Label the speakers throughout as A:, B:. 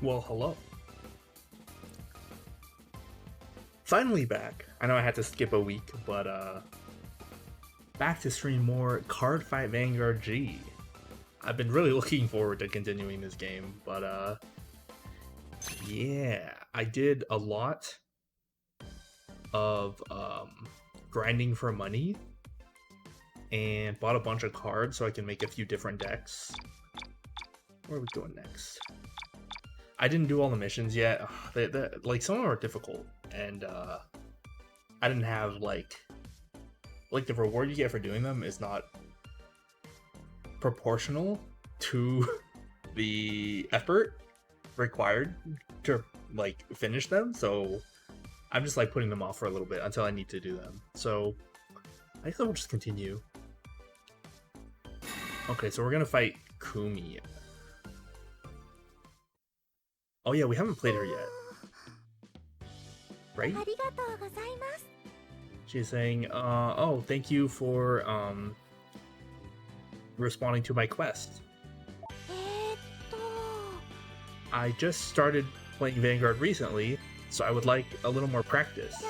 A: Well, hello. Finally back. I know I had to skip a week, but back to stream more Cardfight Vanguard G. I've been really looking forward to continuing this game, but yeah, I did a lot of grinding for money and bought a bunch of cards so I can make a few different decks. Where are we going next? I didn't do all the missions yet. Like some of them are difficult, and I didn't have like the reward you get for doing them is not proportional to the effort required to like finish them. So I'm just like putting them off for a little bit until I need to do them. So I guess I'll just continue. Okay, so we're gonna fight Kumi. Oh yeah, we haven't played her yet, right? She's saying, oh, thank you for responding to my quest. I just started playing Vanguard recently, so I would like a little more practice.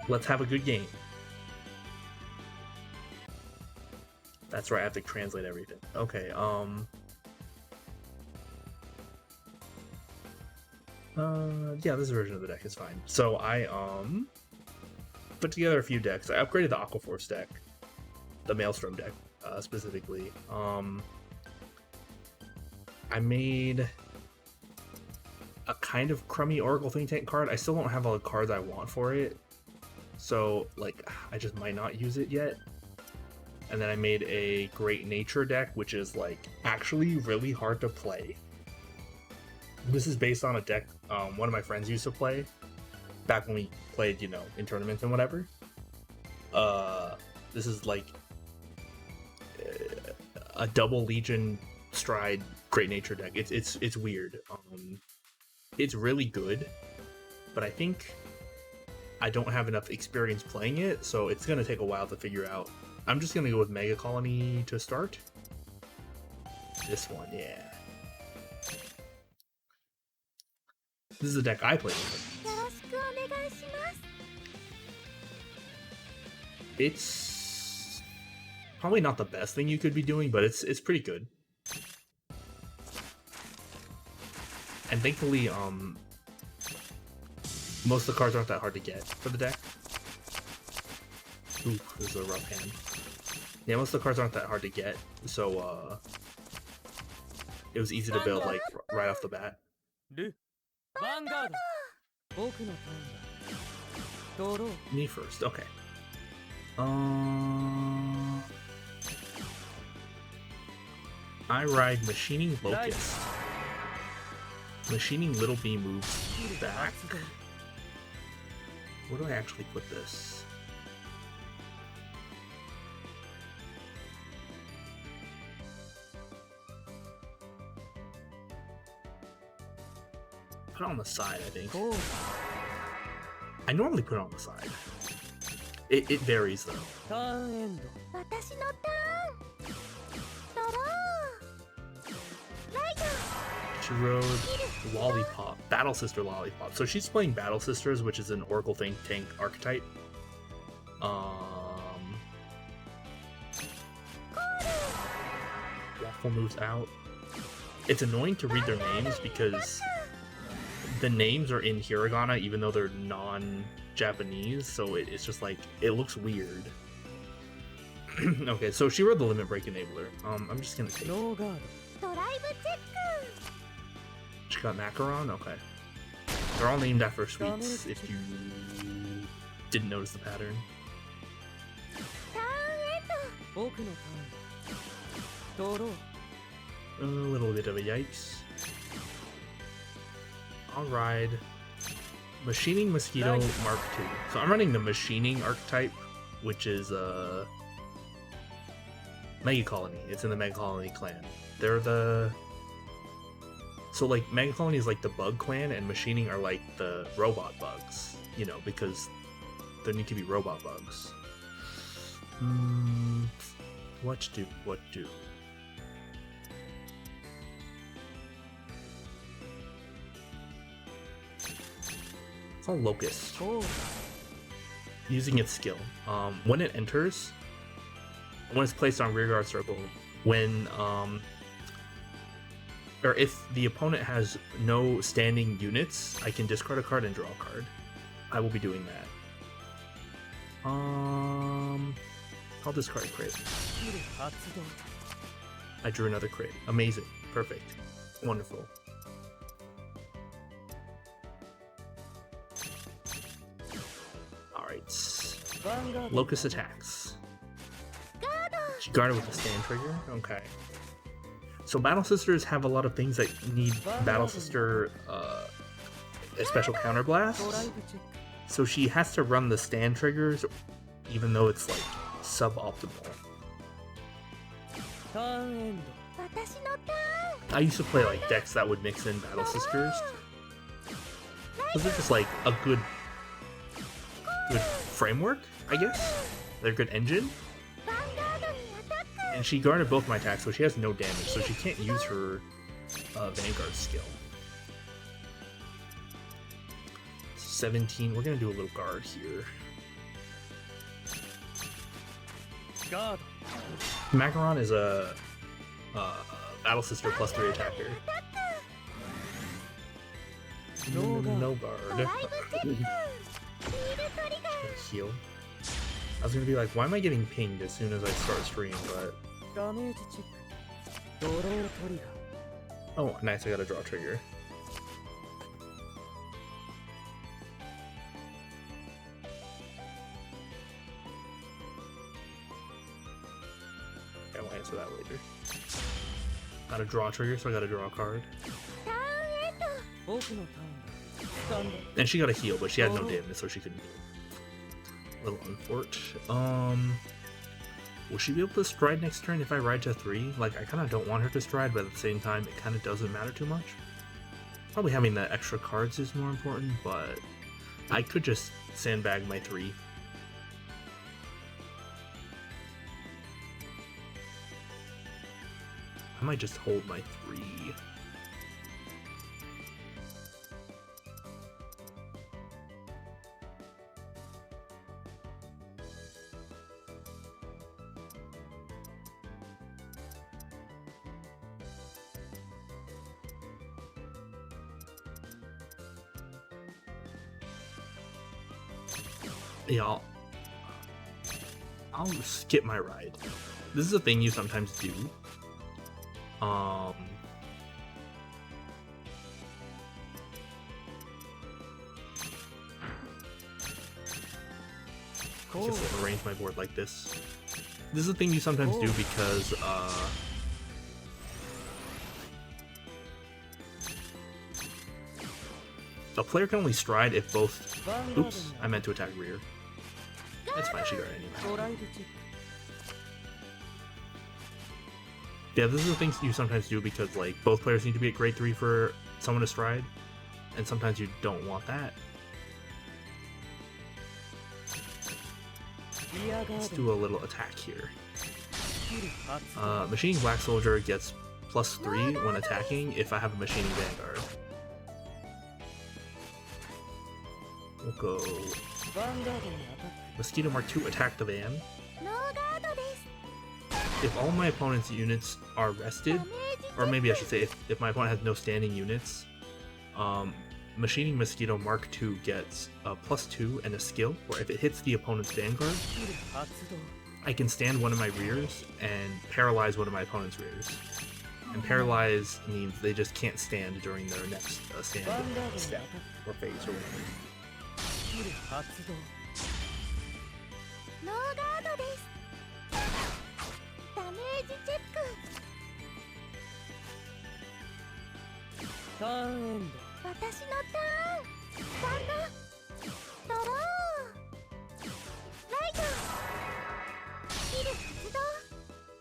A: Let's have a good game. That's right, I have to translate everything. Okay, yeah, this version of the deck is fine. So I put together a few decks. I upgraded the Aquaforce deck, the Maelstrom deck specifically. I made a kind of crummy Oracle Think Tank card. I still don't have all the cards I want for it, so like I just might not use it yet. And then I made a Great Nature deck, which is like actually really hard to play. This is based on a deck one of my friends used to play back when we played, you know, in tournaments and whatever. This is like a double Legion Stride Great Nature deck. It's weird. It's really good, but I think I don't have enough experience playing it, so it's gonna take a while to figure out. I'm just gonna go with Mega Colony to start. This one, yeah. This is the deck I played with. It's probably not the best thing you could be doing, but it's pretty good. And thankfully, most of the cards aren't that hard to get for the deck. Ooh, this is a rough hand. Yeah, most of the cards aren't that hard to get, so it was easy to build like right off the bat.
B: Vanguard.
A: Me first, okay. I ride Machining Locust. Machining Little Bee moves back. Where do I actually put this? Put it on the side, I think. I normally put it on the side. It varies though. She rode Lollipop, Battle Sister Lollipop. So she's playing Battle Sisters, which is an Oracle Think Tank archetype. Waffle moves out. It's annoying to read their names because the names are in hiragana even though they're non-Japanese, so it's just like it looks weird. Okay, so she rode the Limit Break Enabler. I'm just gonna take it. She got Macaron? Okay. They're all named after sweets, if you didn't notice the pattern. A little bit of a yikes. I'll ride Machining Mosquito Mark II. So I'm running the Machining archetype, which is Mega Colony. It's in the Mega Colony clan. They're the... So like Mega Colony is like the bug clan, and Machining are like the robot bugs, you know, because there need to be robot bugs. What do? called Locust. Using its skill. When it enters, when it's placed on rearguard circle, when or if the opponent has no standing units, I can discard a card and draw a card. I will be doing that. I'll discard a crit. I drew another crit. Amazing. Perfect. Wonderful. Alright. Locust attacks. She guarded with a stand trigger? Okay. So Battle Sisters have a lot of things that need Battle Sister special counterblasts. So she has to run the stand triggers even though it's like suboptimal. I used to play like decks that would mix in Battle Sisters. Those are just like a good framework, I guess. They're a good engine. And she guarded both my attacks, so she has no damage, so she can't use her Vanguard skill. 17, we're gonna do a little guard here. God. Macaron is a Battle Sister +3 attacker. No guard. Heal. I was gonna be like, why am I getting pinged as soon as I start stream, but... Oh, nice, I got a draw trigger. Okay, I'll answer that later. Got a draw trigger, so I gotta draw a card. And she got a heal, but she had no damage, so she couldn't heal. Little unfort. Will she be able to stride next turn if I ride to 3? Like, I kind of don't want her to stride, but at the same time, it kind of doesn't matter too much. Probably having the extra cards is more important, but I could just sandbag my 3. I might just hold my 3. Yeah, I'll skip my ride. This is a thing you sometimes do. I guess I'll arrange my board like this. This is a thing you sometimes do because a player can only stride if both... Oops, I meant to attack rear. That's fine, she got it anyway. Yeah, this is the things you sometimes do because, like, both players need to be at grade 3 for someone to stride, and sometimes you don't want that. Let's do a little attack here. Machining Black Soldier gets +3 when attacking if I have a Machining Vanguard. We'll go... Mosquito Mark 2, attack the van. If all my opponent's units are rested, or maybe I should say if my opponent has no standing units, Machining Mosquito Mark 2 gets a +2 and a skill, where if it hits the opponent's Vanguard, I can stand one of my rears and paralyze one of my opponent's rears. And paralyze means they just can't stand during their next stand step or phase or whatever.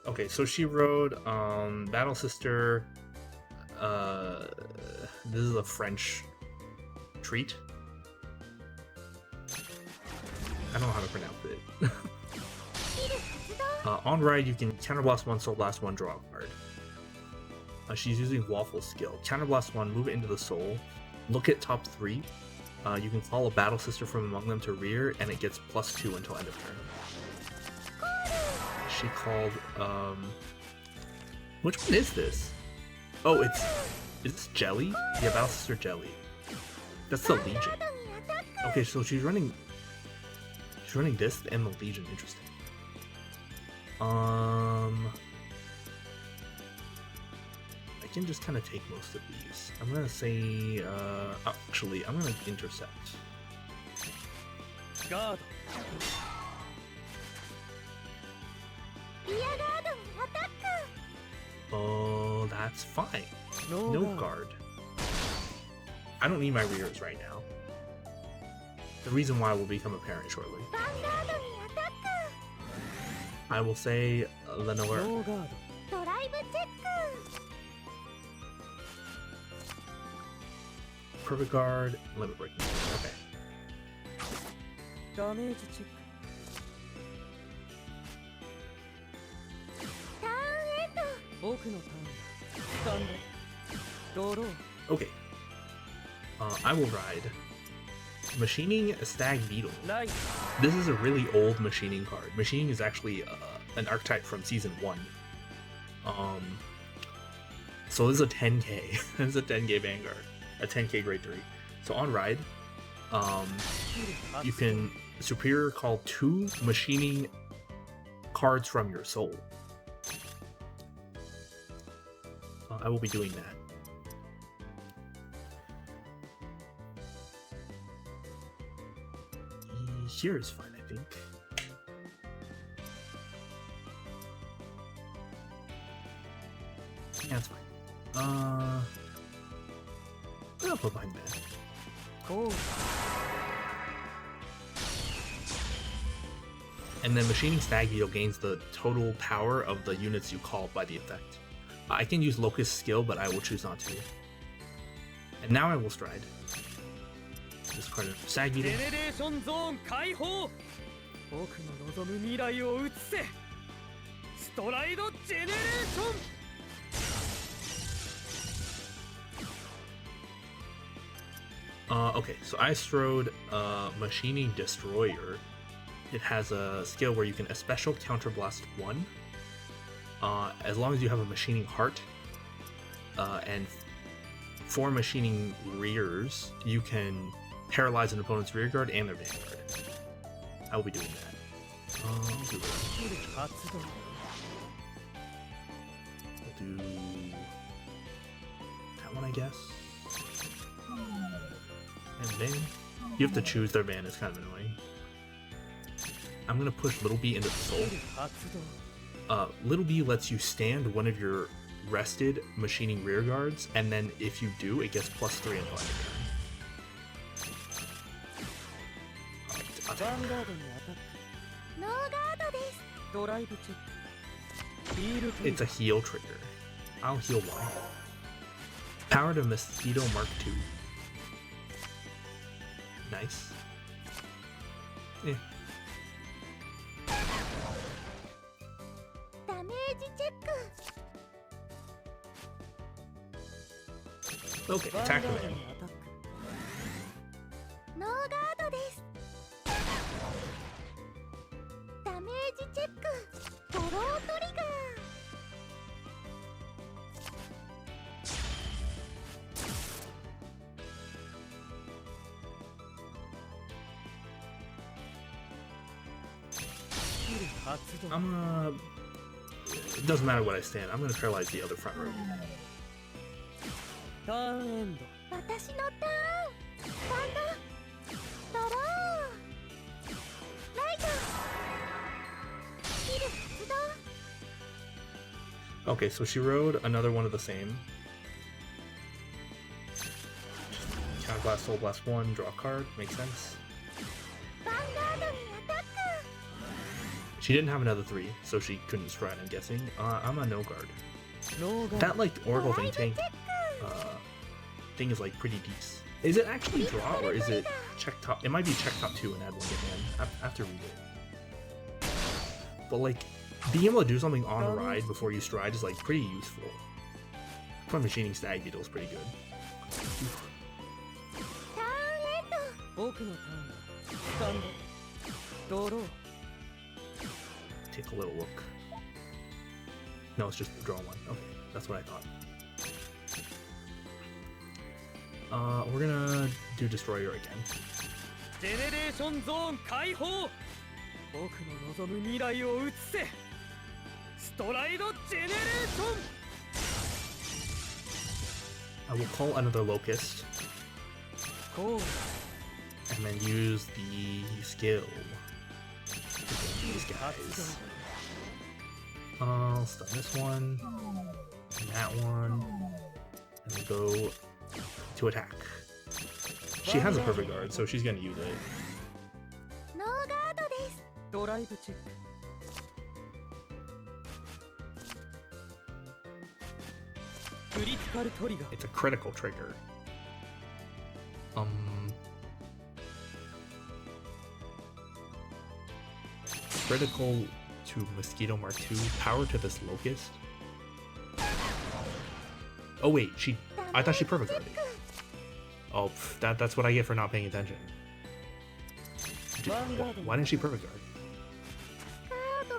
A: Okay, so she rode Battle Sister. This is a French treat. I don't know how to pronounce it. On ride, you can counterblast 1, soul blast 1, draw a card. She's using Waffle skill. Counterblast 1, move it into the soul. Look at top 3. You can call a battle sister from among them to rear, and it gets +2 until end of turn. She called, which one is this? Oh, is this Jelly? Yeah, battle sister Jelly. That's the Legion. Okay, so she's running this and the Legion. Interesting. I can just kind of take most of these. I'm gonna say, actually, I'm gonna intercept.
B: Guard.
A: Oh, that's fine. No guard. I don't need my rears right now. The reason why will become apparent shortly. I will say Lenore.
B: No guard.
A: Perfect guard, limit break. Okay.
B: Damage check.
A: Okay. I will ride Machining Stag Beetle.
B: Nice.
A: This is a really old machining card. Machining is actually an archetype from season 1. So this is a 10k. This is a 10k Vanguard. A 10k grade 3. So on ride, you can superior call 2 machining cards from your soul. I will be doing that. Here is fine, I think. Yeah, it's fine. I'll put mine back.
B: Cool.
A: And then Machining Stag Beetle gains the total power of the units you call by the effect. I can use Locust skill, but I will choose not to. And now I will stride. Discard of Stag Beetle.
B: Generation Zone 開放。僕の望む未来を映せ。ストライドジェネレーション。
A: Okay, so I strode Machining Destroyer. It has a skill where you can special counterblast 1. As long as you have a Machining Heart and 4 Machining Rears, you can paralyze an opponent's rear guard and their vanguard. I will be doing that. I'll do that. I'll do that one, I guess. And then you have to choose their van. It's kind of annoying. I'm gonna push Little B into the soul. Little B lets you stand one of your rested machining rear guards, and then if you do, it gets +3 until end of turn. It's a heal trigger. I'll heal 1. Power to Mosquito Mark II. Nice. Yeah. Okay, attack him in. It doesn't matter what I stand. I'm gonna paralyze the other front row. Okay, so she rode another one of the same. Counterblast, Soul Blast 1, draw a card. Makes sense. She didn't have another 3, so she couldn't stride, I'm guessing. I'm a no guard. That, like, Oracle Think Tank thing is, like, pretty decent. Is it actually draw, or is it check top? It might be check top 2 and add 1 to hand. I have to read it. But, like, being able to do something on ride before you stride is, like, pretty useful. From Machining Stag Beetle is pretty good.
B: 僕のターンだ。スタンド。ドロー。
A: Take a little look. No, it's just draw one. Okay, that's what I thought. We're gonna do Destroyer again.
B: ジェネレーションゾーン解放。僕の望む未来を映せ。ストライドジェネレーション。
A: I will call another Locust.
B: こう。
A: And then use the skill. These guys. I'll stun this one. And that one. And we'll go to attack. She has a perfect guard, so she's gonna use it.
C: ノーガードです。
B: ドライブチェック。クリティカルトリガー。
A: It's a critical trigger. Critical to Mosquito Mark II. Power to this Locust. Oh wait, I thought she perfect guarded. Oh, that's what I get for not paying attention. Why didn't she perfect guard?
C: ガード。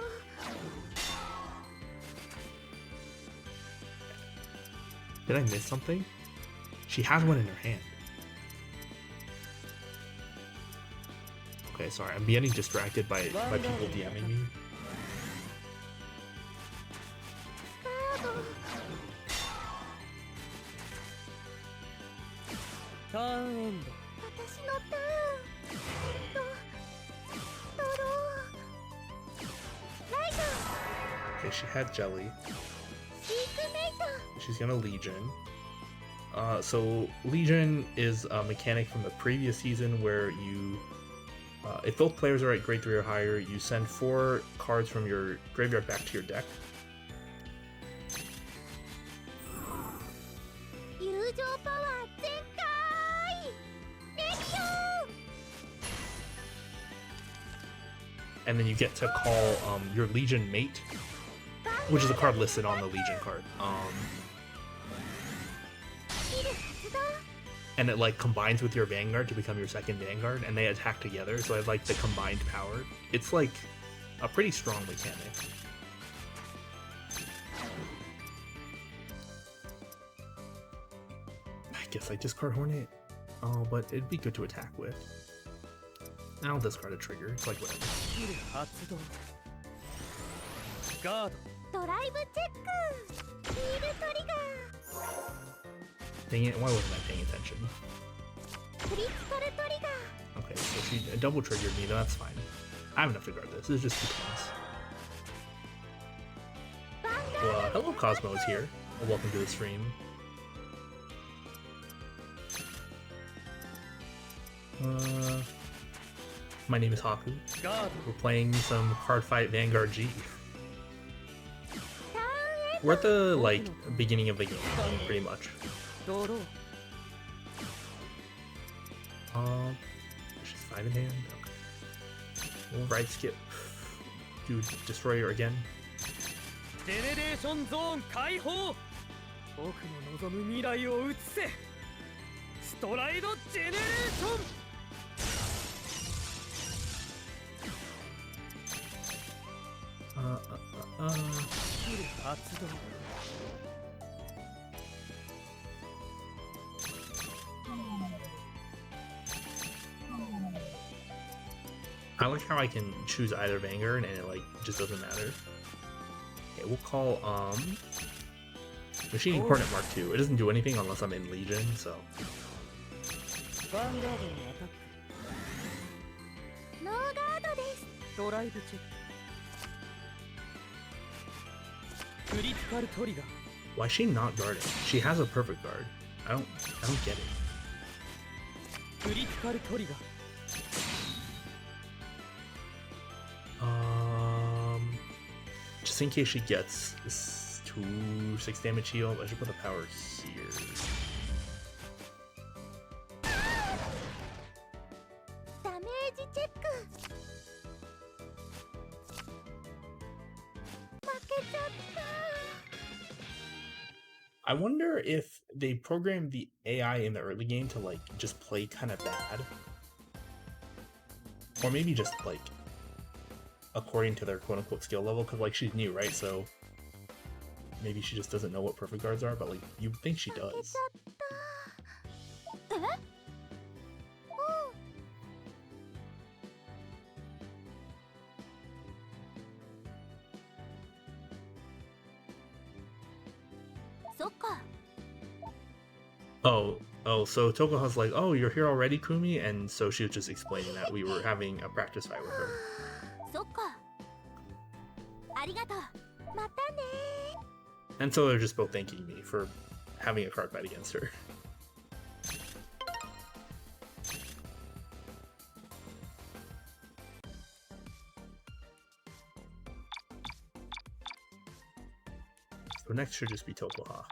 A: Did I miss something? She has one in her hand. Okay, sorry, I'm getting distracted by people DMing me.
C: ガード。
B: ターンエンド。
C: 私のターン。ドロー。ライト。
A: Okay, she had Jelly.
C: シークメイト。
A: She's gonna Legion. So Legion is a mechanic from the previous season where you, if both players are at grade 3 or higher, you send 4 cards from your graveyard back to your deck.
C: 友情パワー全開。レクション。
A: And then you get to call your Legion mate, which is a card listed on the Legion card.
C: スキル発動。
A: And it like combines with your Vanguard to become your second Vanguard, and they attack together, so I like the combined power. It's like a pretty strong mechanic. I guess I discard Hornet. Oh, but it'd be good to attack with. I'll discard a trigger. It's like whatever.
B: スキル発動。ガード。
C: ドライブチェック。ヒールトリガー。
A: Dang it, why wasn't I paying attention?
C: クリティカルトリガー。
A: Okay, so she double triggered me, that's fine. I have enough to guard this. This is just 2 points.
C: バンガー
A: Well,
C: ド。
A: hello Cosmo is here. Welcome to the stream. My name is Haku.
B: ガード。
A: We're playing some Cardfight Vanguard G.
C: ターンエン
A: We're at the like beginning of the game, pretty much.
B: ドロー。
A: She's 5 in hand. Okay. We'll right skip. Do Destroyer again.
B: ジェネレーションゾーン解放。僕の望む未来を映せ。ストライドジェネレーション。 スキル発動。
A: I like how I can choose either Vanguard and it like just doesn't matter. Okay, we'll call Machining Coordinate Mark II. It doesn't do anything unless I'm in Legion, so
B: ヴァンガードのアタック。
C: ノーガードです。
B: ドライブチェック。クリティカルトリガー。
A: why is she not guarding? She has a perfect guard. I don't get it.
B: クリティカルトリガー。
A: Just in case she gets this 2/6 damage heal, I should put the power here.
C: ダメージチェック。負けちゃった。
A: I wonder if they programmed the AI in the early game to like just play kind of bad, Or maybe just, like, according to their quote-unquote skill level, because, like, she's new, right? So maybe she just doesn't know what perfect guards are, but, like, you'd think she does.
C: えうんそっか
A: Oh, so Tokoha's like, oh, you're here already, Kumi? And so she was just explaining that we were having a practice fight with her.
C: そっかありがとうまたね
A: And so they're just both thanking me for having a card fight against her. So next should just be Tokoha.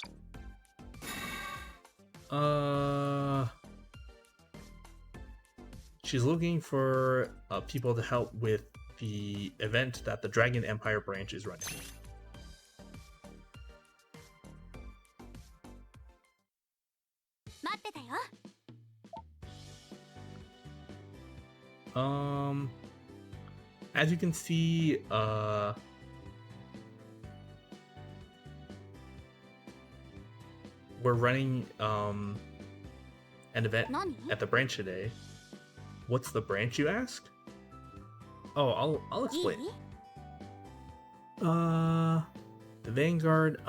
A: She's looking for people to help with the event that the Dragon Empire branch is running. As you can see, we're running an event at the branch today. What's the branch, you ask? Oh, I'll explain. The Vanguard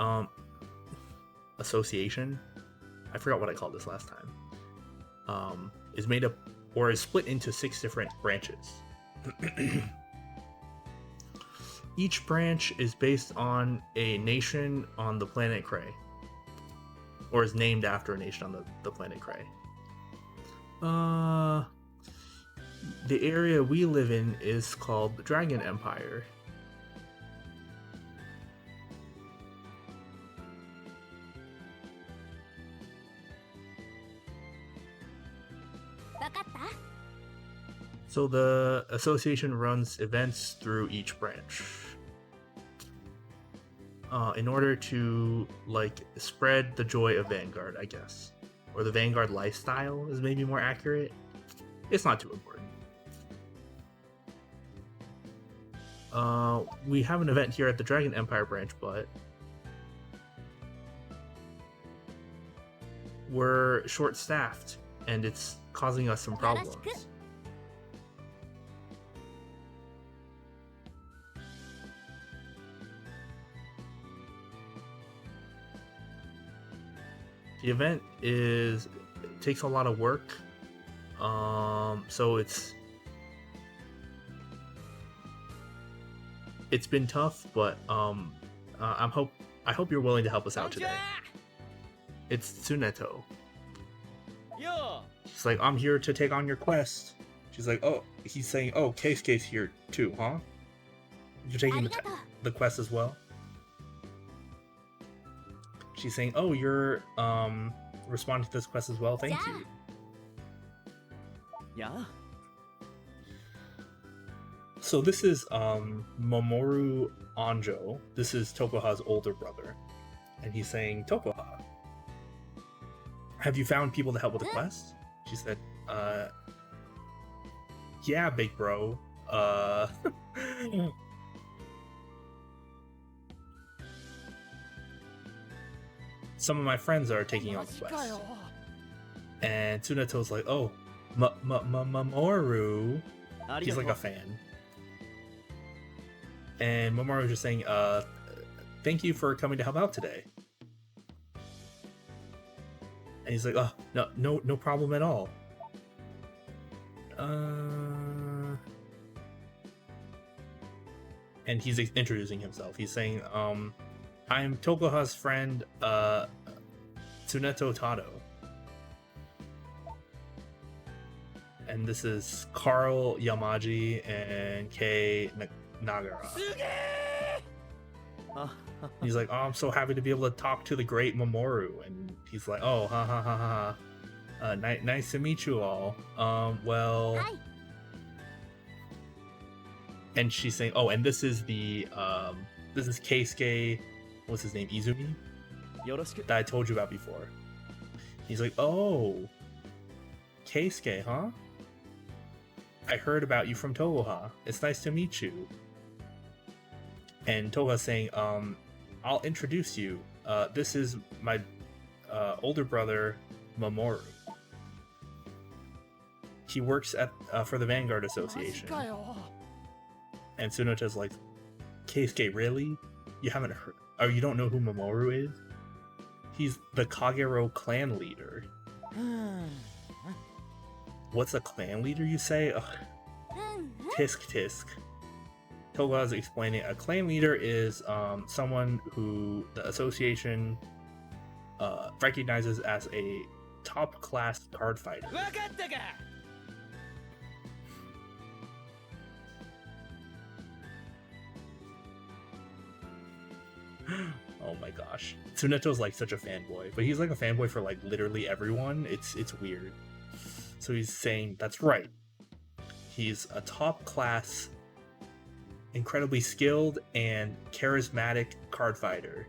A: Association, I forgot what I called this last time, is made up or is split into 6 different branches. Each branch is based on a nation on the planet Cray, or is named after a nation on the planet Cray. The area we live in is called the Dragon Empire. So the association runs events through each branch in order to, like, spread the joy of Vanguard, I guess, or the Vanguard lifestyle is maybe more accurate. It's not too important. We have an event here at the Dragon Empire branch, but we're short-staffed and it's causing us some problems. The event takes a lot of work, so it's been tough, but I hope you're willing to help us out today. It's Tsuneto. She's like, I'm here to take on your quest. She's like, oh, he's saying, oh, Keisuke's here too, huh? You're taking the quest as well? She's saying, oh, you're responding to this quest as well. Thank you.
B: Yeah.
A: So this is Mamoru Anjo. This is Tokoha's older brother. And he's saying, Tokoha, have you found people to help with the quest? She said, yeah, big bro. Some of my friends are taking on the quest. And Tsuneto's like, oh, Mamoru. He's like a fan. And Mamoru's just saying, thank you for coming to help out today. And he's like, oh, no problem at all. And he's introducing himself. He's saying, I'm Tokoha's friend, Tsuneto Tado. And this is Carl Yamaji and Kei Nagara. He's like, oh, I'm so happy to be able to talk to the great Mamoru. And he's like, oh, ha ha ha ha. Nice to meet you all. Well... Hi. And she's saying, oh, and this is the, this is Keisuke, what's his name, Izumi? That I told you about before. He's like, oh, Keisuke, huh? I heard about you from Toha. It's nice to meet you. And Toha's saying, I'll introduce you. This is my older brother, Mamoru. He works at for the Vanguard Association. And Tsunota's like, Keisuke, really? You haven't heard? Oh, you don't know who Mamoru is? He's the Kagero clan leader. What's a clan leader, you say? Ugh. Tisk tisk. Toga's explaining a clan leader is someone who the association recognizes as a top class card fighter. Oh my gosh. Tsuneto's like such a fanboy, but he's like a fanboy for like literally everyone. It's weird. So he's saying that's right. He's a top class, incredibly skilled and charismatic card fighter.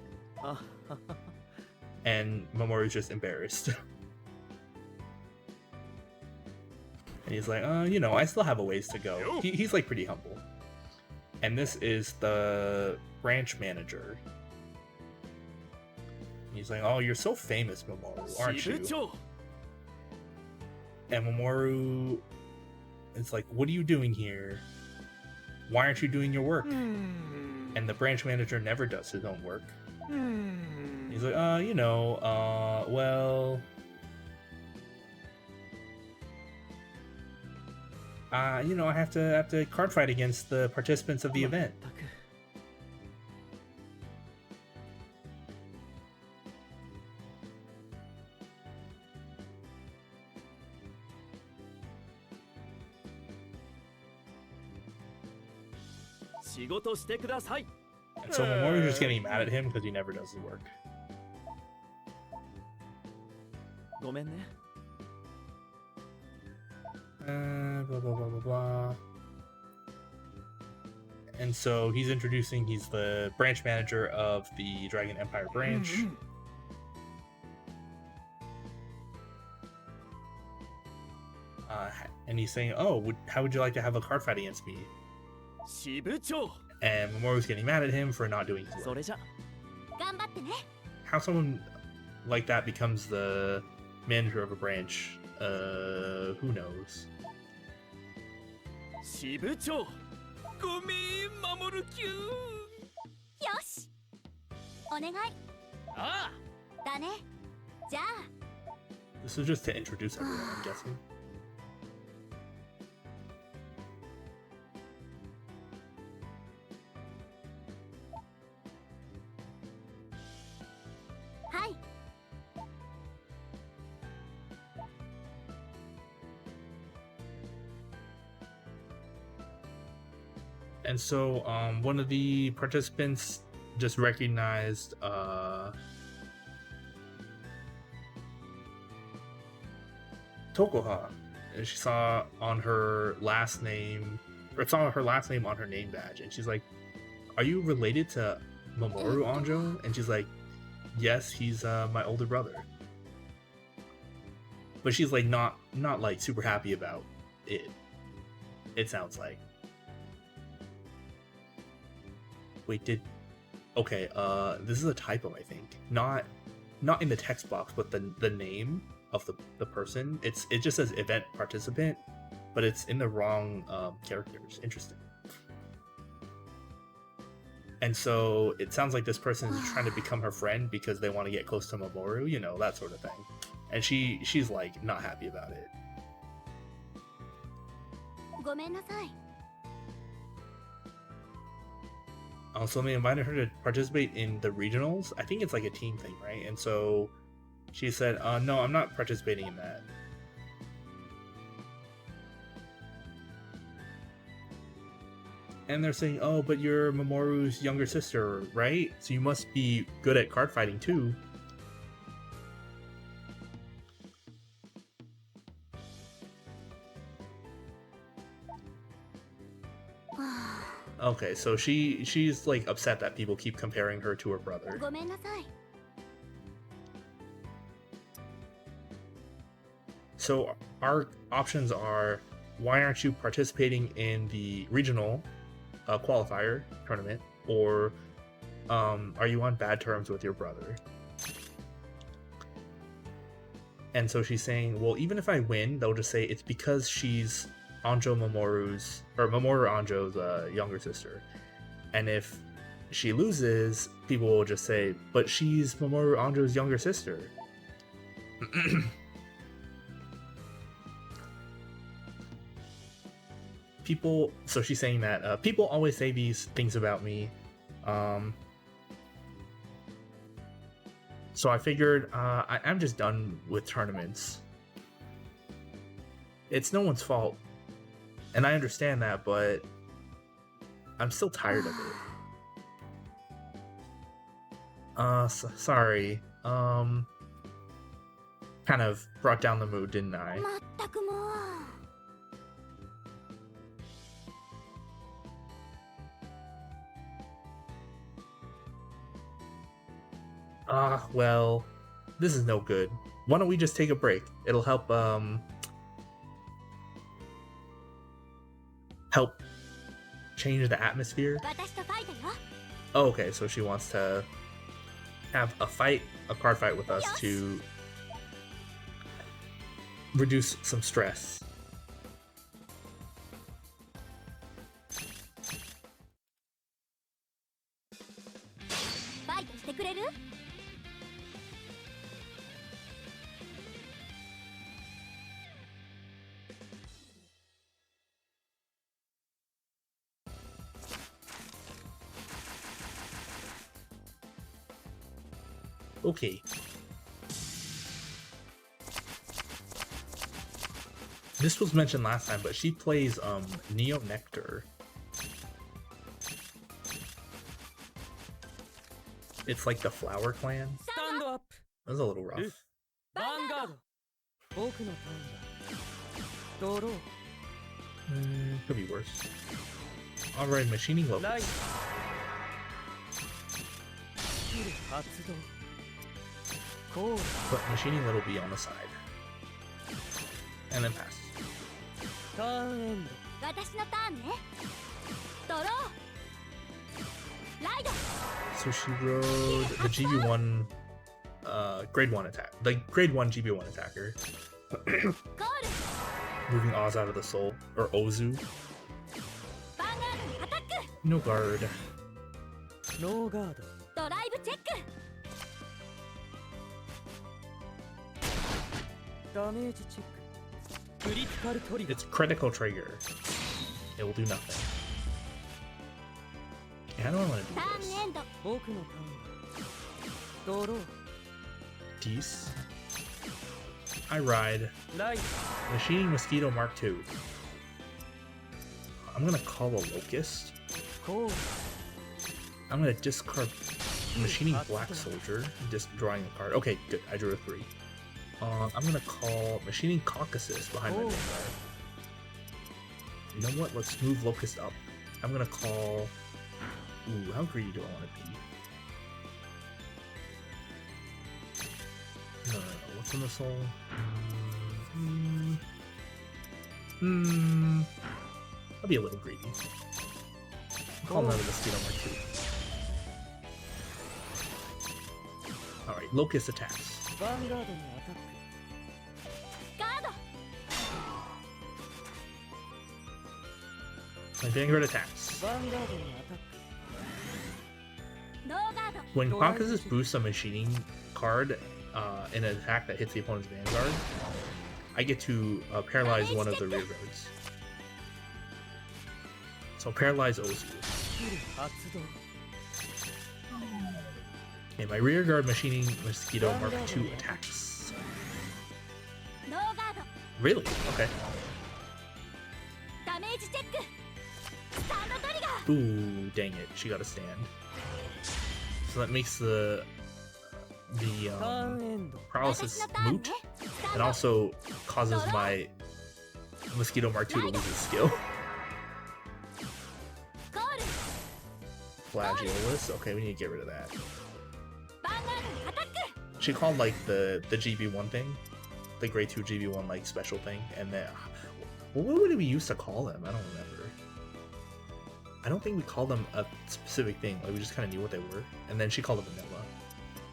A: And Mamoru's just embarrassed. And he's like, I still have a ways to go. He's like pretty humble. And this is the branch manager. He's like, oh, you're so famous, Mamoru, aren't you? And Mamoru is like, what are you doing here? Why aren't you doing your work? And the branch manager never does his own work. He's like, well... I have to card fight against the participants of the event. And so Mamoru's just getting mad at him because he never does his work. Blah, blah, blah, blah, blah. And so he's the branch manager of the Dragon Empire branch. And he's saying, how would you like to have a card fight against me? And Mamoru's getting mad at him for not doing his work. How someone like that becomes the manager of a branch, who knows? This is just to introduce everyone, I'm guessing. And so one of the participants just recognized Tokoha. And she saw her last name on her name badge, and she's like, "Are you related to Mamoru Anjo?" And she's like, "Yes, he's my older brother." But she's like not like super happy about it. It sounds like. Wait, this is a typo, I think. Not in the text box, but the name of the person. It just says event participant, but it's in the wrong characters. Interesting. And so it sounds like this person is trying to become her friend because they want to get close to Mamoru, that sort of thing. And she's like not happy about it. So they invited her to participate in the regionals. I think it's like a team thing, right? And so she said, no, I'm not participating in that. And they're saying, oh, but you're Mamoru's younger sister, right? So you must be good at card fighting too. Okay, so she's like upset that people keep comparing her to her brother. So our options are why aren't you participating in the regional qualifier tournament, or are you on bad terms with your brother? And so she's saying, well, even if I win, they'll just say it's because she's Mamoru Anjo's younger sister. And if she loses, people will just say, but she's Mamoru Anjo's younger sister. So she's saying that people always say these things about me. So I figured I'm just done with tournaments. It's no one's fault. And I understand that, but I'm still tired of it. Sorry. Kind of brought down the mood, didn't I?
C: まったくもう
A: Well, this is no good. Why don't we just take a break? It'll help, help change the atmosphere.
C: 私とファイトよ
A: Oh, okay, so she wants to have a card fight with us to reduce some stress.
C: ファイトしてくれる
A: Okay. This was mentioned last time, but she plays Neo Nectar. It's like the Flower Clan.
B: Stand up.
A: That was a little rough.
B: Vanguard. 僕のターンだ。ドロー。
A: Could be worse. Alright, machining locust.
B: ライト。スキル発動。コール。
A: But machining little be on the side. And then pass.
B: ターンエンド。
C: 私のターンねドローライド
A: So she rode the GB1 grade 1 attack. The grade 1 GB1 attacker.
C: ゴール
A: Moving Oz out of the soul. Or Ozu.
C: ヴァンガードにアタック
A: No guard.
B: ノーガード。
C: ドライブチェック
B: ダメージチェック。クリティカルトリガー。
A: It's critical trigger. It will do nothing. Yeah, how do I want to
C: タ
A: do
C: ーン
A: this?
C: エンド
B: 僕のターンだ。ドロー。
A: Geese. I ride.
B: ライト。
A: Machining Mosquito Mark II. I'm gonna call a Locust.
B: コール。
A: I'm gonna discard Machining Black Soldier. Just drawing a card. Okay, good. I drew a 3. I'm gonna call Machining Caucasus behind my Vanguard. You know what? Let's move Locust up. I'm gonna call... Ooh, how greedy do I want to be? No. What's in the soul? I'll be a little greedy. Call another Mosquito Mark II. Alright, Locust attacks.
B: ヴァンガードにアタック。
C: ガード
A: My Vanguard attacks.
B: ヴァンガードにアタック。
C: ノーガード
A: When Caucasus boosts a machining card in an attack that hits the opponent's Vanguard, I get to paralyze one of the rear guards. So paralyze Ozu.
B: スキル発動。
A: Okay, my rear guard machining Mosquito Mark II attacks.
C: ノーガード
A: Really? Okay.
C: ダメージチェックスタンドトリガー
A: Ooh, dang it. She got a stand. So that makes the
B: ターンエンド。
A: paralysis
C: 私のターンね
A: moot.
C: スタン
A: It
C: ド
A: also causes my Mosquito Mark II to lose its skill.
C: ゴール
A: Flagellus. Okay, we need to get rid of that.
C: ヴァンガードにアタック
A: She called like the GB1 thing, the grade 2 GB1 like special thing, and then What would we used to call them? I don't remember. I don't think we called them a specific thing. Like we just kind of knew what they were. And then she called it vanilla.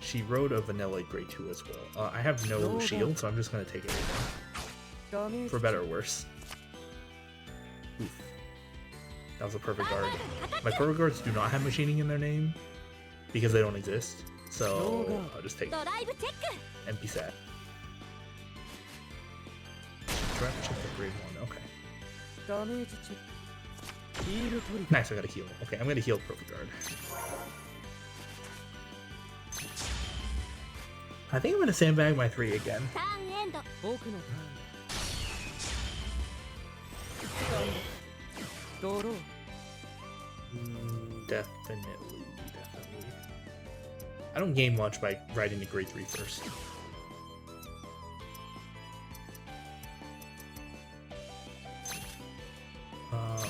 A: She rode a vanilla grade 2 as well. I have no shield, so I'm just gonna take it. For better or worse. Oof. That was a perfect guard. My perfect guards do not have machining in their name because they don't exist. So I'll just take it. And be sad. Try to check the grade 1. Okay. Nice, I gotta heal. Okay, I'm gonna heal perfect guard. I think I'm gonna sandbag my 3 again. Definitely. I don't gain much by riding the grade 3 first.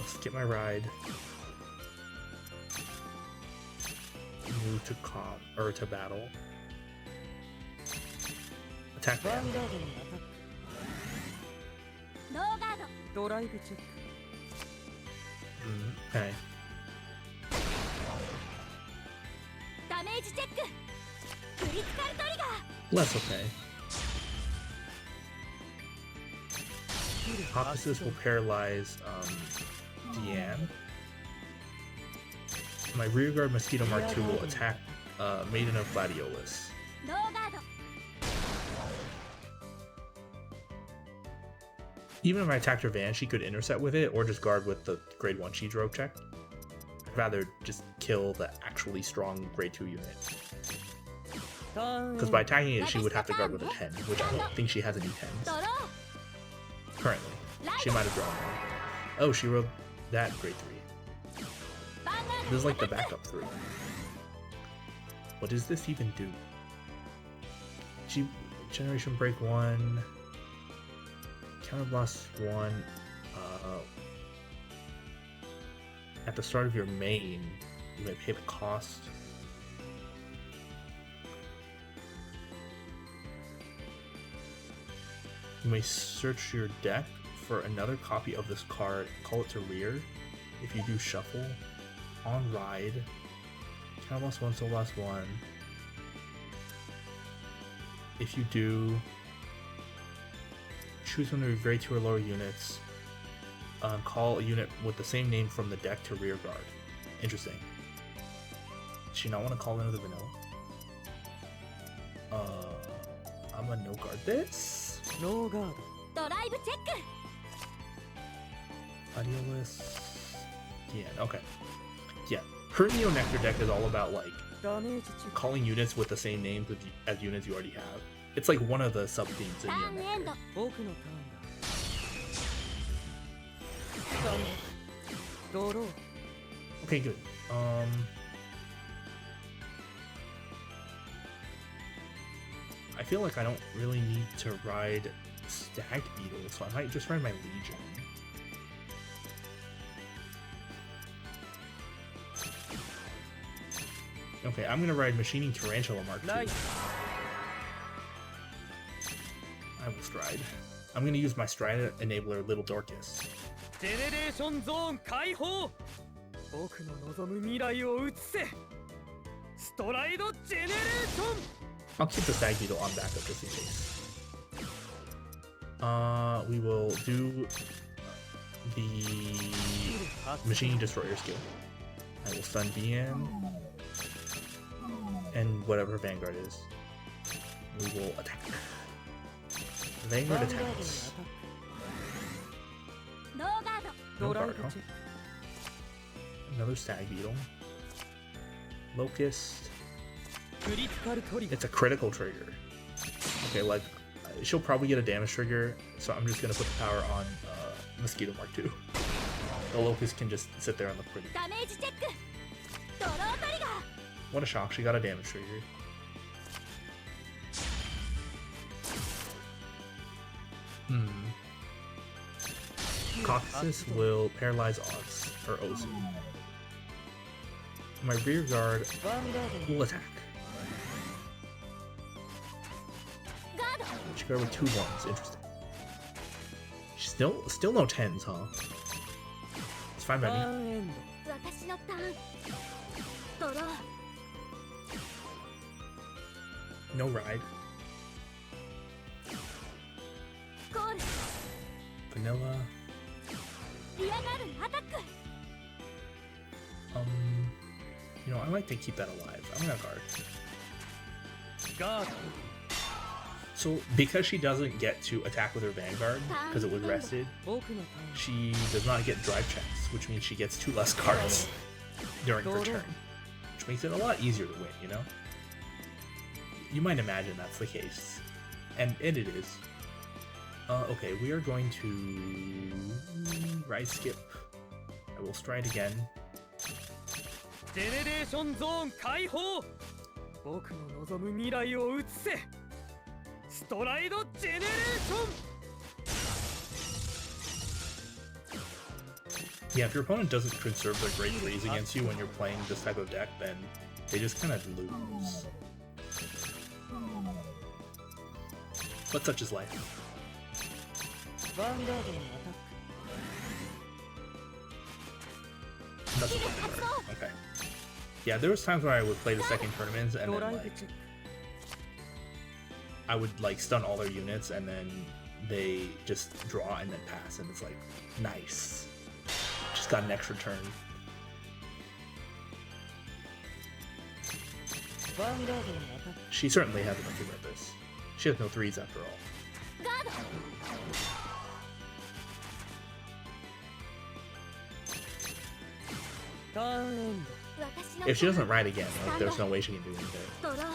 A: Skip my ride. Move to comp or to battle. Attack man. Okay. Less okay. Opposites will paralyze Deanne. My rearguard Mosquito Mark II will attack Maiden of Gladiolus. Even if I attacked her van, she could intercept with it or just guard with the grade 1 she drove check. I'd rather just kill the actually strong grade 2 unit. Because by attacking it, she would have to guard with a 10, which I don't think she has any 10s. Currently. She might have drawn one. Oh, she rode that grade 3. This is like the backup 3. What does this even do? Generation break 1. Counterblast 1. At the start of your main, you may pay the cost. You may search your deck for another copy of this card, call it to rear. If you do shuffle, on ride, counterblast 1, soul blast 1. If you do, choose one of your grade 2 or lower units. Call a unit with the same name from the deck to rear guard. Interesting. Does she not want to call into the vanilla? I'm gonna no guard this.
B: No guard.
A: Gladiolus. Yeah, okay. Yeah. Her Neo Nectar deck is all about like calling units with the same names as units you already have. It's like one of the sub themes in Neo Nectar. Okay, good. I feel like I don't really need to ride Stag Beetle, so I might just ride my Legion. Okay, I'm gonna ride Machining Tarantula Mark II. I will stride. I'm gonna use my stride enabler, Little Dorcas.
B: Generation Zone 開放。僕の望む未来を移せ。ストライドジェネレーション。
A: I'll keep the Stag Beetle on backup just in case. We will do the Machining Destroyer skill. I will stun BN and whatever Vanguard is. We will attack. Vanguard attacks. No guard, huh? Another Stag Beetle. Locust. It's a critical trigger. Okay, like, she'll probably get a damage trigger, so I'm just gonna put the power on Mosquito Mark II. The Locust can just sit there and look pretty. What a shock, she got a damage trigger. Caucasus will paralyze Oz, or Ozu. My rear guard will attack. She got with 2 1s, interesting. She's Still no 10s, huh? It's fine by
B: タ
A: me.
B: ーンエンド
C: 私のターンドロー
A: No ride.
C: コール
A: Vanilla.
C: リアガードにアタック
A: You know, I like to keep that alive. I'm gonna guard.
B: ガード
A: So because she doesn't get to attack with her Vanguard, because it was rested,
B: 僕のターン
A: she does not get drive checks, which means she gets 2 less cards during her turn, which makes it a lot easier to win, you know? You might imagine that's the case, and it is. Okay, we are going to ride skip. I will stride again.
B: ジェネレーションゾーン解放僕の望む未来を移せストライドジェネレーション
A: Yeah, if your opponent doesn't conserve their great freeze against you when you're playing this type of deck, then they just kind of lose. But such is life.
B: ヴァンガードのアタッ
A: That's what they are. Okay. Yeah, there was times where I would play the second tournaments
B: ク
A: and
B: ド
A: then
B: ライブ
A: like
B: チェック
A: I would like stun all their units and then they just draw and then pass and it's like nice. Just got an extra turn.
B: ヴァンガードのアタック
A: She certainly has enough to win this. She has no 3s after all.
C: ガード
B: ターンエンド
C: 私の
A: If she doesn't ride again, like there's no way she can do anything.
C: ドロー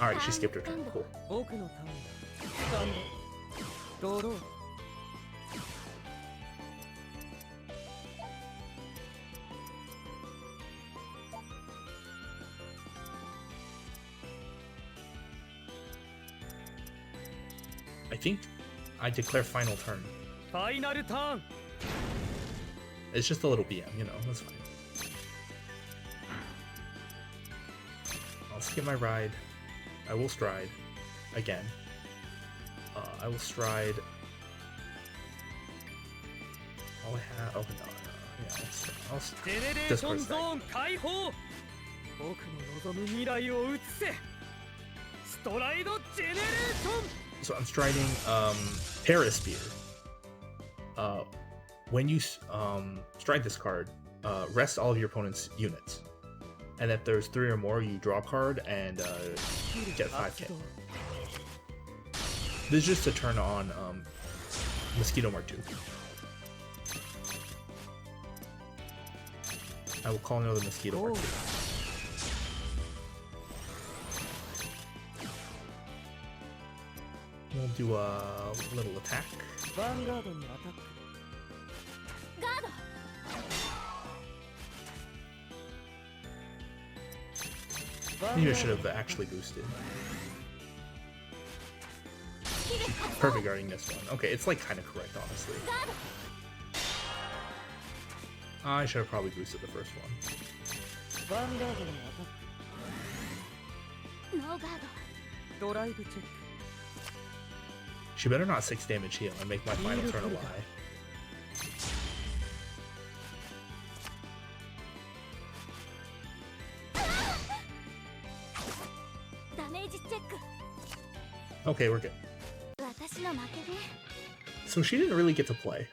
A: Alright, she skipped her turn. Cool.
B: 僕のターンだスタンドドロー
A: I think I declare final turn.
B: ファイナルターン
A: It's just a little BM, you know, that's fine. I'll skip my ride. I will stride. Again. I will stride. All I have. Oh, no. Yeah, I'll
B: ジェネレーションゾーン解放僕の望む未来を移せストライドジェネレーション
A: So I'm striding Paris Spear. When you stride this card, rest all of your opponent's units. And if there's 3 or more, you draw a card and get 5k. This is just to turn on Mosquito Mark 2. I will call another Mosquito Mark 2. We'll do a little attack.
B: ヴァンガードにアタック
C: ガード
A: Maybe I should have actually boosted. Perfect guarding this one. Okay, it's like kind of correct, honestly.
C: ガー
A: I should have probably boosted the first one.
B: ヴァンガードにアタック
C: ドノーガー
B: ドライブチェック
A: She better not 6 damage heal and make my final turn a lie.
C: ドダメージチェック
A: Okay, we're good.
C: 私の負けね
A: So she didn't really get to play.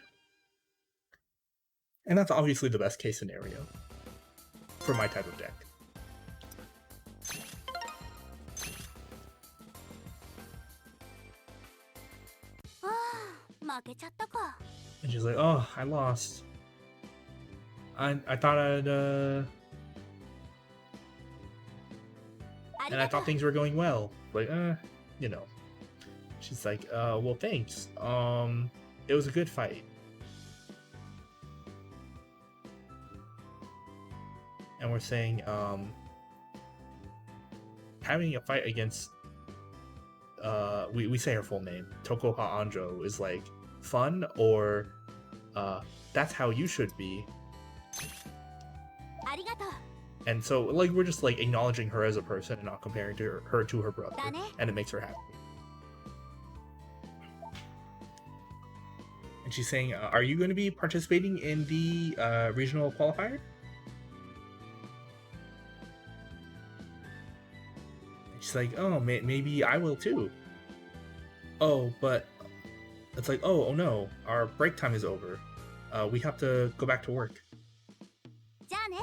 A: And that's obviously the best case scenario for my type of deck.
C: ああ負けちゃったか
A: And she's like, oh, I lost. I thought I'd,
C: あり
A: and I
C: がとう
A: thought things were going well. Like, you know. She's like, well, thanks. It was a good fight. And we're saying, having a fight against, we say her full name, Tokoha Anjo, is like fun, or that's how you should be.
C: ありがとう
A: And so, like, we're just like acknowledging her as a person and not comparing her to her brother, and it makes her happy. And she's saying, "Are you going to be participating in the regional qualifier?" And she's like, "Oh, maybe I will too." Oh, but it's like, oh no, our break time is over. We have to go back to work.
C: じゃあね。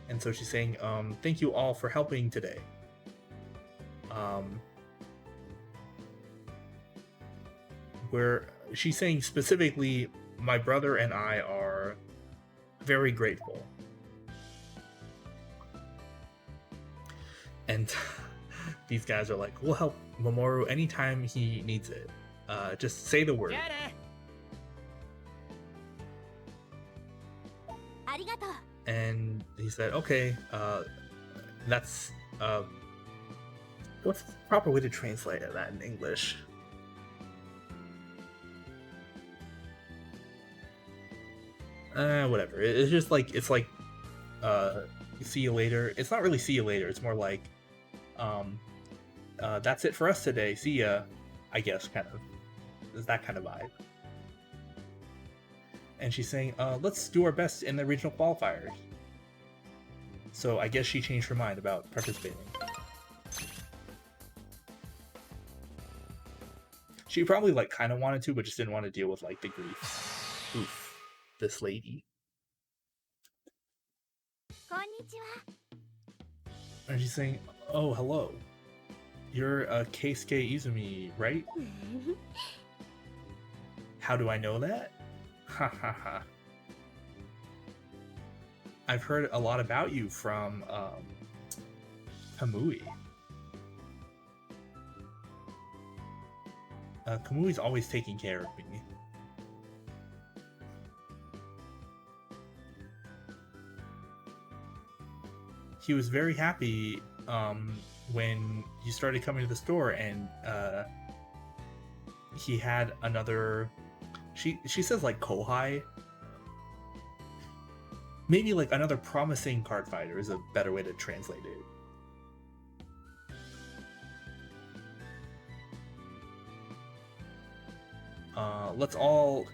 A: And so she's saying, thank you all for helping today. She's saying specifically, my brother and I are very grateful. And these guys are like, we'll help Mamoru anytime he needs it. Just say the word.
B: じゃあね。
C: ありがとう。
A: And he said, okay, that's, what's the proper way to translate that in English? Whatever. It's just like, it's like, see you later. It's not really see you later. It's more like, that's it for us today. See ya, I guess, kind of. It's that kind of vibe. And she's saying, let's do our best in the regional qualifiers. So I guess she changed her mind about participating. She probably like kind of wanted to, but just didn't want to deal with like the grief. Oof, this lady.
C: こんにちは。
A: And she's saying, oh, hello. You're Keisuke Izumi, right? How do I know that? Ha ha ha. I've heard a lot about you from Kamui. Kamui's always taking care of me. He was very happy when you started coming to the store, and he had another. She says like kohai. Maybe like another promising card fighter is a better way to translate it. Let's all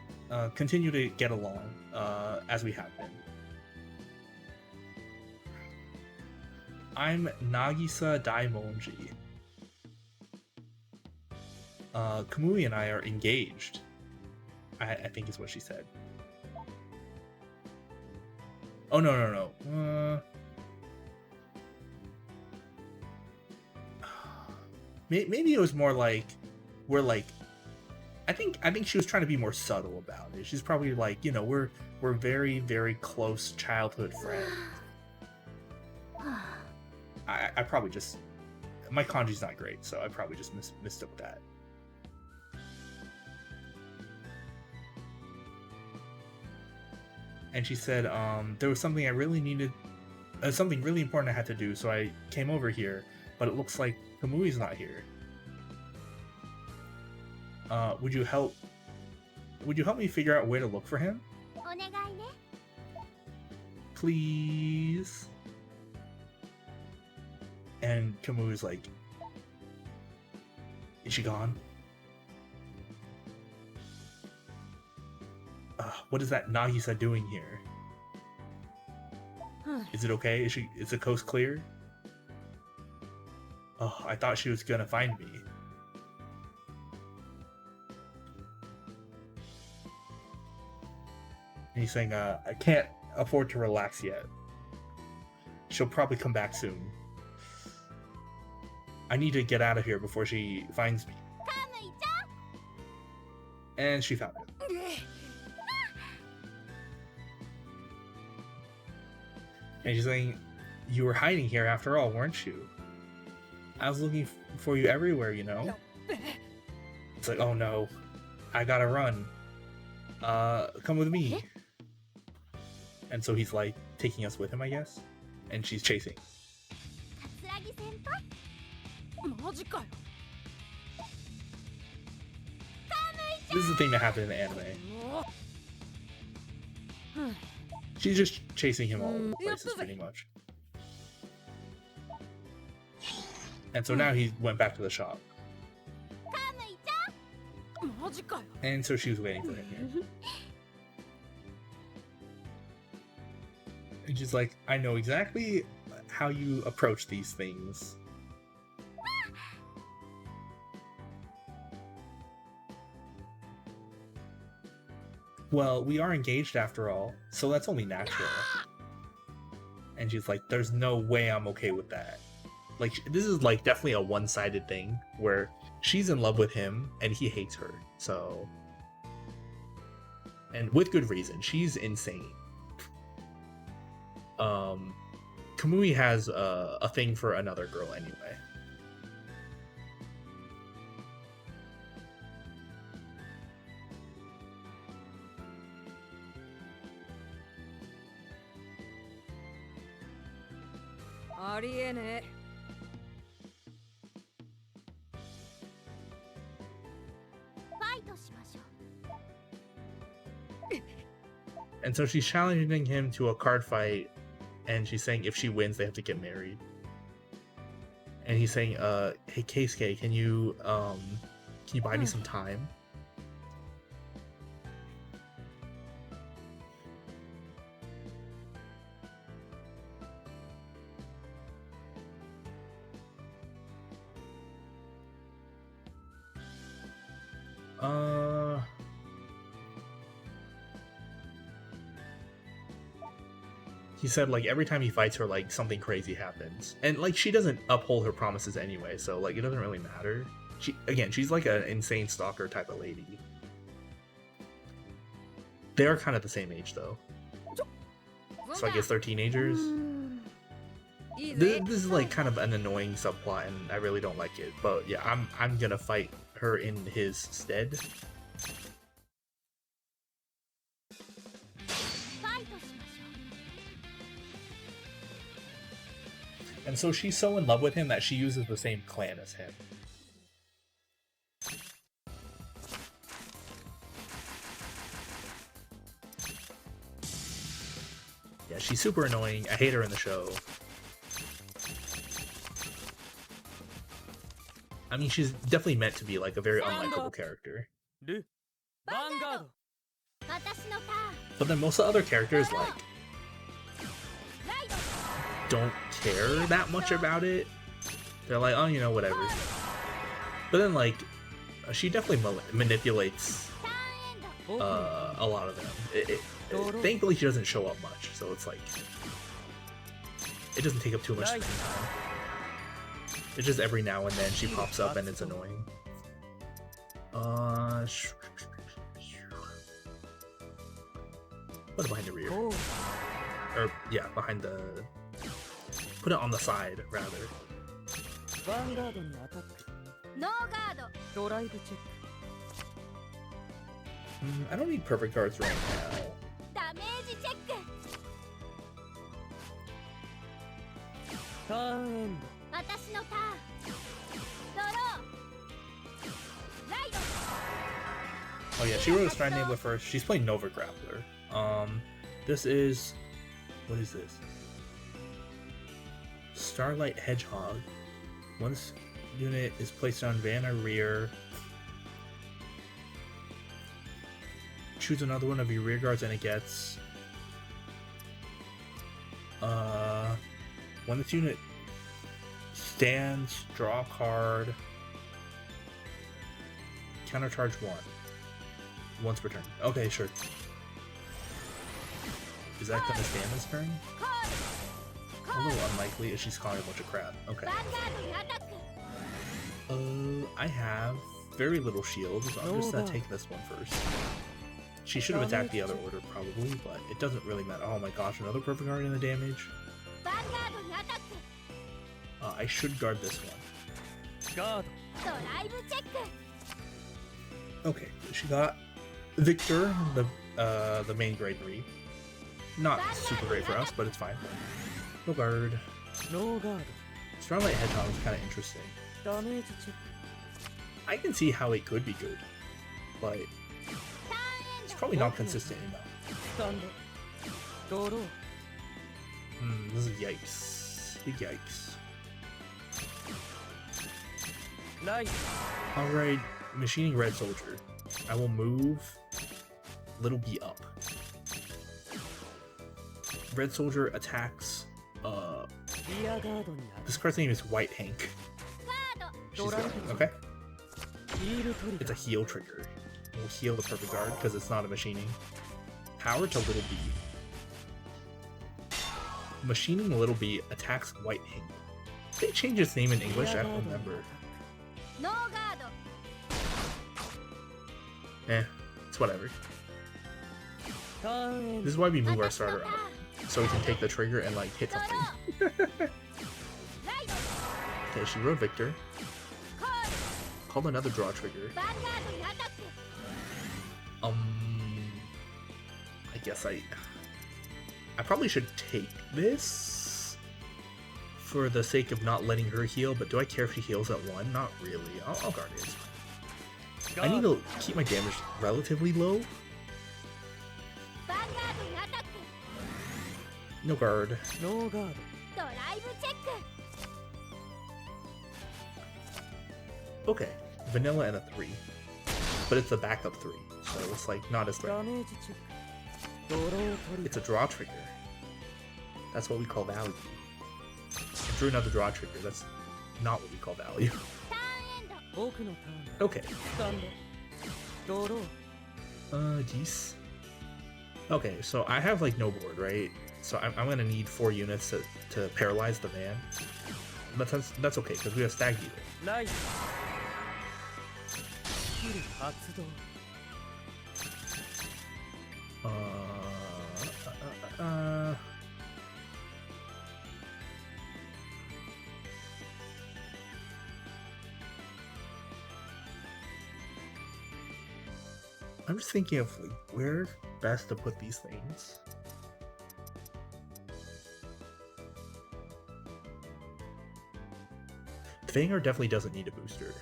A: continue to get along as we have been. I'm Nagisa Daimonji. Kamui and I are engaged. I think is what she said. Oh no. Maybe it was more like we're like. I think she was trying to be more subtle about it. She's probably like, you know, we're very, very close childhood friends. I probably just, my kanji's not great, so I probably just mistook that. And she said, there was something I really needed, something really important I had to do, so I came over here, but it looks like Kamui's not here. Would you help me figure out where to look for him?
C: お願いね。
A: Please. And Kamui's like, is she gone? What is that Nagisa doing here? Is it okay? Is the coast clear? Oh, I thought she was gonna find me. And he's saying, I can't afford to relax yet. She'll probably come back soon. I need to get out of here before she finds me.
C: カムイちゃん。
A: And she found him. And she's saying, you were hiding here after all, weren't you? I was looking for you everywhere, you know? It's like, oh no, I gotta run. Come with me. And so he's like taking us with him, I guess. And she's chasing.
C: 桂木先輩。
B: マジかよ。
A: This is the thing that happened in the anime. She's just chasing him all over the places, pretty much. And so now he went back to the shop. And so she was waiting for him here. And she's like, I know exactly how you approach these things. Well, we are engaged after all, so that's only natural. And she's like, there's no way I'm okay with that. Like, this is like definitely a one-sided thing where she's in love with him and he hates her. So, and with good reason, she's insane. Kamui has a thing for another girl anyway. And so she's challenging him to a card fight, and she's saying if she wins, they have to get married. And he's saying, hey Keisuke, can you buy me some time? He said, like, every time he fights her, like, something crazy happens. And, like, she doesn't uphold her promises anyway, so, like, it doesn't really matter. She's like an insane stalker type of lady. They are kind of the same age, though. So I guess they're teenagers. This is, like, kind of an annoying subplot, and I really don't like it. But, yeah, I'm gonna fight her in his stead. And so she's so in love with him that she uses the same clan as him. Yeah, she's super annoying. I hate her in the show. I mean, she's definitely meant to be like a very unlikable character.
B: Vanguard.
A: But then most of the other characters, like, don't care that much about it. They're like, oh, you know, whatever. But then, like, she definitely manipulates a lot of them. Thankfully, she doesn't show up much, so it's like, it doesn't take up too much screen time. It's just every now and then she pops up and it's annoying. Put it behind the rear. Or, yeah, behind the... Put it on the side, rather. I don't need perfect guards right now. Oh yeah, she wrote a Stride Enabler first. She's playing Nova Grappler. This is... What is this? Starlight Hedgehog. Once unit is placed on Vanna rear, choose another one of your rear guards and it gets... when this unit stands, draw a card, countercharge 1. Once per turn. Okay, sure. Is that gonna stand this turn? A little unlikely if she's calling a bunch of crap. Okay. I have very little shield, so I'm just gonna take this one first. She should have attacked the other order probably, but it doesn't really matter. Oh my gosh, another perfect guard in the damage. I should guard this one. Okay, she got Victor, the main grade 3. Not super great for us, but it's fine. No guard. Starlight Hedgehog is kind of interesting. I can see how it could be good, but it's probably not consistent enough.
B: ドロー
A: This is yikes. Big yikes.
B: ライト
A: Alright, machining red soldier. I will move little b up. Red soldier attacks.
B: リアガードに
A: This card's name is White Hank.
C: ガード
A: She's got, okay.
B: ヒールトリガ
A: It's a heal trigger. We'll heal the perfect guard because it's not a machining. Power to little b. Machining little b attacks White Hank. Did they change its name in English? I don't remember.
C: ノーガード
A: Eh, it's whatever.
B: ターンエン
A: This is why we move our starter up. So we can take the trigger and like hit
C: ドロ
A: something.
C: ーライト
A: Okay, she rode Victor.
C: コー
A: Called another draw trigger.
C: ルヴァンガードにアタック
A: I guess I probably should take this for the sake of not letting her heal, but do I care if she heals at 1? Not really. I'll guard it. I need to keep my damage relatively low.
C: ヴァンガードにアタック
A: No guard.
B: ノーガー
C: ドライブチェック
A: Okay. Vanilla and a 3. But it's a backup 3, so it's like not as
B: ドダ
A: threatening.
B: メージチェックドロートリ
A: It's a draw trigger. That's what we call value. I drew another draw trigger. That's not what we call value.
C: ターンエンド
B: 僕のターン
A: Okay.
B: スタンドドロー
A: Geese. Okay, so I have like no board, right? So I'm gonna need 4 units to paralyze the van. But that's okay, because we have Stag Beetle.
B: ライトスキル発動
A: I'm just thinking of like where best to put these things. The Vanguard definitely doesn't need a booster.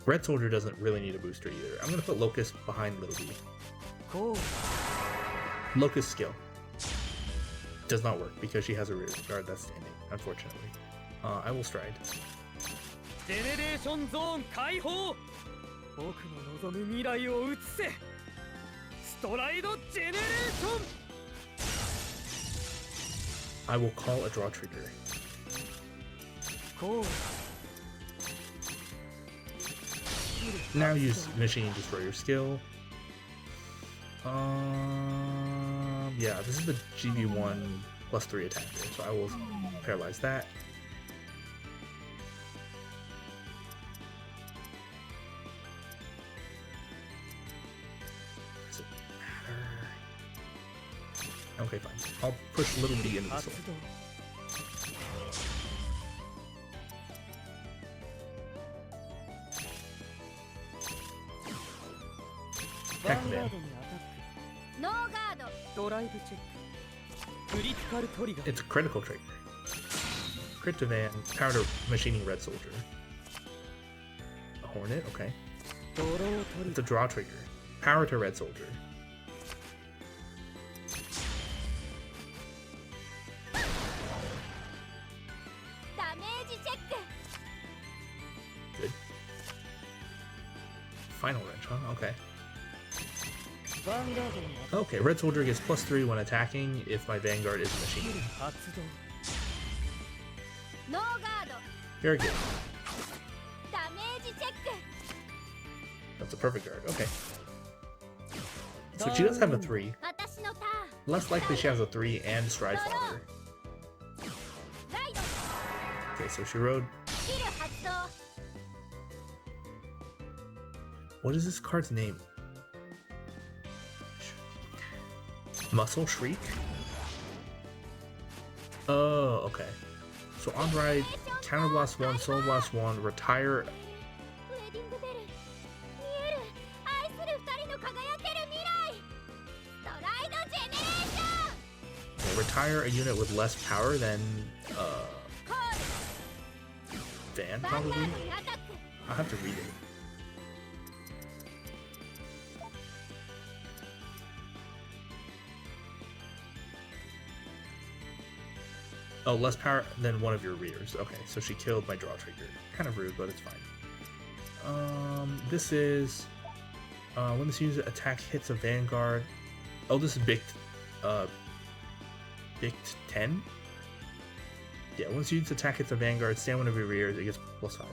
A: Red Soldier doesn't really need a booster either. I'm gonna put Locust behind Little B.
B: こう
A: Locust skill. Does not work because she has a rear guard that's standing, unfortunately. I will stride.
B: ジェネレーションゾーン解放僕の望む未来を映せストライドジェネレーション
A: I will call a draw trigger.
B: こう
A: Now use Machine Destroyer skill. Yeah, this is the GB1 plus 3 attacker, so I will paralyze that. Does it matter? Okay, fine. I'll push Little B into the
B: 発
A: soul.
B: 動 ヴァンガードにアタック
C: ノーガード
B: ドライブチェッククリティカルトリガー
A: It's a critical trigger. Crit to Van, power to Machining Red Soldier. A Hornet, okay.
B: ドロートリ
A: It's
B: ガ
A: a draw trigger. Power to Red Soldier.
C: ダメージチェック
A: Good. Final wrench, huh? Okay.
B: ーヴァンガードにアタッ
A: Okay, Red Soldier gets plus 3 when attacking if my Vanguard is a
B: ク
A: machine.
B: 発動
C: ノーガード
A: Very good.
C: ダメージチェック
A: That's a perfect guard. Okay. So she does have a 3.
C: 私のターン
A: Less likely she has a 3 and Stride Father.
C: ライド
A: Okay, so she rode.
C: スキル発動
A: What is this card's name? Muscle Shriek? Oh, okay. So on ride, Counter Blast 1, Soul Blast 1, retire.
C: ウェディングベル見える愛する二人の輝ける未来ストライドジェネレーション
A: Retire a unit with less power than
C: コール
A: Van,
C: ヴァンガ
A: probably?
C: ードにアタック
A: I'll have to read it. Oh, less power than one of your rears. Okay, so she killed my draw trigger. Kind of rude, but it's fine. This is when this user attack hits a Vanguard. Oh, this is Bict 10. Yeah, once you attack hits a Vanguard, stand one of your rears, it gets +5.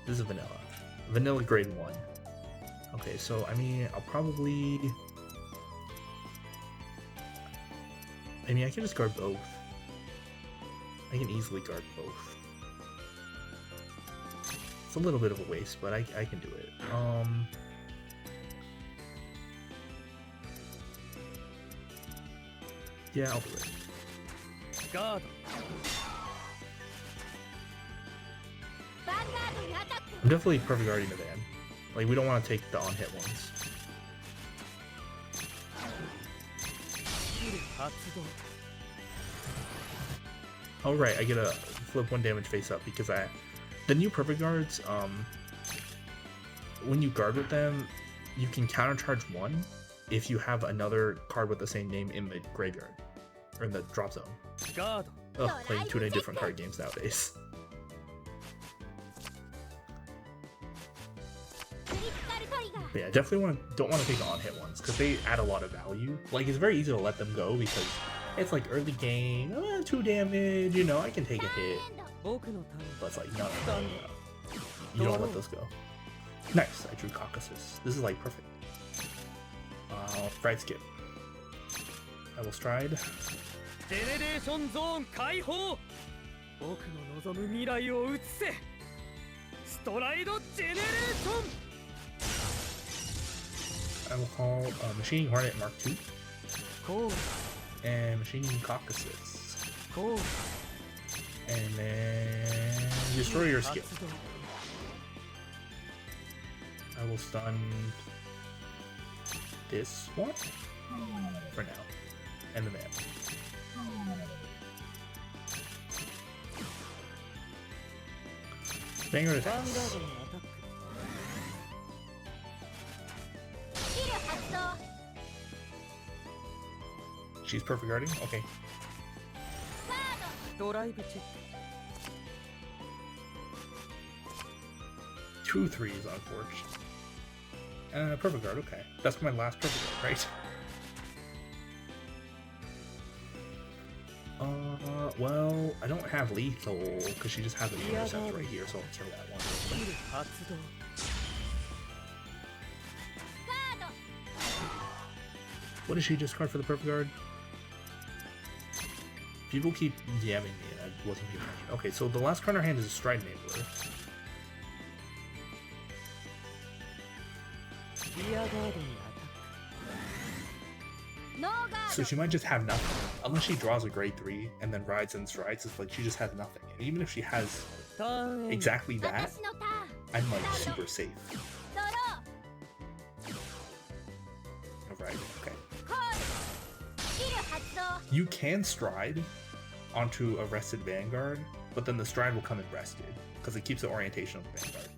A: This is vanilla. Vanilla grade 1. Okay, so I mean, I'll probably. I mean, I can just guard both. I can easily guard both. It's a little bit of a waste, but I can do it. Yeah, I'll do it.
B: God.
A: I'm definitely perfect guarding the van. Like, we don't want to take the on-hit ones. Oh right, I get a flip 1 damage face up because the new perfect guards, when you guard with them, you can countercharge 1 if you have another card with the same name in the graveyard or in the drop zone.
B: God.
A: Ugh, playing too many different card games nowadays. But yeah, definitely don't want to take on-hit ones because they add a lot of value. Like, it's very easy to let them go because it's like early game, 2 damage, you know, I can take a hit. But it's like, no. You don't let those go. Nice, I drew Caucasus. This is like perfect. Stride skip. I will stride.
B: Generation Zone 開放。僕の望む未来を映せ。ストライドジェネレーション。
A: I will call Machining Hornet Mark II.
B: Cool.
A: And Machining Caucasus.
B: Cool.
A: And then destroy your skill. I will stun this one for now. And the man. Vanguard attacks. She's perfect guarding? Okay.
B: ドライブチェック。
A: 2 3s on Forge. Perfect guard, okay. That's my last perfect guard, right? Well, I don't have lethal because she just has an intercept right here, so I'll kill that one. What did she discard for the perfect guard? People keep yamming me and I wasn't paying attention. Okay, so the last card in our hand is a Stride Enabler. So she might just have nothing. Unless she draws a grade 3 and then rides and strides, it's like she just has nothing. And even if she has exactly that, I'm like super safe. Alright, okay. You can stride onto a rested Vanguard, but then the stride will come in rested, because it keeps the orientation of the Vanguard.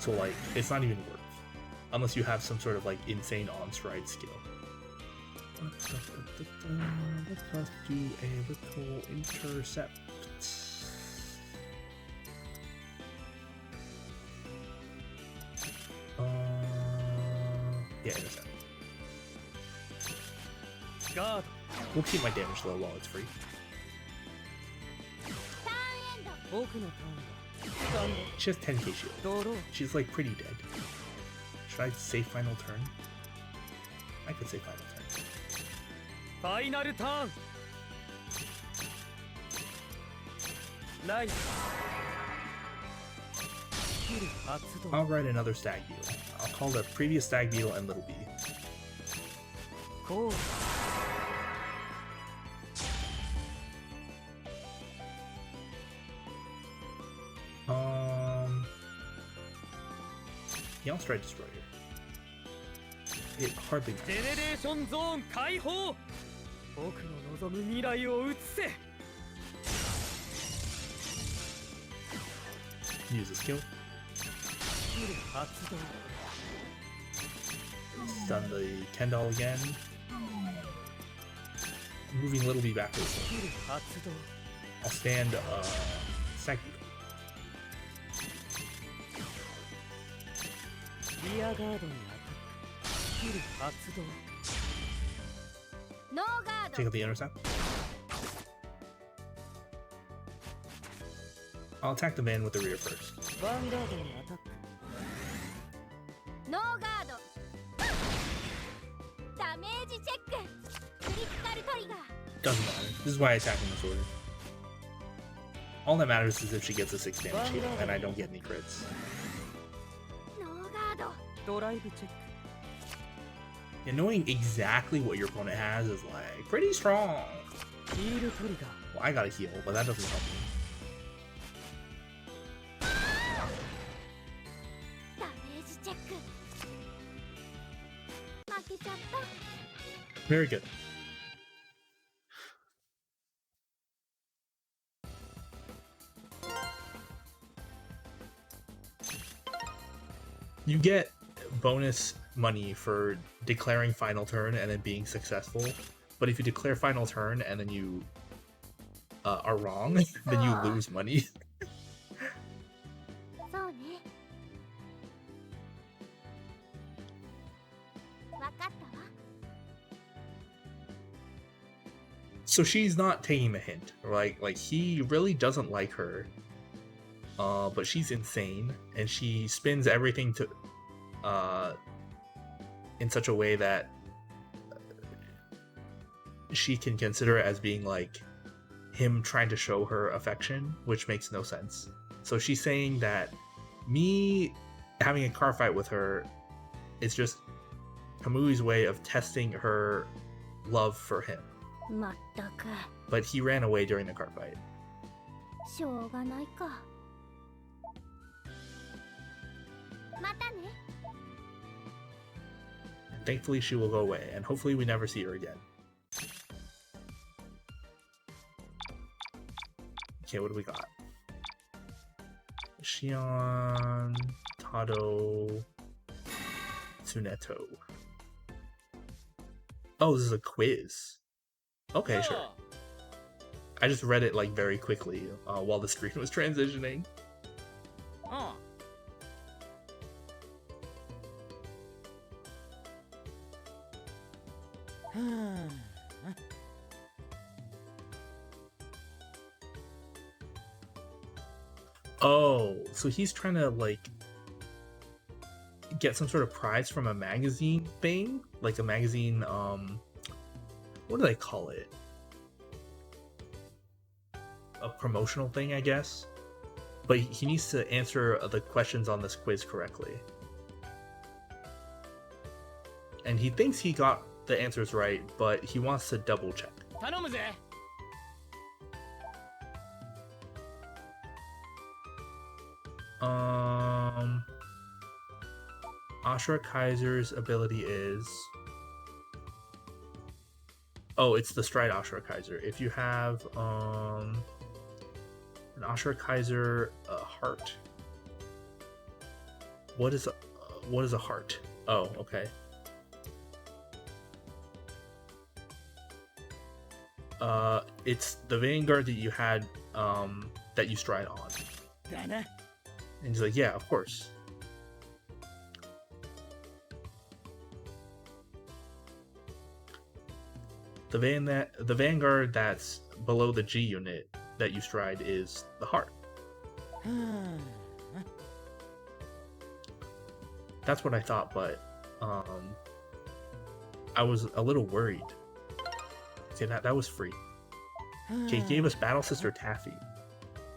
A: So like, it's not even worth, unless you have some sort of like insane on-stride skill. Let's do a little intercept. Yeah, intercept.
B: God.
A: We'll keep my damage low while it's free. She has 10k shield. She's like pretty dead. Should I say final turn? I could say final turn.
B: Final turn. Nice.
A: I'll write another Stag Beetle. I'll call the previous Stag Beetle and Little B.
B: Cool.
A: Yeah, I'll Stride Destroyer. It hardly matters.
B: Generation Zone 開放。僕の望む未来を映せ。
A: Use a skill. Stun the Kendall again. moving a little bit backwards.
B: スキル発動
A: I'll stand second.
B: リアガードにアタックスキル発動
C: ノーガー
A: Take
C: ド
A: out the intercept. I'll attack the man with the rear first.
B: ヴァンガードにアタック
C: ノーガードダメージチェッククリティカルトリガー
A: Doesn't matter. This is why I attack in this order. All that matters is if she gets a 6 damage hit and I don't get any crits.
C: ノーガード
B: ドライブチェック
A: And knowing exactly what your opponent has is like pretty strong.
B: ヒールトリガー
A: Well, I gotta heal, but that doesn't help me.
C: ダメージチェック負けちゃった
A: Very good. You get bonus money for declaring final turn and then being successful, but if you declare final turn and then you are wrong, then you lose money.
C: そうねわかったわ
A: So she's not taking the hint. Like he really doesn't like her. But she's insane, and she spins everything to in such a way that she can consider it as being like him trying to show her affection, which makes no sense. So she's saying that me having a car fight with her is just Kamui's way of testing her love for him.
C: まったく
A: But he ran away during the car fight.
C: しょうがないかまたね
A: Thankfully, she will go away, and hopefully we never see her again. Okay, what do we got? Shion, Tado, Tsuneto. Oh, this is a quiz. Okay, sure. I just read it like very quickly while the screen was transitioning. Oh, so he's trying to like get some sort of prize from a magazine thing, like a magazine. What do they call it? A promotional thing, I guess. But he needs to answer the questions on this quiz correctly, and he thinks he got the answers right, but he wants to double check.
B: 頼むぜ
A: Ashura Kaiser's ability is... Oh, it's the Stride Ashura Kaiser. If you have an Ashura Kaiser heart. What is a heart? Oh, okay. It's the Vanguard that you had that you stride on.
B: だな
A: And he's like, yeah, of course. The Vanguard that's below the G unit that you stride is the heart. That's what I thought, but I was a little worried. See, that was free. Okay, he gave us Battle Sister Taffy.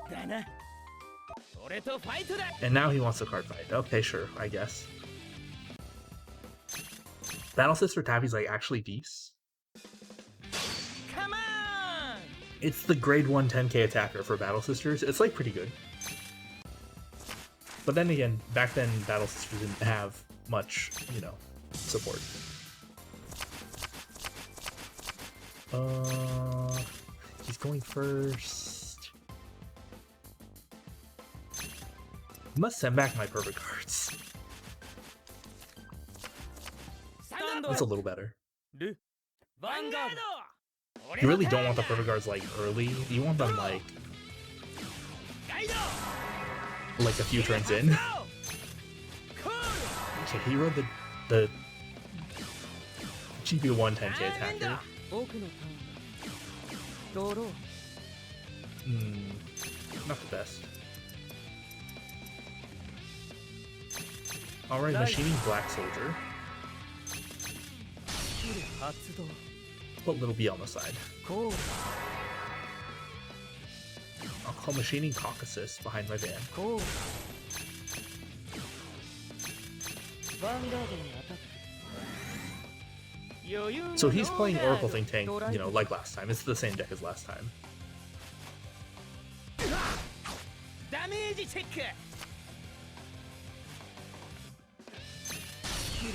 B: だな俺とファイトだ
A: And now he wants a card fight. Okay, sure, I guess. Battle Sister Taffy's like actually decent.
B: Come on
A: It's the grade 1 10k attacker for Battle Sisters. It's like pretty good. But then again, back then Battle Sisters didn't have much, you know, support. He's going first. Must send back my perfect cards. That's a little better.
B: ルヴァンガード
A: You really don't want the perfect guards like early. You want them like a few turns in. Okay, he rode the GP 110k attacker. Not the best. Alright, machining Black Soldier. Put little B on the side. I'll call machining Caucasus behind my van. So he's playing Oracle Think Tank, you know, like last time. It's the same deck as last time.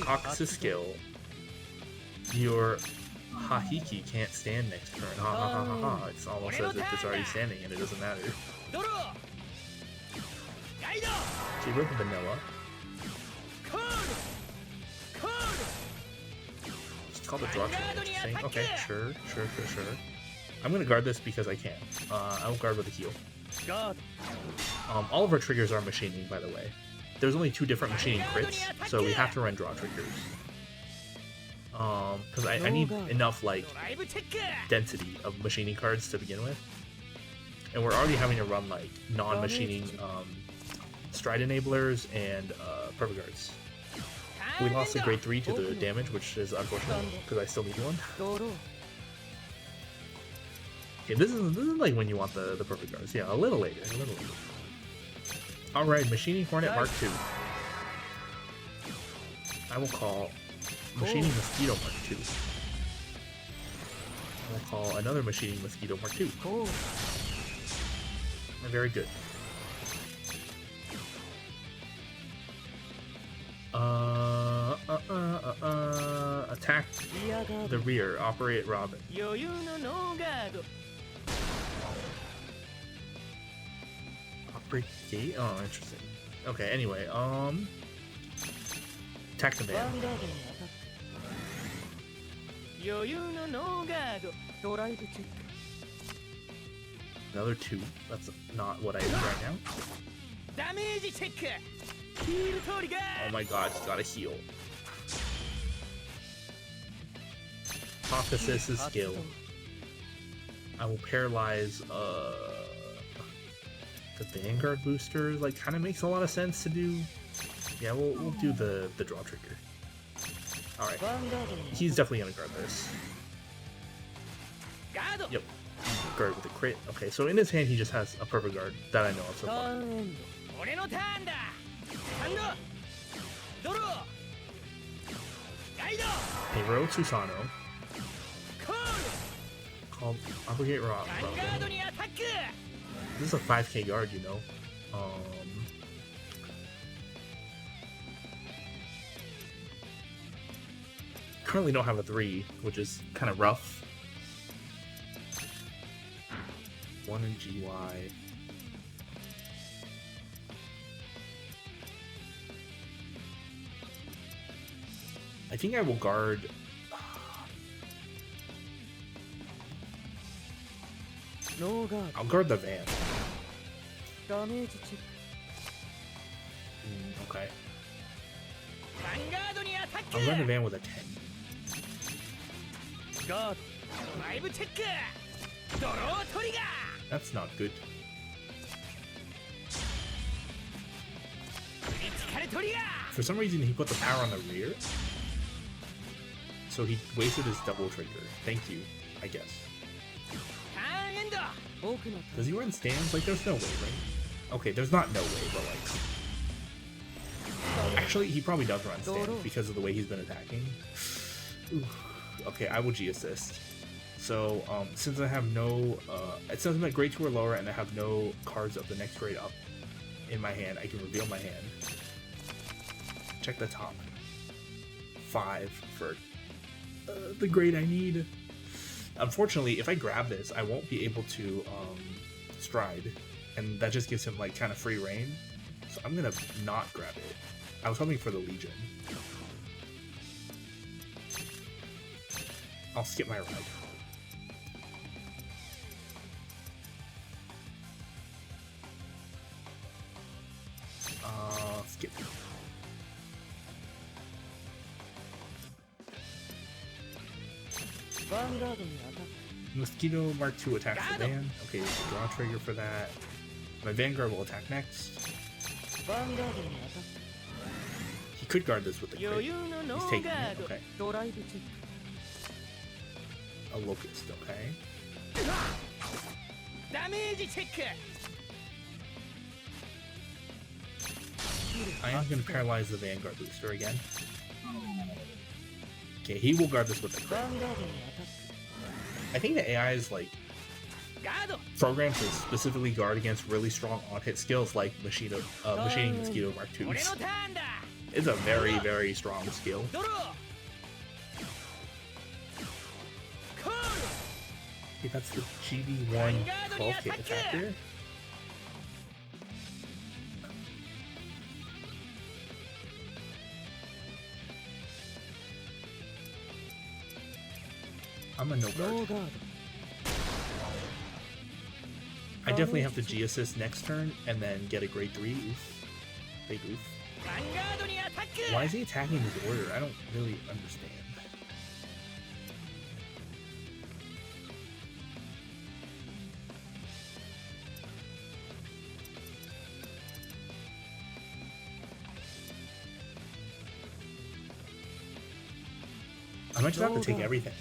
A: Caucasus skill. Your Hahiki can't stand next turn. Ha ha ha ha ha. It's almost as if it's already standing and it doesn't matter. She wrote the vanilla. It's called the draw trigger. Okay, sure. I'm gonna guard this because I can. I will guard with a heal. All of our triggers are machining, by the way. There's only 2 different machining crits, so we have to run draw triggers. Because I need enough, like, density of machining cards to begin with. And we're already having to run, like, non-machining stride enablers and perfect guards. We lost a grade 3 to the damage, which is unfortunate, because I still need one. Okay, this is like when you want the perfect guards. Yeah, a little later. Alright, Machining Hornet Mark II. I will call Machining Mosquito Mark II. I will call another Machining Mosquito Mark II. Very good. Attack the rear. Operate Robin. Operate gate? Oh, interesting. Okay, anyway, attack the van. Another 2. That's not what I need right now. Oh my god, he's got a heal. Caucasus' skill. I will paralyze the Vanguard boosters. Like, kind of makes a lot of sense to do. Yeah, we'll do the draw trigger. Alright. He's definitely gonna guard this. Yep. Guard with a crit. Okay, so in his hand he just has a perfect guard that I know of so far. Hero Susano. Called Obligate Rob. This is a 5k guard, you know. Currently don't have a 3, which is kind of rough. 1 in GY. I think I will guard. I'll guard the van. Okay. I'll guard the van with a 10. That's not good. For some reason, he put the power on the rear. So he wasted his double trigger. Thank you, I guess. Does he run stands? Like, there's no way, right? Okay, there's not no way, but like... Actually, he probably does run stands because of the way he's been attacking. Ooh. Okay, I will G-assist. So, since I have no... since I'm at grade 2 or lower and I have no cards of the next grade up in my hand, I can reveal my hand. Check the top. 5 for the grade I need. Unfortunately, if I grab this, I won't be able to stride, and that just gives him like kind of free reign. So I'm gonna not grab it. I was hoping for the Legion. I'll skip my ride.
B: Vanguard にアタック
A: Mosquito Mark II attacks the van. Okay, there's a draw trigger for that. My Vanguard will attack next.
B: Vanguard にアタッ
A: He could guard this with the
B: ク余
A: crit.
B: 裕の
A: He's
B: ノー
A: taking
B: ガー
A: it.
B: ド
A: Okay.
B: ドライブチェッ
A: A Locust. Okay.
B: クダメージチェック
A: I am going to paralyze the Vanguard booster again. Okay, he will guard this with the crit.
B: ヴァンガードにアタッ
A: I think the AI is like
B: クガード
A: programmed to specifically guard against really strong on-hit skills like machining Mosquito Mark
B: 俺の
A: IIs.
B: ターンだ
A: It's a very, very strong skill.
B: ドローコー
A: Okay, that's the GB1 12K attacker. I'm a no
B: ル
A: guard.
B: ノーガー
A: I definitely have to G assist next turn and then get a grade 3. Oof. Big oof.
B: ドヴァンガードにアタック
A: Why is he attacking his order? I don't really understand. I might just have to take everything.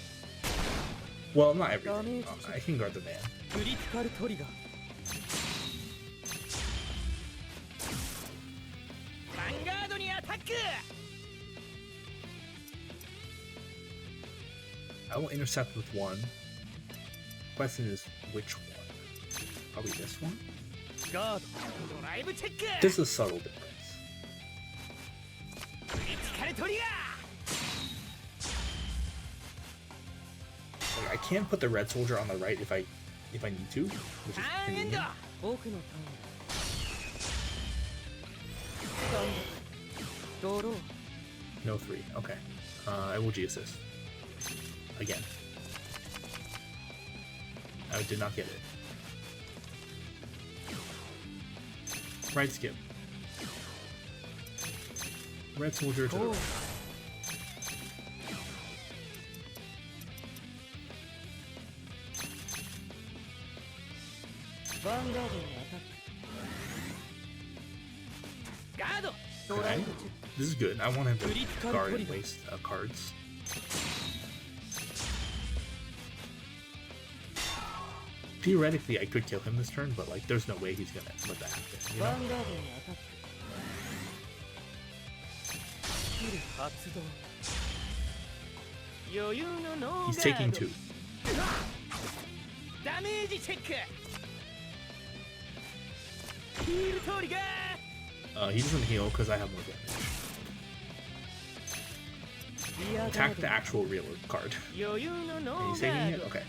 A: Well, not everything. I can guard the van.
B: クリティカルトリガーヴァンガードにアタック
A: I will intercept with one. Question is which one? Probably this one?
B: ガードドライブチェック
A: This is a subtle difference.
B: クリティカルトリガー
A: Like, I can put the red soldier on the right if I need to, which is
B: ターンエンド
A: convenient.
B: 僕のターンドロー
A: No 3. Okay. I will G assist. Again. I did not get it. Right skip. Red soldier to the right.
B: ヴァンガードにアタックガードドライ
A: Okay.
B: ブチェック
A: This is good. I want him to guard and waste cards. Theoretically, I could kill him this turn, but like, there's no way he's gonna let that happen. You
B: ヴァ
A: know?
B: ンガードにアタックスキル発動余裕のノー
A: He's
B: ガー
A: taking
B: ド
A: 2.
B: ダメージチェックヒールトリガー
A: He doesn't heal because I have more damage.
B: リアガー
A: Attack
B: ド
A: the actual real card.
B: 余裕のノ
A: And
B: ー
A: he's
B: ガ
A: taking
B: ー
A: it?
B: ド
A: Okay.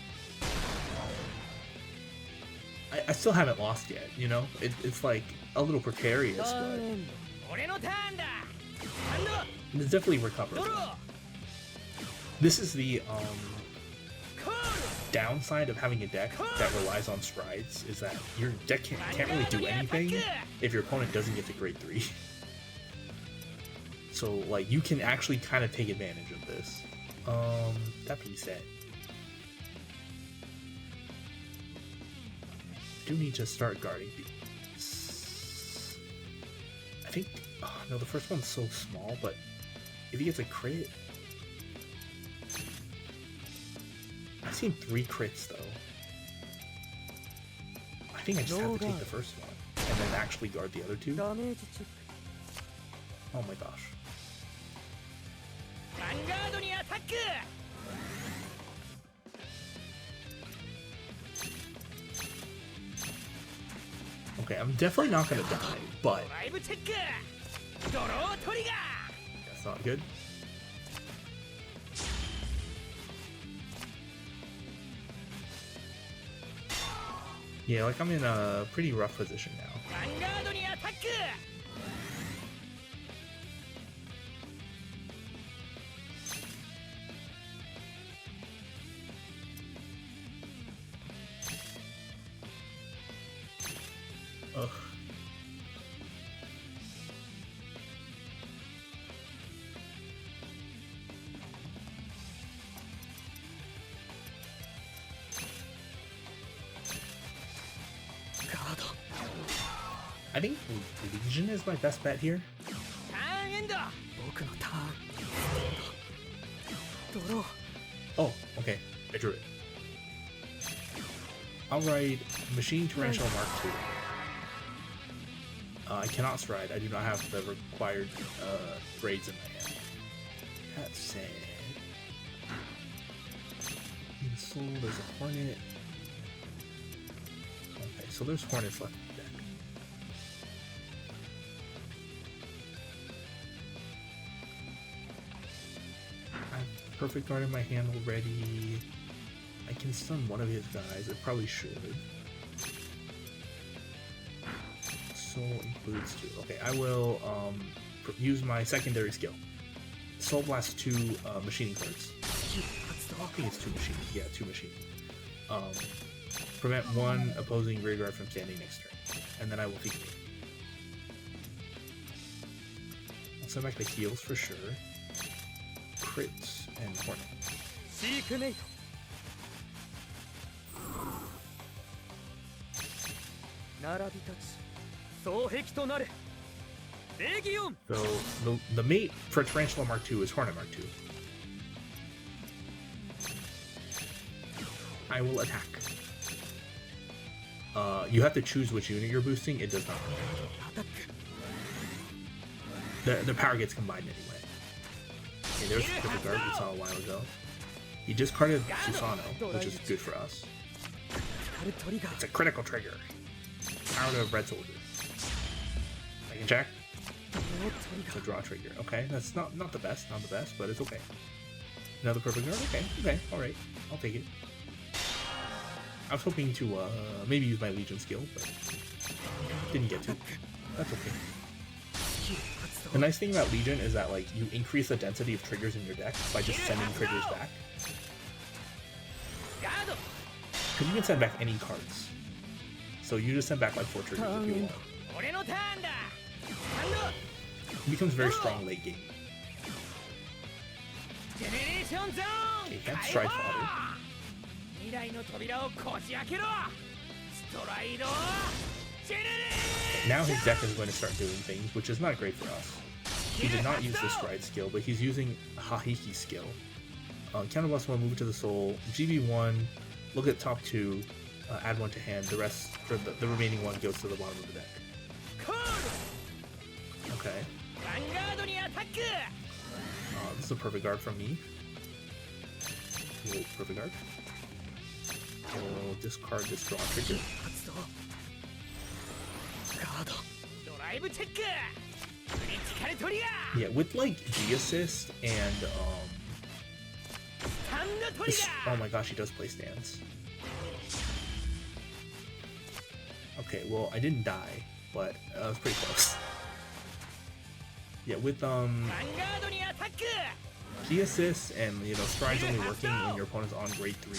A: I still haven't lost yet, you know? It's like a little precarious,
B: ターン
A: but
B: エンド俺のターンだハンド
A: it's definitely
B: ド
A: recoverable.
B: ロー
A: This is the
B: コー
A: downside of having a deck that relies on strides, is that your deck can't really do anything if your opponent doesn't get to grade 3. So, like, you can actually kind of take advantage of this. That being said, I do need to start guarding these. I think, oh, no, the first one's so small, but if he gets a crit, I've seen 3 crits though. I think I just have to take the first one and then actually guard the other 2.
B: ダメージチェック
A: Oh my gosh.
B: ヴァンガードにアタック
A: Okay, I'm definitely not gonna die, but
B: ドライブチェックドロートリガー
A: that's not good. Yeah, like I'm in a pretty rough position now.
B: ヴァンガードにアタック
A: Ugh. I think Legion is my best bet here.
B: ターンエンド僕のターンドロー
A: Oh, okay. I drew it. I'll ride Machine Tarantula Mark II. I cannot stride. I do not have the required grades in my hand. That said, in the soul, there's a Hornet. Okay, so there's Hornets left in the deck. I have Perfect Guard in my hand already. I can stun one of his guys. I probably should. Soul includes 2. Okay, I will use my secondary skill. Soul Blast 2 machining cards. I think it's 2 machining. Yeah, 2 machining. Prevent 1 opposing rear guard from standing next turn. And then I will feed me. I'll send back the heals for sure. Crits and Hornet.
B: シークネイト並び立ち双璧となれレギオン
A: So the mate for Tarantula Mark II is Hornet Mark II. I will attack. You have to choose which unit you're boosting. It does not.
B: アタック
A: The power gets combined anyway. Okay, there's the Perfect Guard we saw a while ago. He discarded Susano, which is good for us.
B: 光るトリガー
A: It's a critical trigger. Power to Red Soldier. I can check.
B: ドロートリガ
A: It's
B: ー
A: a draw trigger. Okay, that's not the best, but it's okay. Another Perfect Guard. Okay, all right. I'll take it. I was hoping to maybe use my Legion skill, but didn't get to. That's okay.
B: 発動
A: The nice thing about Legion is that like you increase the density of triggers in your deck by just sending triggers back.
B: ガード
A: Because you can send back any cards. So you just send back like 4 triggers if you want.
B: 俺のターンだハンド
A: It becomes very strong late game.
B: ジェネレーションゾーン
A: Okay, that's
B: 開
A: Stride
B: 放
A: Fodder.
B: 未来の扉をこじ開けろストライドジェネレ
A: Now his deck is going to start doing things, which is not great for us. He did not use the Stride skill, but he's using Hahiki's skill. Counter plus 1, move it to the soul. GB1, look at top 2, add 1 to hand. The rest, for the remaining 1 goes to the bottom of the deck.
B: コール
A: Okay.
B: ヴァンガードにアタック
A: This is a Perfect Guard from me. Cool, Perfect Guard. We'll discard this draw trigger.
B: 発動ガードドライブチェッククリティカルトリガー
A: Yeah, with like G assist and
B: スタンドトリ
A: this,
B: ガ
A: oh
B: ー
A: my gosh, he does play stance. Okay, well I didn't die, but I was pretty close. Yeah, with
B: ヴァンガードにアタック
A: G assist and strides only working when your opponent's on grade 3.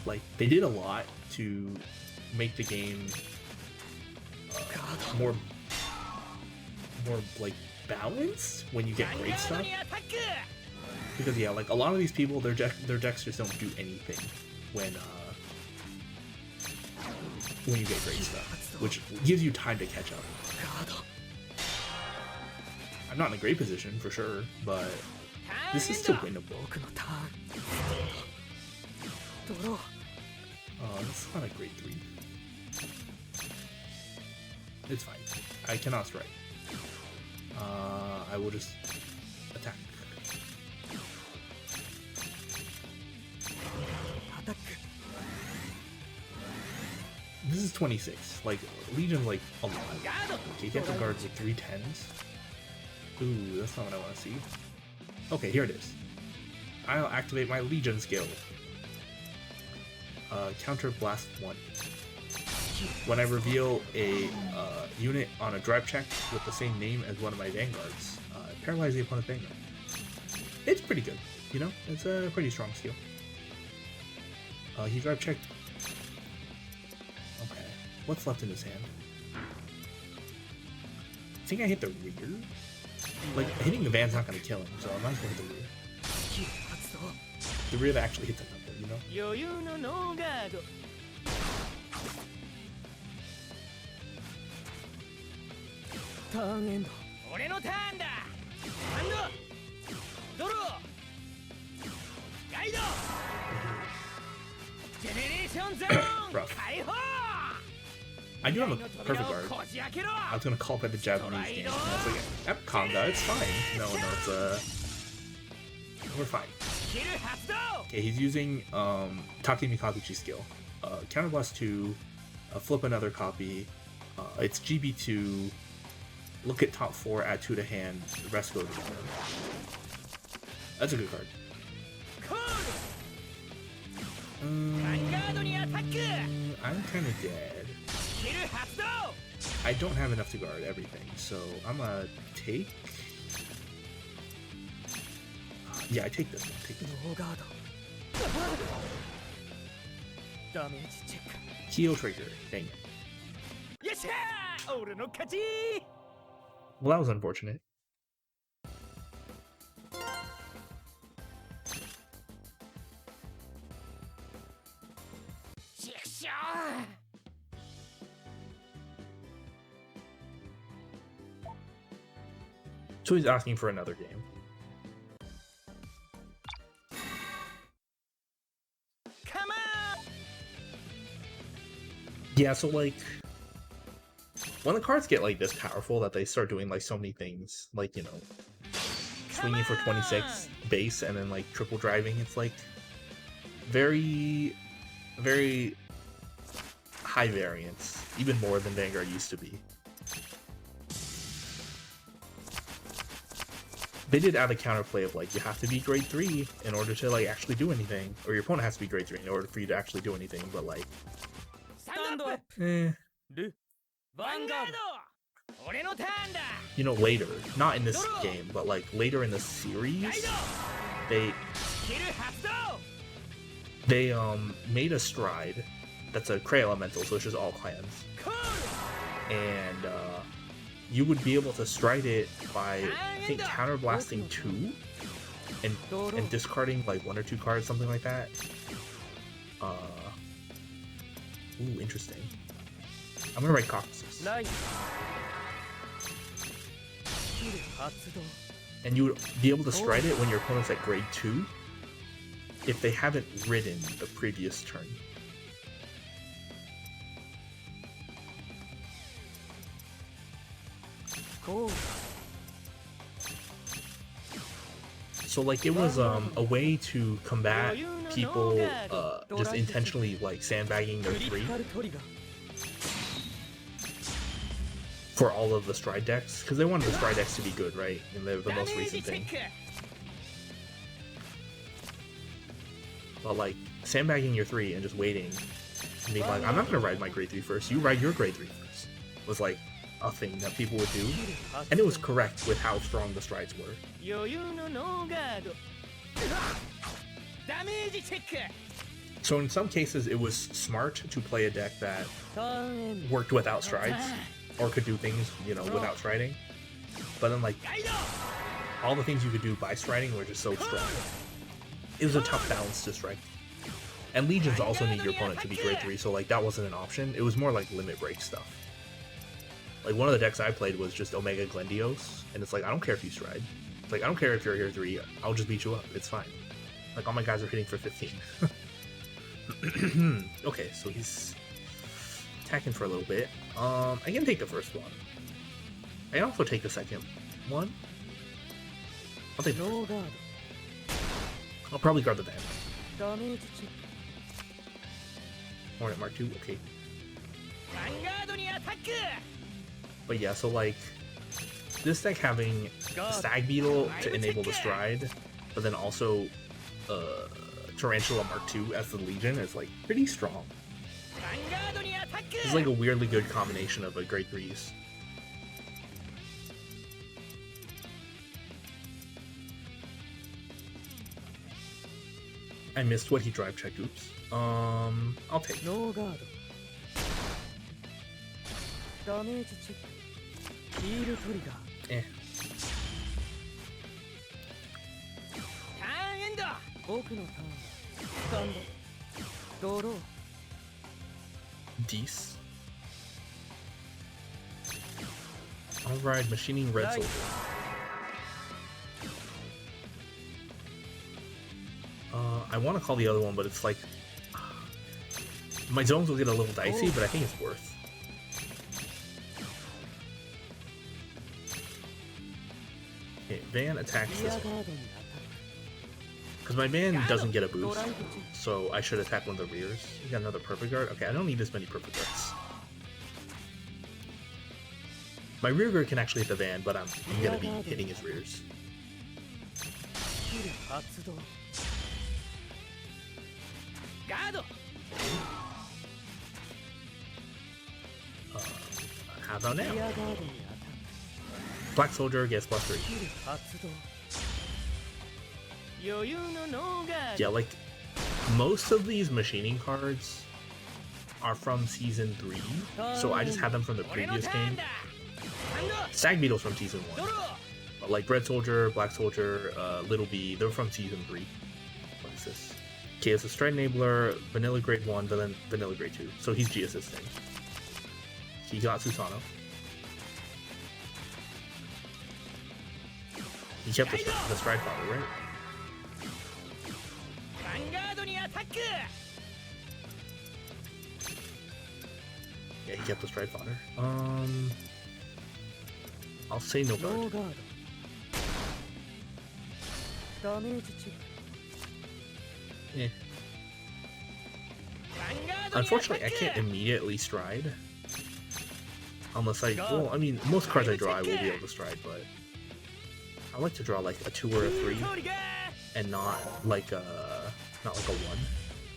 A: Like they did a lot to make the game more like balanced when you get
B: ヴァンガ
A: great
B: ード
A: stuff.
B: にアタック
A: Because yeah, like a lot of these people, their decks just don't do anything when you get great stuff, which gives you time to catch up.
B: ガード
A: I'm not in a great position for sure, but
B: ターン
A: this
B: エ
A: is
B: ン
A: still
B: ド
A: winnable.
B: 僕のターンドロー
A: It's not a grade 3. It's fine. I cannot strike. I will just attack.
B: アタック
A: This is 26. Like Legion's like a lot.
B: ガード
A: Okay, get the guards with 3 10s. Ooh, that's not what I want to see. Okay, here it is. I'll activate my Legion skill. Counter Blast 1. When I reveal a unit on a drive check with the same name as one of my Vanguards, paralyze the opponent's Vanguard. It's pretty good, It's a pretty strong skill. He drive checked. Okay, what's left in his hand? I think I hit the rear. Like, hitting the van's not gonna kill him, so I might as well hit the rear.
B: 発動
A: The rear that actually hits a number,
B: 余裕のノーガードターンエンド。俺のターンだ。ハンドドローガイドジェネレーションゾーン
A: Rough.
B: 解放。
A: I do have a perfect guard. I was gonna call it the Japanese game. I was like, yep, Conga, it's fine. No, we're fine. Okay, he's using Take Mikaguchi skill. Counterblast 2, flip another copy. It's GB2. Look at top 4, add 2 to hand. The rest go to the hand. That's a good card. I'm kind of dead. I don't have enough to guard everything, so I'm gonna take. Yeah, I take this one. Take this one. Kyo trigger. Dang it. Well, that was unfortunate. So he's asking for another game.
B: Come on!
A: Yeah, so like when the cards get like this powerful that they start doing like so many things, like, you know, swinging for 26 base and then like triple driving, it's like very, very high variance, even more than Vanguard used to be. They did add a counterplay of like you have to be grade 3 in order to like actually do anything, or your opponent has to be grade 3 in order for you to actually do anything, but like
B: Vanguard.
A: You know, later, not in this game, but like later in the series, they made a stride that's a Cray Elemental, so it's just all clans, and you would be able to stride it by, I think, counterblasting 2 and discarding like 1 or 2 cards, something like that. Ooh, interesting. I'm gonna write Caucasus. And you would be able to stride it when your opponent's at grade 2 if they haven't ridden the previous turn. So like it was a way to combat people just intentionally like sandbagging their 3 for all of the stride decks, because they wanted the stride decks to be good, right? And they're the most recent thing. But like sandbagging your 3 and just waiting and being like, I'm not gonna ride my grade 3 first, you ride your grade 3 first, was like a thing that people would do, and it was correct with how strong the strides were. So in some cases it was smart to play a deck that worked without strides, or could do things, you know, without striding, but then like all the things you could do by striding were just so strong. It was a tough balance to strike. And Legions also need your opponent to be grade 3, so like that wasn't an option. It was more like limit break stuff. Like one of the decks I played was just Omega Glendios, and it's like, I don't care if you stride. It's like, I don't care if you're here 3, I'll just beat you up, it's fine. Like all my guys are hitting for 15. Okay, so he's attacking for a little bit. I can take the first one. I can also take the second one. I'll take the first one. I'll probably guard the Vanguard. Hornet Mark 2, okay. But yeah, so like, this deck having Stag Beetle to enable the stride, but then also Tarantula Mark 2 as the Legion is like pretty strong. It's like a weirdly good combination of grade 3s. I missed what he drive checked, oops. I'll take it. Eh. Dece. I'll ride Machining Red Soldier. I want to call the other one, but it's like... my zones will get a little dicey, but I think it's worth. Okay, Van attacks this one. Because my Van doesn't get a boost, so I should attack one of the rears. You got another perfect guard? Okay, I don't need this many perfect guards. My rear guard can actually hit the Van, but I'm gonna be hitting his rears. How about now? Black Soldier gets +3. Yeah, like, most of these machining cards are from Season 3, so I just had them from the previous game. Stag Beetle's from Season 1. But like Red Soldier, Black Soldier, Little Bee, they're from Season 3. What is this? Okay, it's a Stride Enabler, Vanilla Grade 1, but then Vanilla Grade 2. So he's G-assisting. He got Susano. He kept the Stride Father, right? Yeah, he kept the Stride Father. I'll say no guard. Yeah. Unfortunately, I can't immediately stride. Unless I... well, I mean, most cards I draw I will be able to stride, but... I like to draw like a 2 or a 3, and not like a 1,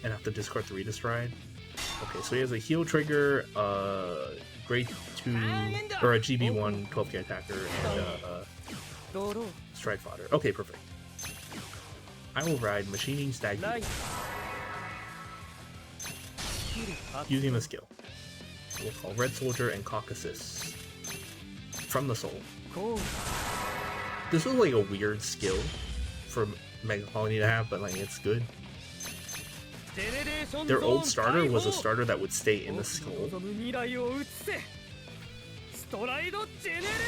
A: and have to discard 3 to stride. Okay, so he has a heal trigger, grade 2, or a GB1 12k attacker, and stride fodder. Okay, perfect. I will ride Machining Stag Beetle. Using the skill. We'll call Red Soldier and Caucasus from the soul. This was like a weird skill for Mega Colony to have, but like it's good. Their old starter was a starter that would stay in the skull.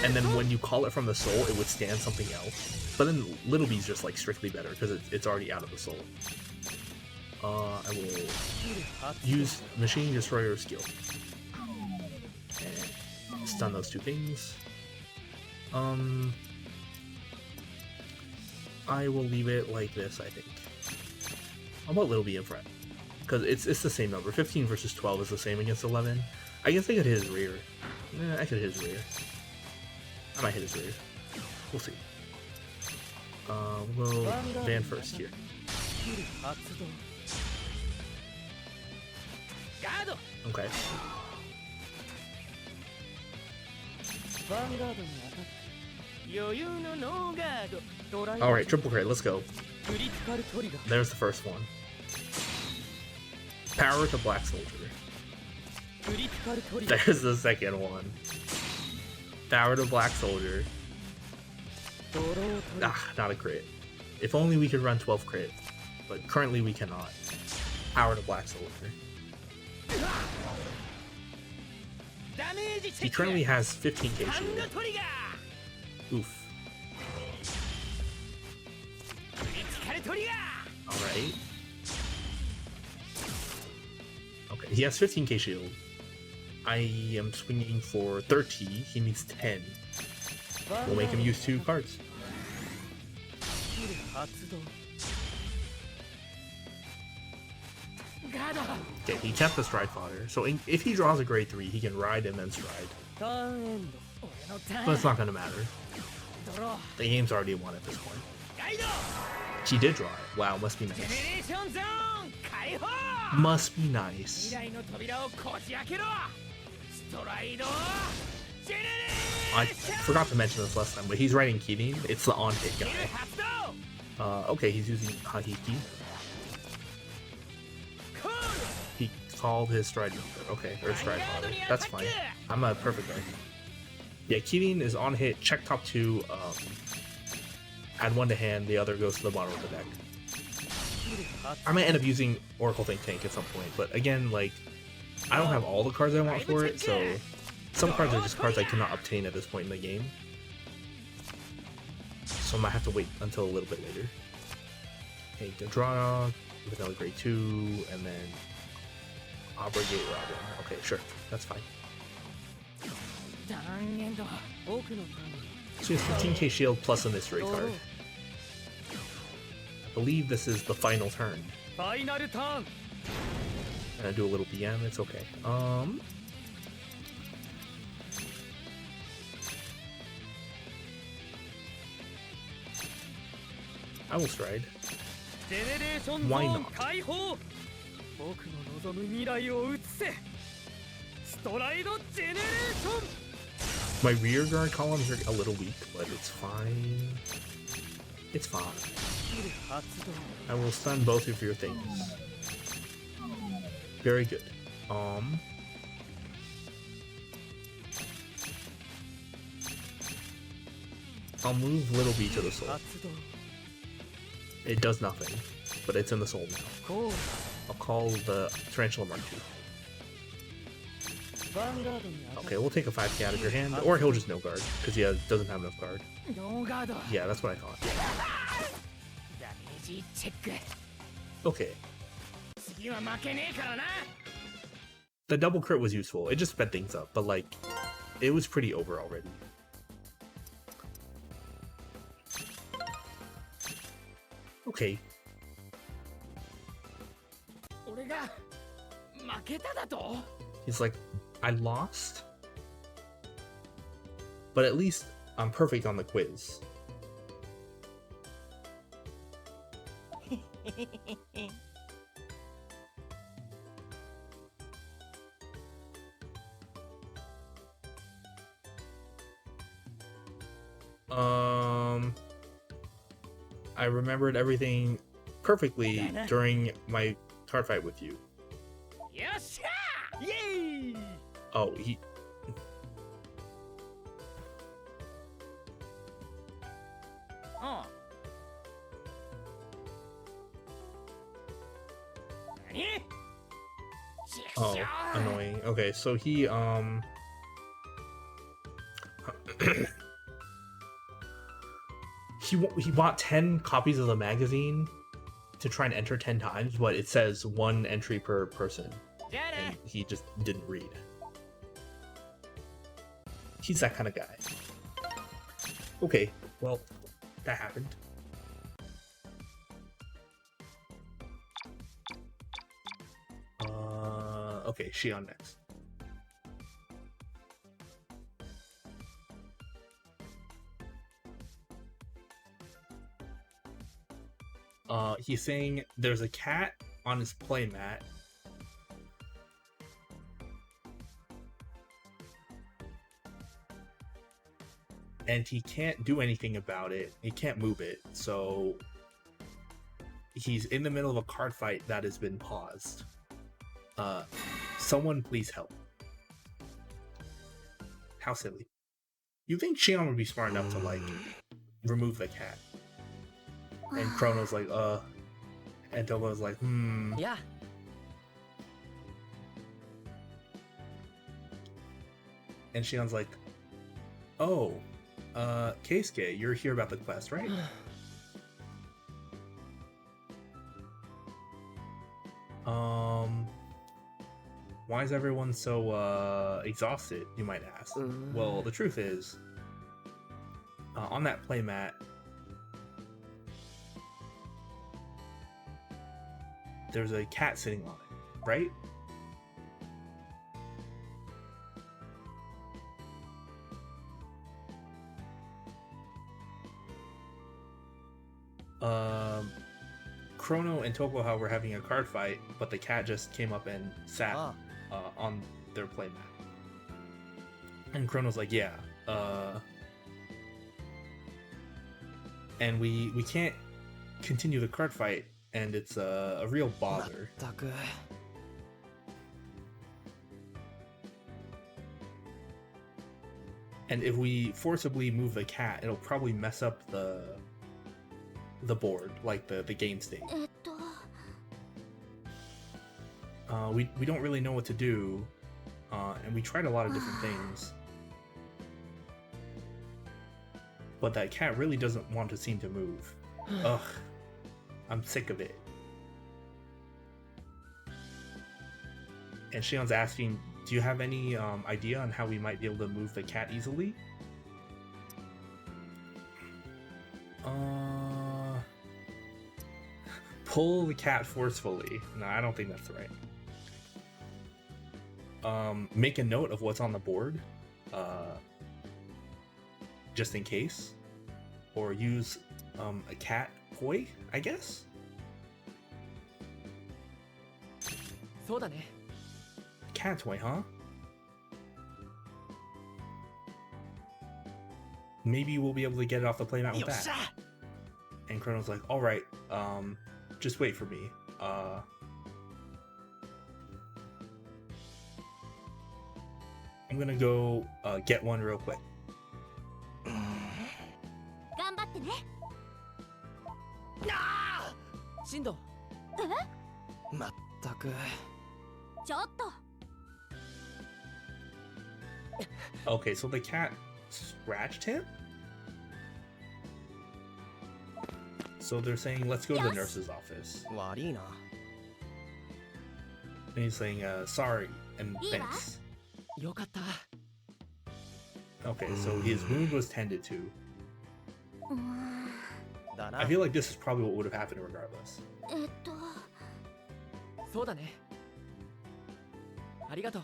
A: And then when you call it from the soul, it would stand something else. But then Little Bee's just like strictly better because it's already out of the soul. I will use Machine Destroyer skill. And stun those 2 things. I will leave it like this, I think. How about Little Bee in front? Because it's the same number. 15 versus 12 is the same against 11. I guess I could hit his rear. I could hit his rear. I might hit his rear. We'll see. We'll go Van first here. Okay. Alright, triple crit, let's go. There's the first one. Power to Black Soldier. There's the second one. Power to Black Soldier. Ah, not a crit. If only we could run 12 crit, but currently we cannot. Power to Black Soldier. He currently has 15k shield. Oof. Alright. Okay, he has 15k shield. I am swinging for 30. He needs 10. We'll make him use 2 cards. Okay, he kept the Stride Fodder. So if he draws a grade 3, he can ride and then stride. But it's not gonna matter. The game's already won at this point. She did draw it. Wow, must be nice. Must be nice. I forgot to mention this last time, but he's writing Kirin. It's the on-hit guy. Okay, he's using Hahiki. He called his Stride Father. Okay, or Stride Father. That's fine. I'm a perfect guy. Yeah, Kirin is on hit, check top 2, add 1 to hand, the other goes to the bottom of the deck. I might end up using Oracle Think Tank at some point, but again, like, I don't have all the cards I want for it, so Some cards are just cards I cannot obtain at this point in the game. So I might have to wait until a little bit later. Okay, draw Vanilla Grade 2, and then Obligate Robin. Okay, sure, that's fine. So he has 15k shield plus a mystery card. I believe this is the final turn. And I do a little BM, it's okay. I will stride. Why not? My rear guard columns are a little weak, but it's fine. It's fine. I will stun both of your things. Very good. I'll move Little B to the soul. It does nothing, but it's in the soul now. I'll call the Tarantula Mark II. Okay, we'll take a 5k out of your hand, or he'll just no guard, because he doesn't have enough guard. Yeah, that's what I thought. Okay. The double crit was useful, it just sped things up, but like, it was pretty over already. Okay. He's like, I lost, but at least I'm perfect on the quiz. I remembered everything perfectly during my card fight with you.
B: Yay!
A: Oh, he... Oh, annoying. Okay, so he, he bought 10 copies of the magazine to try and enter 10 times, but it says 1 entry per person. And he just didn't read. He's that kind of guy. Okay, well, that happened. Okay, Shion next. He's saying there's a cat on his playmat. And he can't do anything about it. He can't move it. So he's in the middle of a card fight that has been paused. Someone please help. How silly. You think Shion would be smart enough to like remove the cat? And Chrono's like, and Tomo's like,
B: Yeah.
A: And Shion's like, oh, Keisuke, you're here about the quest, right? Why is everyone so, exhausted, you might ask? Well, the truth is, on that playmat, there's a cat sitting on it, right? Chrono and Tokuha were having a card fight, but the cat just came up and sat on their playmat. And Chrono's like, yeah, and we can't continue the card fight, and it's a real bother. And if we forcibly move the cat, it'll probably mess up the board, like the game state. We don't really know what to do. And we tried a lot of different things. But that cat really doesn't want to seem to move. Ugh. I'm sick of it. And Shion's asking, do you have any idea on how we might be able to move the cat easily? Pull the cat forcefully. No, I don't think that's right. Make a note of what's on the board, just in case. Or use a cat toy, I guess?
B: そうだね
A: Cat toy, huh? Maybe we'll be able to get it off the playmat with that. And Chrono's like, alright, just wait for me. I'm gonna go get one real quick.
C: 頑張ってね。
B: 進藤まったく
C: ちょっと。
A: Okay, so the cat scratched him? So they're saying, let's go to the
C: Yes.
A: nurse's office.
B: 悪いな
A: And he's saying, sorry and
C: Yeah.
A: thanks.
B: よかった
A: Okay, so his wound was tended to.
C: うーん
B: だな
A: I feel like this is probably what would have happened regardless.
B: そうだねありがとう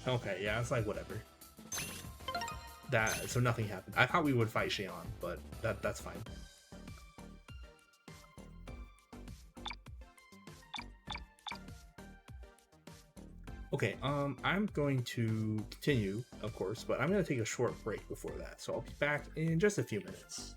A: Okay, yeah, it's like whatever. So nothing happened. I thought we would fight Shion, but that's fine. Okay, I'm going to continue, of course, but I'm going to take a short break before that, so I'll be back in just a few minutes.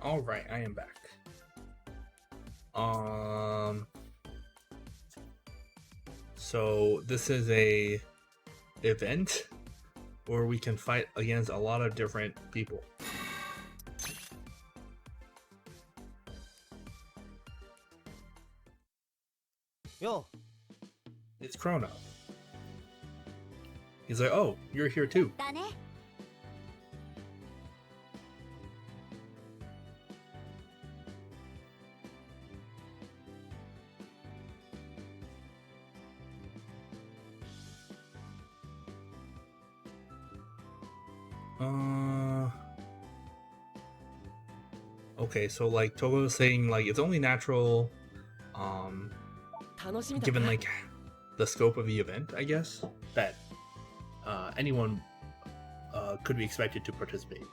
A: All right, I am back. So this is a event where we can fight against a lot of different people.
B: Yo.
A: It's Chrono. He's like, oh, you're here too.
C: だね。
A: Okay, so like Togo was saying, like it's only natural,
B: 楽しみだ
A: given
B: な。
A: like the scope of the event, I guess, that anyone could be expected to participate.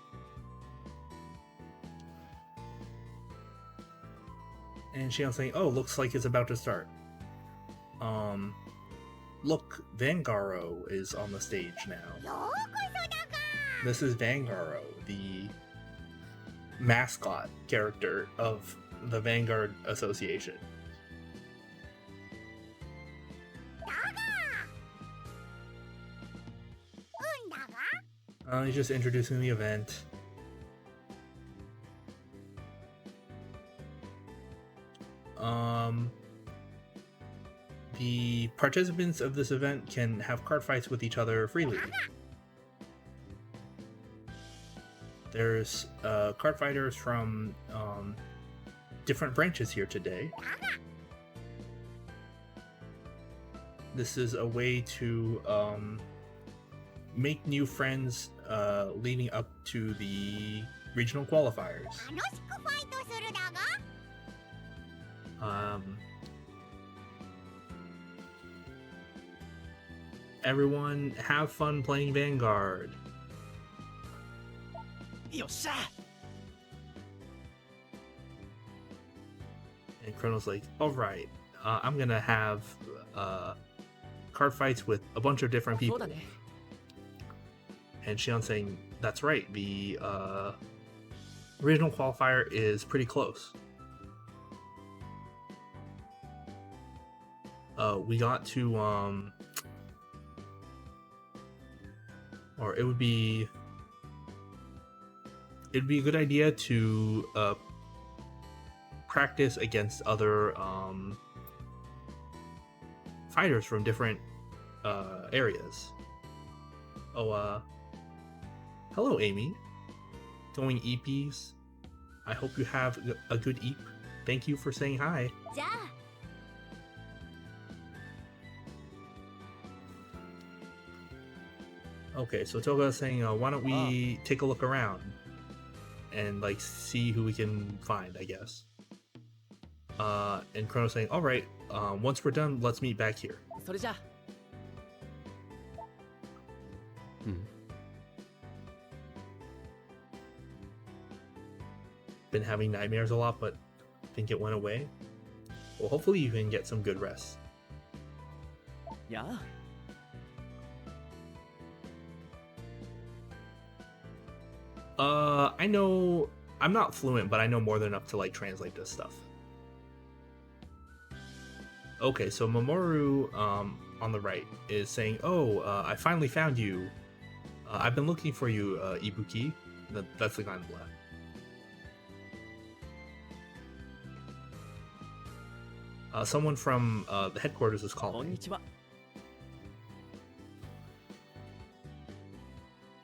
A: And Shion's saying, oh, looks like it's about to start. Look, Vangaro is on the stage now.
C: ようこそだが。
A: This is Vangaro, the mascot character of the Vanguard Association.
C: だが。うんだが。
A: He's just introducing the event. The participants of this event can have card fights with each other freely. There's card fighters from different branches here today. This is a way to make new friends leading up to the regional qualifiers.
C: 楽しくファイトするだが。
A: Everyone have fun playing Vanguard.
B: よっしゃ。
A: And Chrono's like, alright, I'm gonna have card fights with a bunch of different
B: そう
A: people.
B: だね。
A: And Shion's saying, that's right, the regional qualifier is pretty close. We got to, or it would be a good idea to practice against other fighters from different areas. Oh, hello, Amy. Going EPs. I hope you have a good EP. Thank you for saying hi.
C: じゃあ。
A: Okay, so Toga is saying, why don't we take a look around and like see who we can find, I guess. And Chrono's saying, all right, once we're done, let's meet back here.
B: それじゃあ。うん。
A: Been having nightmares a lot, but think it went away. Well, hopefully you can get some good rest.
B: やあ。
A: I know I'm not fluent, but I know more than enough to like translate this stuff. Okay, so Mamoru on the right is saying, "Oh, I finally found you. I've been looking for you, Ibuki." That's the guy on the left. Someone from the headquarters is
B: こん
A: calling.
B: にちは。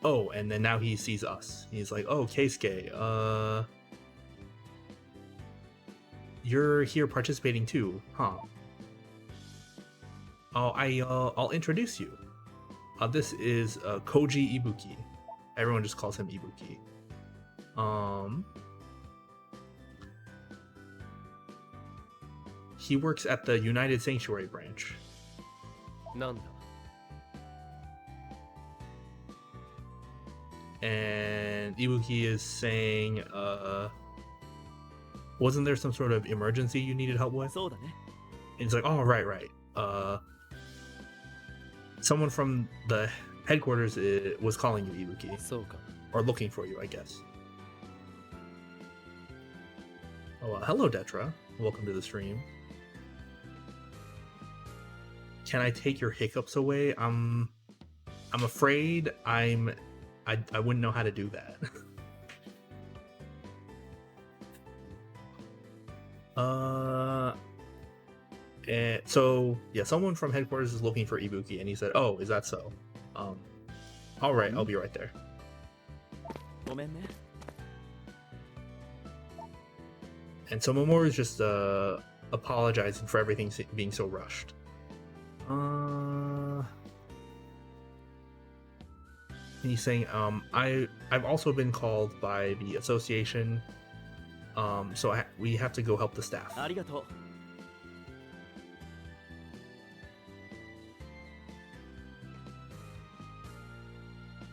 A: Oh, and then now he sees us. He's like, "Oh, Keisuke, you're here participating too, huh?" Oh, I'll introduce you. This is Koji Ibuki. Everyone just calls him Ibuki. He works at the United Sanctuary branch.
B: なんだ。
A: And Ibuki is saying, wasn't there some sort of emergency you needed help with?
B: そうだね。
A: And he's like, oh, right. Someone from the headquarters was calling you, Ibuki.
B: そうか。
A: Or looking for you, I guess. Oh, hello, Detra. Welcome to the stream. Can I take your hiccups away? I'm afraid I wouldn't know how to do that. And so yeah, someone from headquarters is looking for Ibuki, and he said, "Oh, is that so? All right, I'll be right there." And so Mamoru is just apologizing for everything being so rushed. And he's saying, I've also been called by the association, so we have to go help the staff.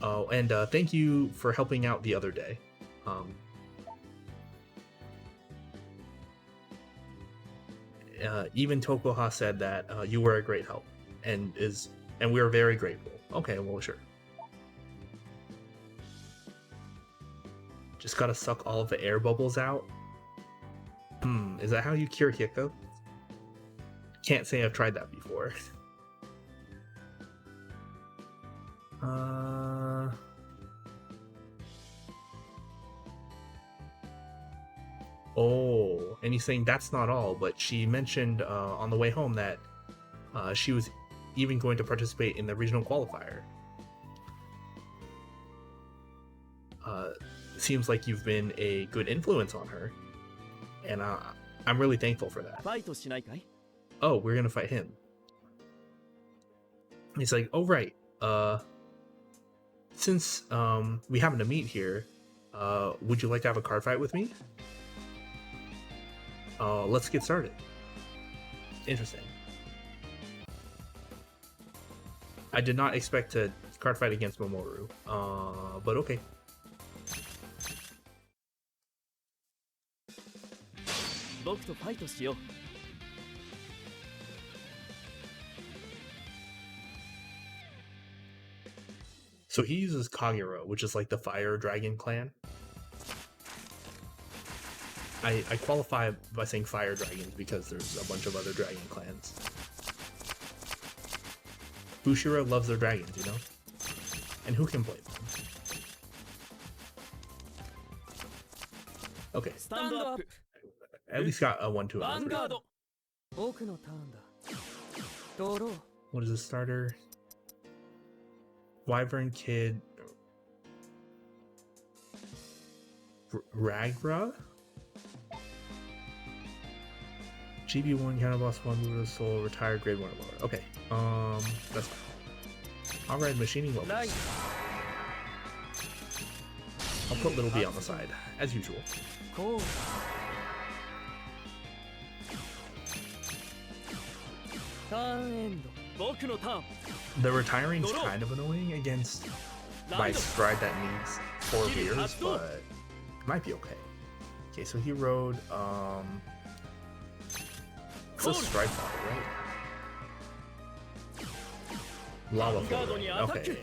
A: Oh, and thank you for helping out the other day. Even Tokoha said that you were a great help, and we are very grateful. Okay, well, sure. Just gotta suck all of the air bubbles out. Is that how you cure hiccup? Can't say I've tried that before. Oh, and he's saying that's not all, but she mentioned on the way home that she was even going to participate in the regional qualifier. Seems like you've been a good influence on her, and I'm really thankful for that. Oh, we're gonna fight him. He's like, oh right, since we happen to meet here, would you like to have a card fight with me? Let's get started. Interesting. I did not expect to card fight against Mamoru, but okay. So he uses Kagero, which is like the fire dragon clan. I qualify by saying fire dragons because there's a bunch of other dragon clans. Bushiro loves their dragons, you know? And who can blame them? Okay.
B: Stand up.
A: At least got a 1-2 on the
B: Vanguard.
A: What is the starter? Wyvern Kid. Ragra? GB1, Counter Boss 1, Move of the Soul, retired grade 1 or lower. Okay, that's fine. Alright, machining levels.
B: Nice.
A: I'll put Little B on the side, as usual.
B: Cool.
A: The retiring's kind of annoying against my stride that needs 4 gears, but it might be okay. Okay, so he rode, it's a stride fodder, right? Lava fodder, okay, yeah.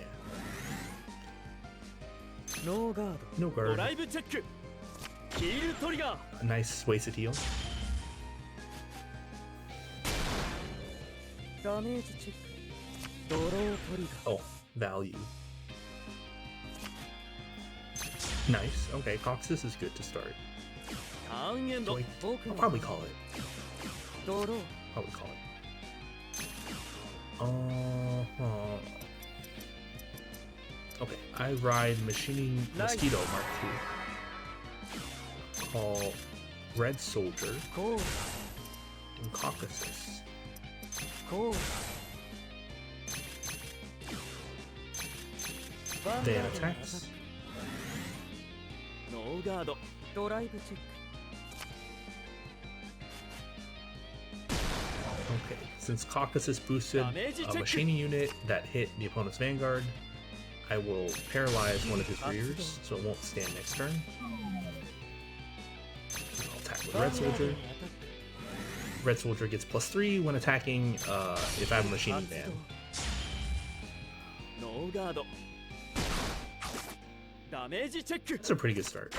B: No guard.
A: No guard. A nice wasted heal. Oh, value. Nice. Okay, Coxus is good to start. So I'll probably call it. Probably call it. Okay, I ride Machining Mosquito Mark II. Call Red Soldier and Caucasus. Then attacks.
B: No guard. Drive check.
A: Okay, since Caucasus boosted a machining unit that hit the opponent's Vanguard, I will paralyze one of his rears so it won't stand next turn. I'll attack with Red Soldier. Red Soldier gets +3 when attacking if I have a machining ban.
B: No guard. Damage check.
A: It's a pretty good start.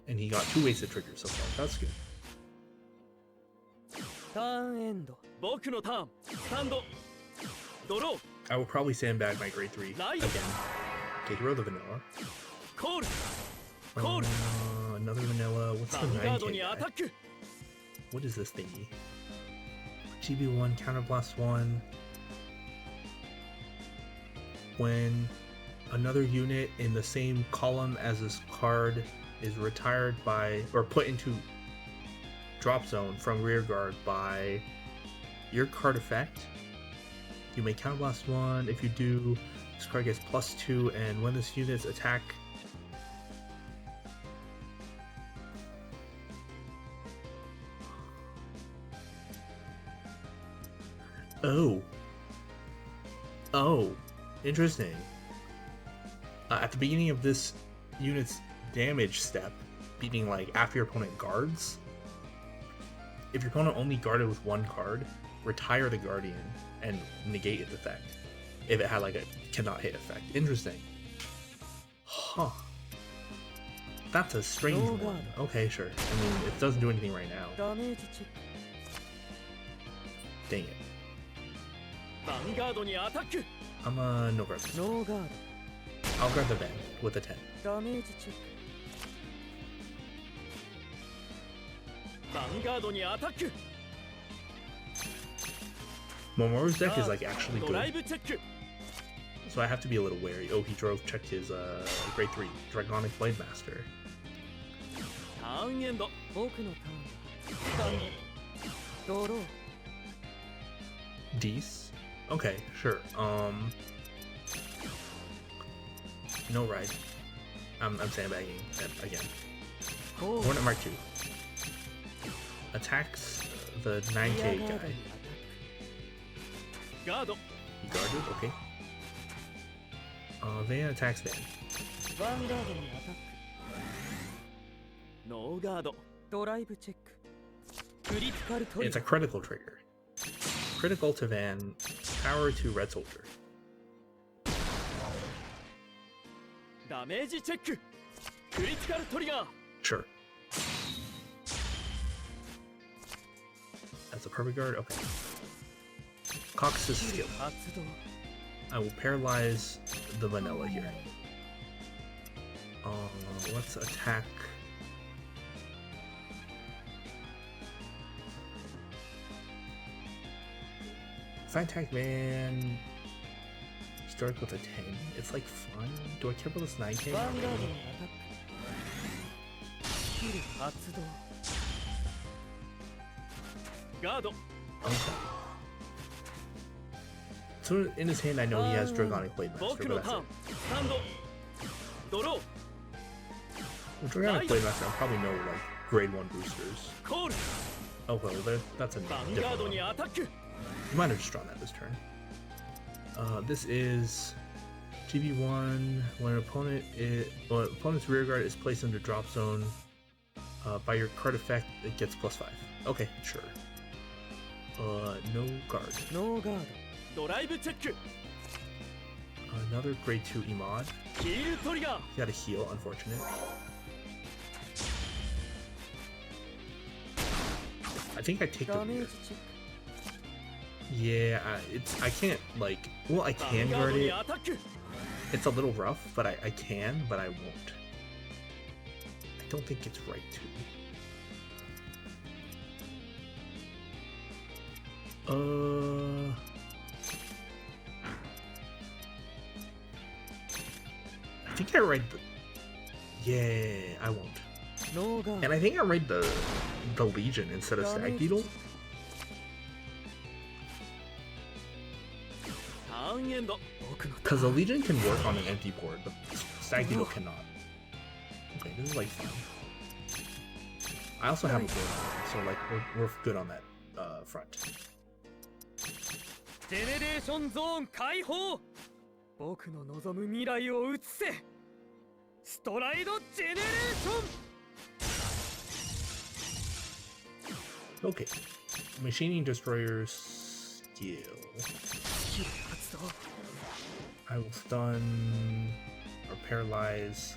A: And he got 2 wasted triggers so far. That's good.
B: ターンエンド僕のターンスタンドドロー
A: I will probably sandbag my grade 3
B: Nice.
A: again. Okay, throw the vanilla.
B: コールコール
A: Another vanilla. What's
B: ヴ
A: the
B: ァンガードに
A: 9K
B: アタ
A: guy?
B: ック
A: What is this thingy? GB1 counterblast 1. When another unit in the same column as this card is retired by or put into drop zone from rear guard by your card effect, you may counterblast 1. If you do, this card gets +2, and when this unit's attack Oh, interesting. At the beginning of this unit's damage step, beating like after your opponent guards, if your opponent only guarded with 1 card, retire the Guardian and negate its effect. If it had like a cannot hit effect. Interesting. Huh. That's a strange one. Okay, sure. I mean, it doesn't do anything right now.
B: ダメージチェック
A: Dang it.
B: ヴァンガードにアタック
A: I'm no guard.
B: ノーガー
A: I'll grab the Van with a 10.
B: ドダメージチェックヴァンガードにアタック
A: Momoru's deck is like actually
B: ドライ
A: good,
B: ブチェック
A: so I have to be a little wary. Oh, he checked his grade 3 Dragonic Blade Master.
B: ターンエンド僕のターンスタンドドロー
A: Dees? Okay, sure. No ride. I'm sandbagging again. Hornet Mark 2 attacks the 9K guy.
B: ガード
A: He guarded, okay. Van attacks Van.
B: ヴァンガードにアタックノーガードドライブチェッククリティカルトリ
A: It's
B: ガ
A: a
B: ー
A: critical trigger. Critical to Van, power to Red Soldier.
B: ダメージチェッククリティカルトリガー
A: Sure. That's a perfect guard? Okay. Caucasus skill.
B: 発動
A: I will paralyze the vanilla here. Let's attack. If I attack Van, starts with a 10. It's like fun. Do I care about this 9K?
B: ヴァンガードにアタックスキル発動ガード
A: Okay. So in his hand, I know he has Dragonic Blade Master,
B: 僕
A: but
B: の
A: that's
B: ターン
A: it.
B: スタンドドロー
A: With Dragonic Blade Master, I'll probably know like grade 1 boosters.
B: コール
A: Oh well, that's a
B: ヴァンガー
A: different
B: ド
A: one.
B: にアタック
A: You might have just drawn that this turn. This is GB1. When an opponent's rear guard is placed under drop zone by your card effect, it gets +5. Okay, sure. No guard.
B: ノーガードドライブチェック
A: Another grade 2 Emod.
B: ヒールトリガー
A: He got a heal, unfortunate. I think I take the
B: ダメー
A: rear.
B: ジチェッ
A: Yeah, I can't like. Well, I
B: クヴァ
A: can
B: ンガー
A: guard
B: ドに
A: it.
B: アタック
A: It's a little rough, but I can, but I won't. I don't think it's right to. I think I read the. Yeah, I won't.
B: ノーガー
A: And I think I read the Legion instead of
B: ドダメー
A: Stag
B: ジチェ
A: Beetle.
B: ックターンエンド僕のタ
A: Because
B: ー
A: the
B: ン
A: Legion can work on an empty board, but Stag Beetle cannot. Okay, this is like fun. I also have a board, so like we're good on that front.
B: ジェネレーションゾーン解放僕の望む未来を映せストライドジェネレーション
A: Okay, machining destroyers skill.
B: スキル発動
A: I will stun or paralyze.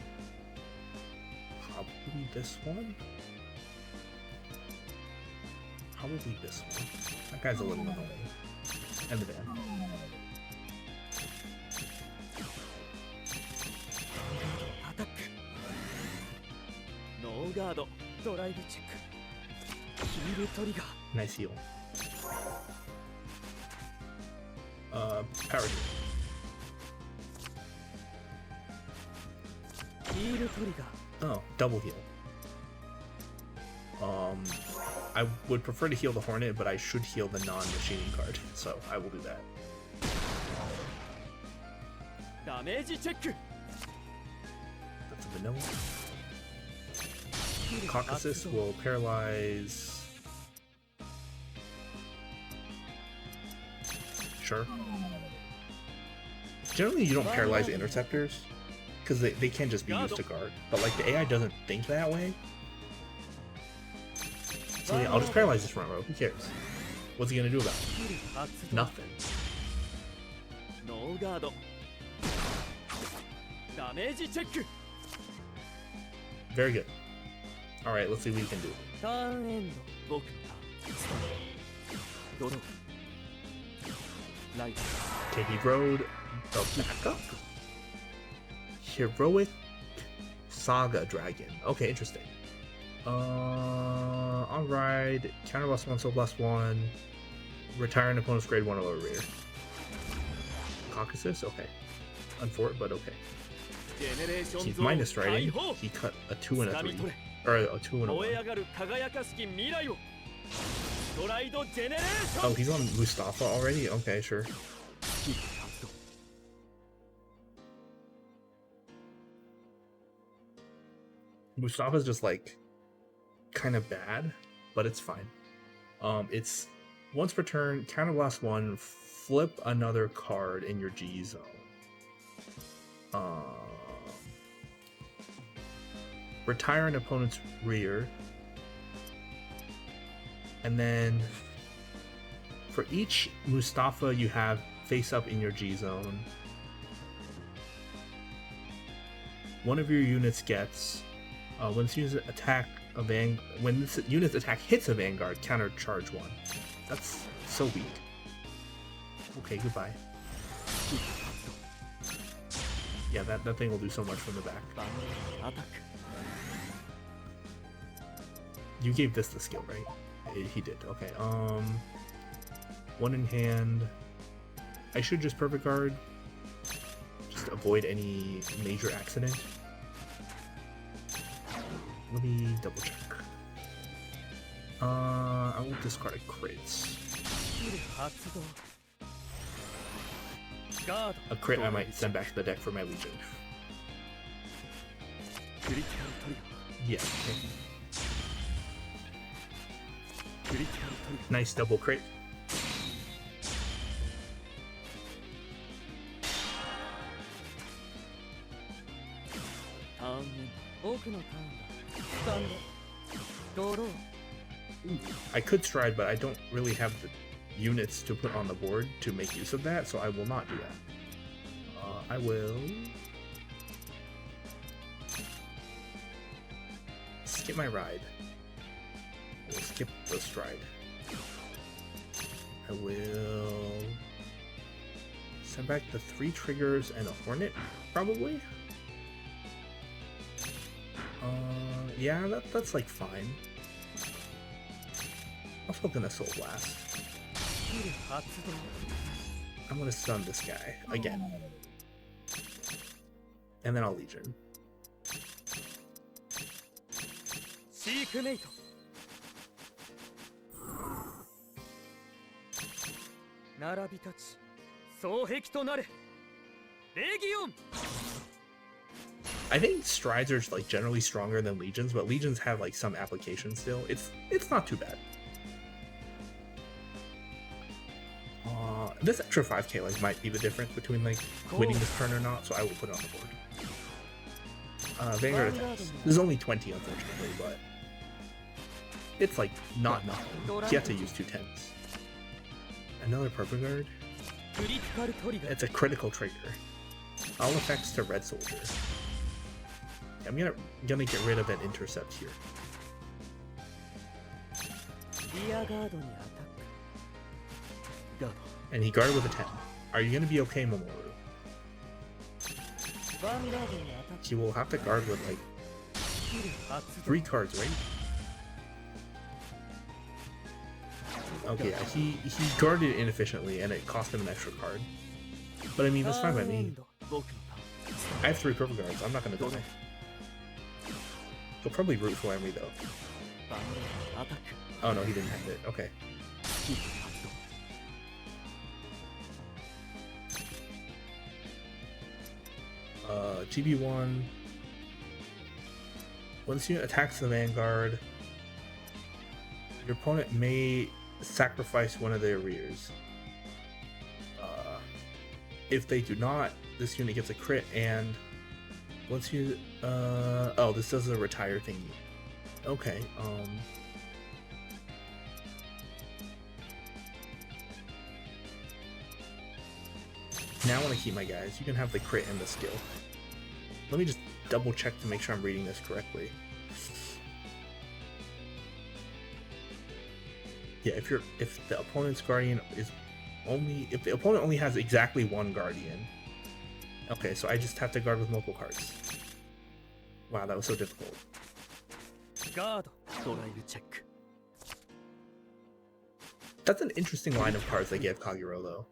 A: Probably this one. Probably this one. That guy's a little annoying. And the van.
B: アタックノーガードドライブチェックヒールトリガー
A: Nice heal. Power heal.
B: ヒールトリガー
A: Oh, double heal. I would prefer to heal the Hornet, but I should heal the non-machining card, so I will do that.
B: ダメージチェック
A: That's a vanilla. Caucasus will paralyze. Sure. Generally, you don't paralyze interceptors because they can just be used to guard. But like the AI doesn't think that way. So yeah, I'll just paralyze this front row. Who cares? What's he gonna do about it? Nothing.
B: ノーガードダメージチェック
A: Very good. All right, let's see what he can do.
B: ターンエンド僕のターンドローライト
A: Okay, he rode the backup. Heroic Saga Dragon. Okay, interesting. On ride, counter +1, soul +1, retire an opponent's grade 1 or rear. Caucasus? Okay. Unfortunate, but okay. He's minus riding. He cut a 2 and a 3. Or a 2 and a 1.
B: 燃え上がる輝かしき未来をストライドジェネレーション
A: Oh, he's on Mustafa already? Okay, sure. Mustafa's just like kind of bad, but it's fine. It's once per turn, counterblast 1, flip another card in your G zone. Retire an opponent's rear, and then for each Mustafa you have face up in your G zone, one of your units gets when this unit's attack when this unit's attack hits a Vanguard, counter charge 1. That's so weak. Okay, goodbye. Yeah, that thing will do so much from the back. You gave this the skill, right? He did. Okay. 1 in hand. I should just perfect guard. Just avoid any major accident. Let me double check. I will discard a crits. A crit I might send back to the deck for my Legion. Yeah. Okay. Nice double crit. I could stride, but I don't really have the units to put on the board to make use of that, so I will not do that. I will skip my ride. I will skip the stride. I will send back the 3 triggers and a Hornet, probably. Yeah, that's like fine. Also gonna Soul Blast. I'm gonna stun this guy again. And then I'll Legion. I think strides are like generally stronger than legions, but legions have like some applications still. It's not too bad. This extra 5k like might be the difference between like winning this turn or not, so I will put it on the board. Vanguard attacks. There's only 20 unfortunately, but it's like not nothing. You have to use 2 10s. Another purple guard. It's a critical trigger. All effects to red soldier. I'm gonna get rid of an intercept here.
B: リアガードにアタックガー
A: And he guarded with a 10. Are you gonna be okay, Mamoru?
B: ドヴァンガードにアタッ
A: He will have to guard with like
B: クスキル発動
A: 3 cards, right? Okay, yeah, he guarded inefficiently and it cost him an extra card. But I mean, that's fine by me.
B: 僕の
A: I have 3 purple guards. I'm not gonna die. He'll probably root for me though.
B: ターンヴァンガードアタック
A: Oh no, he didn't have it. Okay.
B: スキル発動
A: GB1. Once you attacks the Vanguard, your opponent may sacrifice one of their rears. If they do not, this unit gets a crit, and once you oh, this does a retire thingy. Okay, now I want to keep my guys. You can have the crit and the skill. Let me just double check to make sure I'm reading this correctly. Yeah, if the opponent's guardian is if the opponent only has exactly 1 guardian. Okay, so I just have to guard with multiple cards. Wow, that was so difficult.
B: ガードドライブチェック
A: That's an interesting line of cards they gave Kagero though.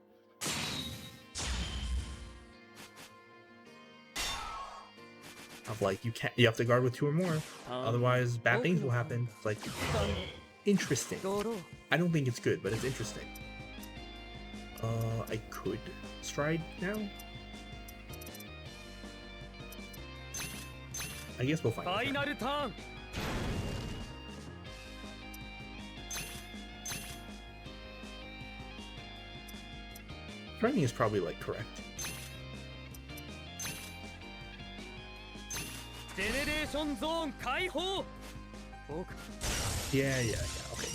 A: Of like you have to guard with 2 or more, otherwise bad things will happen. It's like interesting.
B: ドロー
A: I don't think it's good, but it's interesting. I could stride now. I guess we'll find
B: ファイ
A: out.
B: ナルターン
A: Striding is probably like correct.
B: ジェネレーションゾーン解放僕
A: Yeah, okay.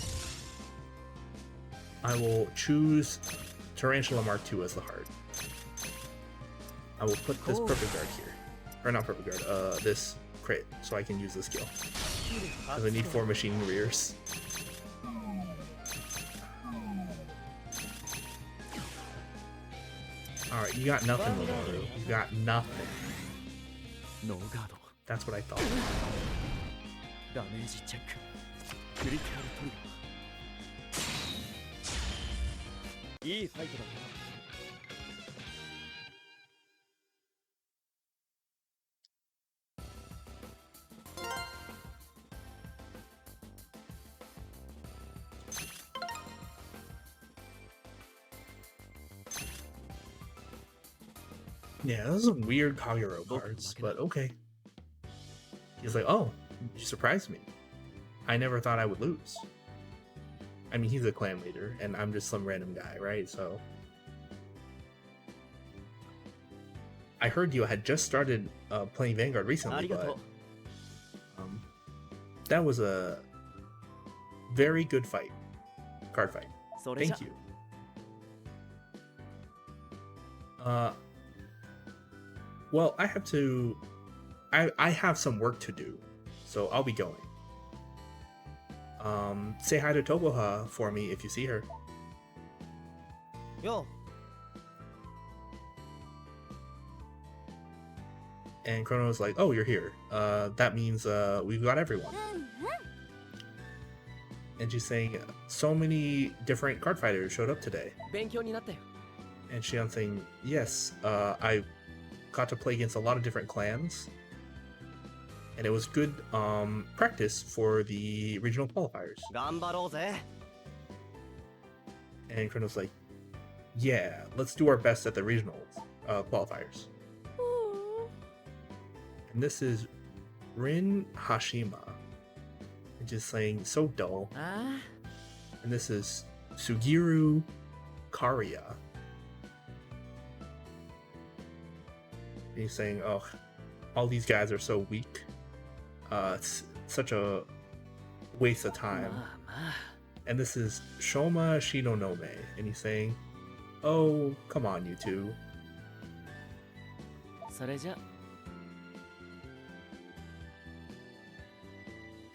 A: I will choose Tarantula Mark II as the heart. I will put this perfect guard here. Or not perfect guard, this crit, so I can use the skill.
B: スキル
A: Because I
B: 発
A: need
B: 動
A: 4 machine rears. Alright, you got nothing, Mamoru. You got nothing.
B: ノーガード
A: That's what I thought.
B: ダメージチェッククリティカルトリガーいいファイトだった
A: Yeah, those are some weird Kagero cards, but okay. He's like, oh, you surprised me. I never thought I would lose. I mean, he's a clan leader, and I'm just some random guy, right? So... I heard you had just started playing Vanguard recently, but... that was a very good fight. Card fight.
B: それじゃ
A: Thank you. Well, I have to... I have some work to do, so I'll be going. Say hi to Togoha for me if you see her.
B: よ
A: And Chrono's like, oh, you're here. That means we've got everyone. And she's saying, so many different card fighters showed up today.
B: 勉強になったよ
A: And Shion's saying, yes, I got to play against a lot of different clans. And it was good practice for the regional qualifiers.
B: 頑張ろうぜ
A: And Chrono's like, yeah, let's do our best at the regional qualifiers. And this is Rin Hashima. And just saying, so dull.
B: あ
A: And this is Sugiru Kariya. And he's saying, oh, all these guys are so weak. It's such a waste of
B: あ
A: time.
B: まあまあ
A: And this is Shoma Shinonome. And he's saying, oh, come on, you two.
B: それじゃ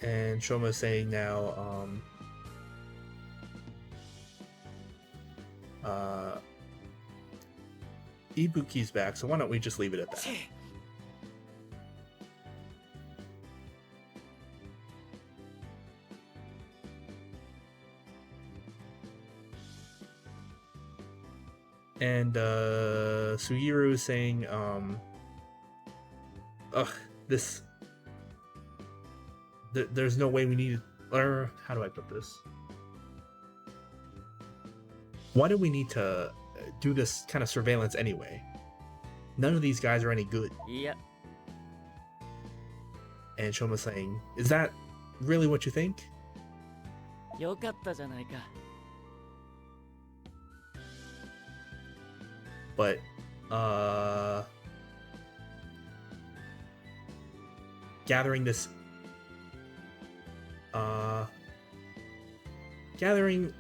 A: And Shoma is saying now, Ibuki's back, so why don't we just leave it at that? And Sugiru is saying, there's no way we need, or how do I put this? Why do we need to do this kind of surveillance anyway? None of these guys are any good.
B: Yeah.
A: And Shoma's saying, is that really what you think?
B: よかったじゃないか。
A: But gathering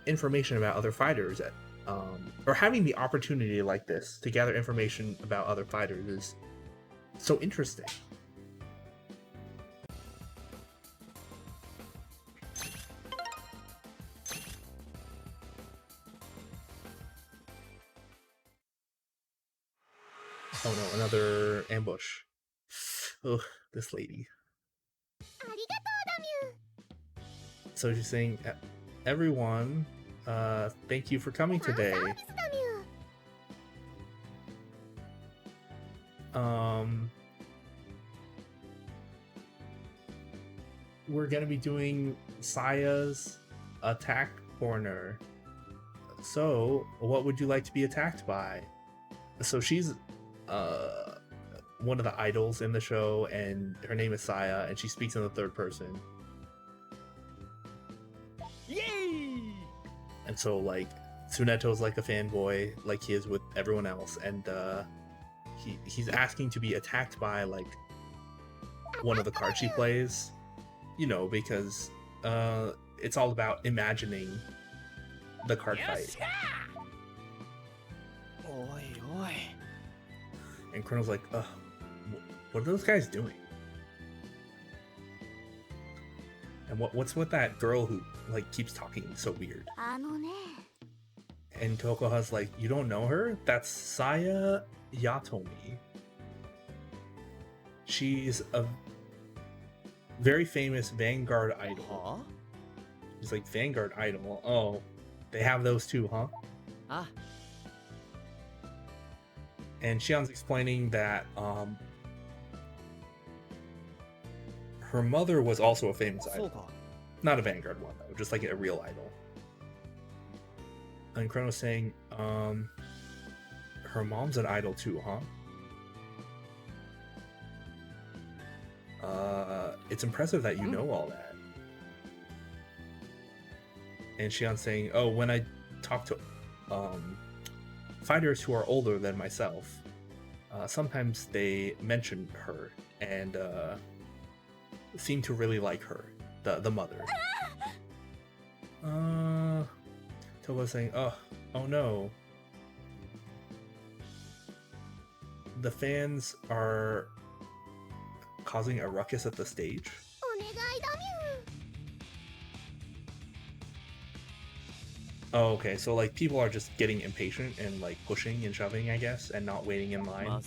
A: information about other fighters or having the opportunity like this to gather information about other fighters is so interesting. Oh no, another ambush. Oh, this lady. So she's saying, everyone, thank you for coming today. We're gonna be doing Saya's attack corner. So, what would you like to be attacked by? So she's one of the idols in the show, and her name is Saya, and she speaks in the third person.
B: Yay!
A: And so, like, Tsuneto's like a fanboy, like he is with everyone else, and he's asking to be attacked by like one of the cards she plays, you know, because it's all about imagining the card fight.
B: Oi, oi.
A: And Chrono's like, what are those guys doing? And what's with that girl who like keeps talking so weird? And Tokoha's like, you don't know her? That's Saya Yatomi. She's a very famous Vanguard idol.
B: Huh?
A: She's like, Vanguard idol? Oh, they have those too, huh?
B: Ah.
A: And Shion's explaining that her mother was also a famous idol. Not a Vanguard one, though, just like a real idol. And Chrono's saying, her mom's an idol too, huh? It's impressive that you know all that. And Shion's saying, oh, when I talk to fighters who are older than myself, sometimes they mention her and seem to really like her, the mother. Toga's saying, oh no. The fans are causing a ruckus at the stage. Oh, okay, so like people are just getting impatient and like pushing and shoving, I guess, and not waiting in line.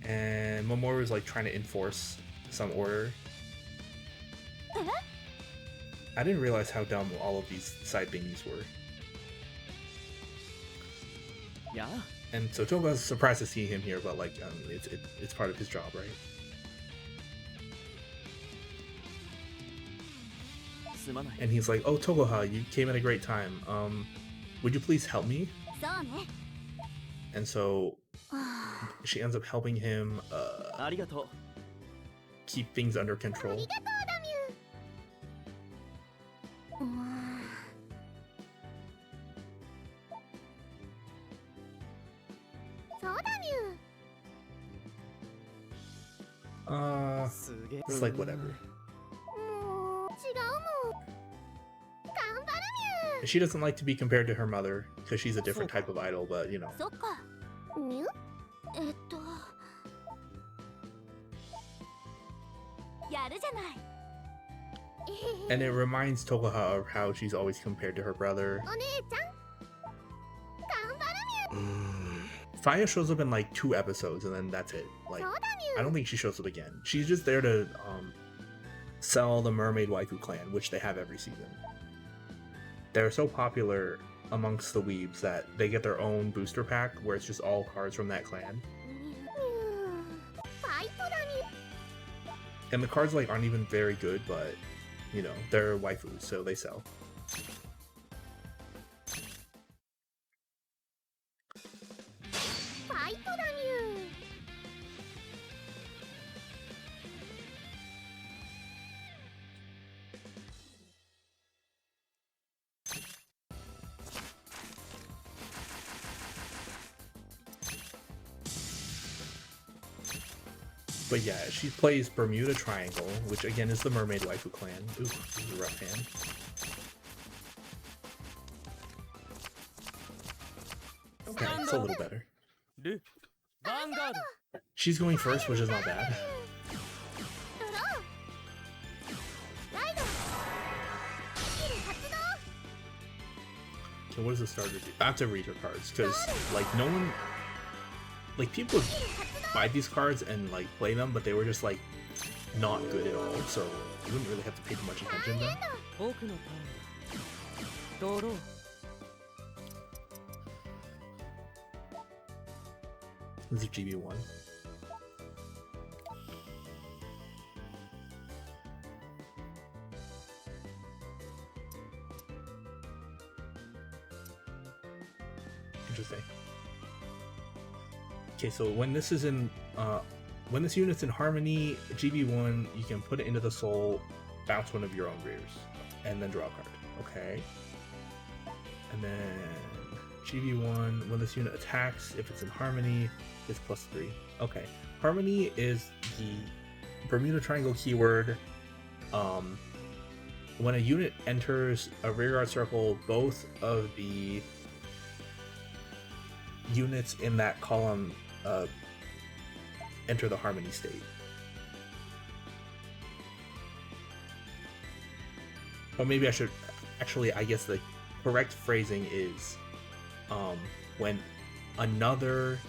A: And Mamoru's like trying to enforce some order. I didn't realize how dumb all of these side thingies were.
B: Yeah.
A: And so Toga's surprised to see him here, but like it's part of his job, right? And he's like, oh, Togoha, you came at a great time. Would you please help me? And so she ends up helping him keep things under control. It's like whatever. She doesn't like to be compared to her mother because she's a different type of idol, but you know.
C: やるじゃない。
A: And it reminds Tokuha of how she's always compared to her brother.
C: お姉ちゃん頑張るみゅ。
A: Faya shows up in like 2 episodes and then that's it. Like,
C: そうだみ
A: I
C: ゅ。
A: don't think she shows up again. She's just there to sell the Mermaid Waifu clan, which they have every season. They're so popular amongst the weebs that they get their own booster pack where it's just all cards from that clan.
C: ファイトだみゅ。
A: And the cards like aren't even very good, but you know, they're waifus, so they sell.
C: ファイトだみゅ。
A: But yeah, she plays Bermuda Triangle, which again is the Mermaid Waifu clan. Ooh, this is a rough hand. Okay, it's a little better.
B: Vanguard.
A: She's going first, which is not bad.
C: ドローライドスキル発動。
A: Okay, what does the starter do? I have to read her cards, because like no one, like people would buy these cards and like play them, but they were just like not good at all, so you wouldn't really have to pay too much attention to them.
B: 僕のターンだ。ドロー。
A: This is GB1. Interesting. Okay, so when this is in when this unit's in harmony, GB1, you can put it into the soul, bounce one of your own rears, and then draw a card. Okay. And then GB1, when this unit attacks, if it's in harmony, it's +3. Okay. Harmony is the Bermuda Triangle keyword. When a unit enters a rearguard circle, both of the units in that column enter the harmony state. Or maybe I should actually, I guess the correct phrasing is when another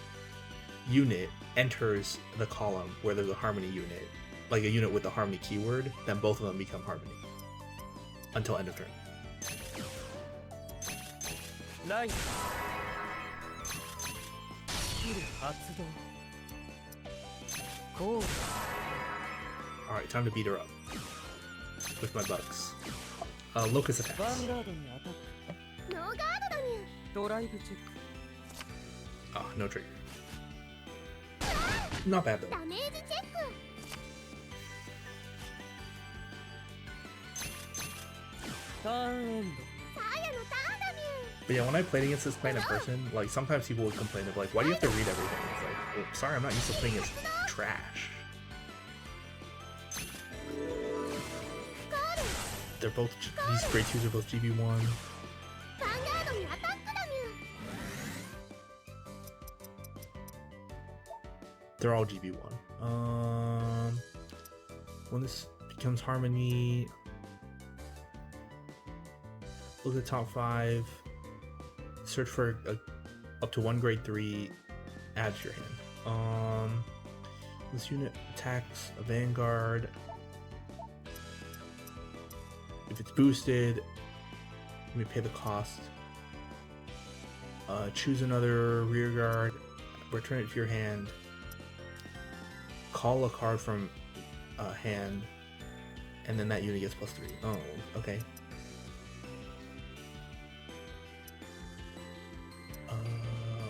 A: unit enters the column where there's a harmony unit, like a unit with the harmony keyword, then both of them become harmony until end of turn.
B: ライト。スキル発動。ゴー。
A: Alright, time to beat her up with my bugs. Locust
B: ヴァ
A: attacks.
B: ンガードにアタック。
C: ノーガードだみゅ。
B: ドライブチェック。
A: Ah, no trigger. Not bad though.
C: ダメージチェック。
B: ターンエンド。
C: サーヤのターンだみゅ。
A: But yeah, when I played against this clan in person, like sometimes people would complain of like, why do you have to read everything? It's like, well, sorry, I'm not used to playing as trash. They're both, these grade 2s are both GB1.
C: ヴァンガードにアタックだみゅ。
A: They're all GB1. When this becomes harmony, look at the top 5, search for up to 1 grade 3, add to your hand. This unit attacks a Vanguard. If it's boosted, let me pay the cost. Choose another rear guard, return it to your hand. Call a card from hand, and then that unit gets +3. Oh, okay.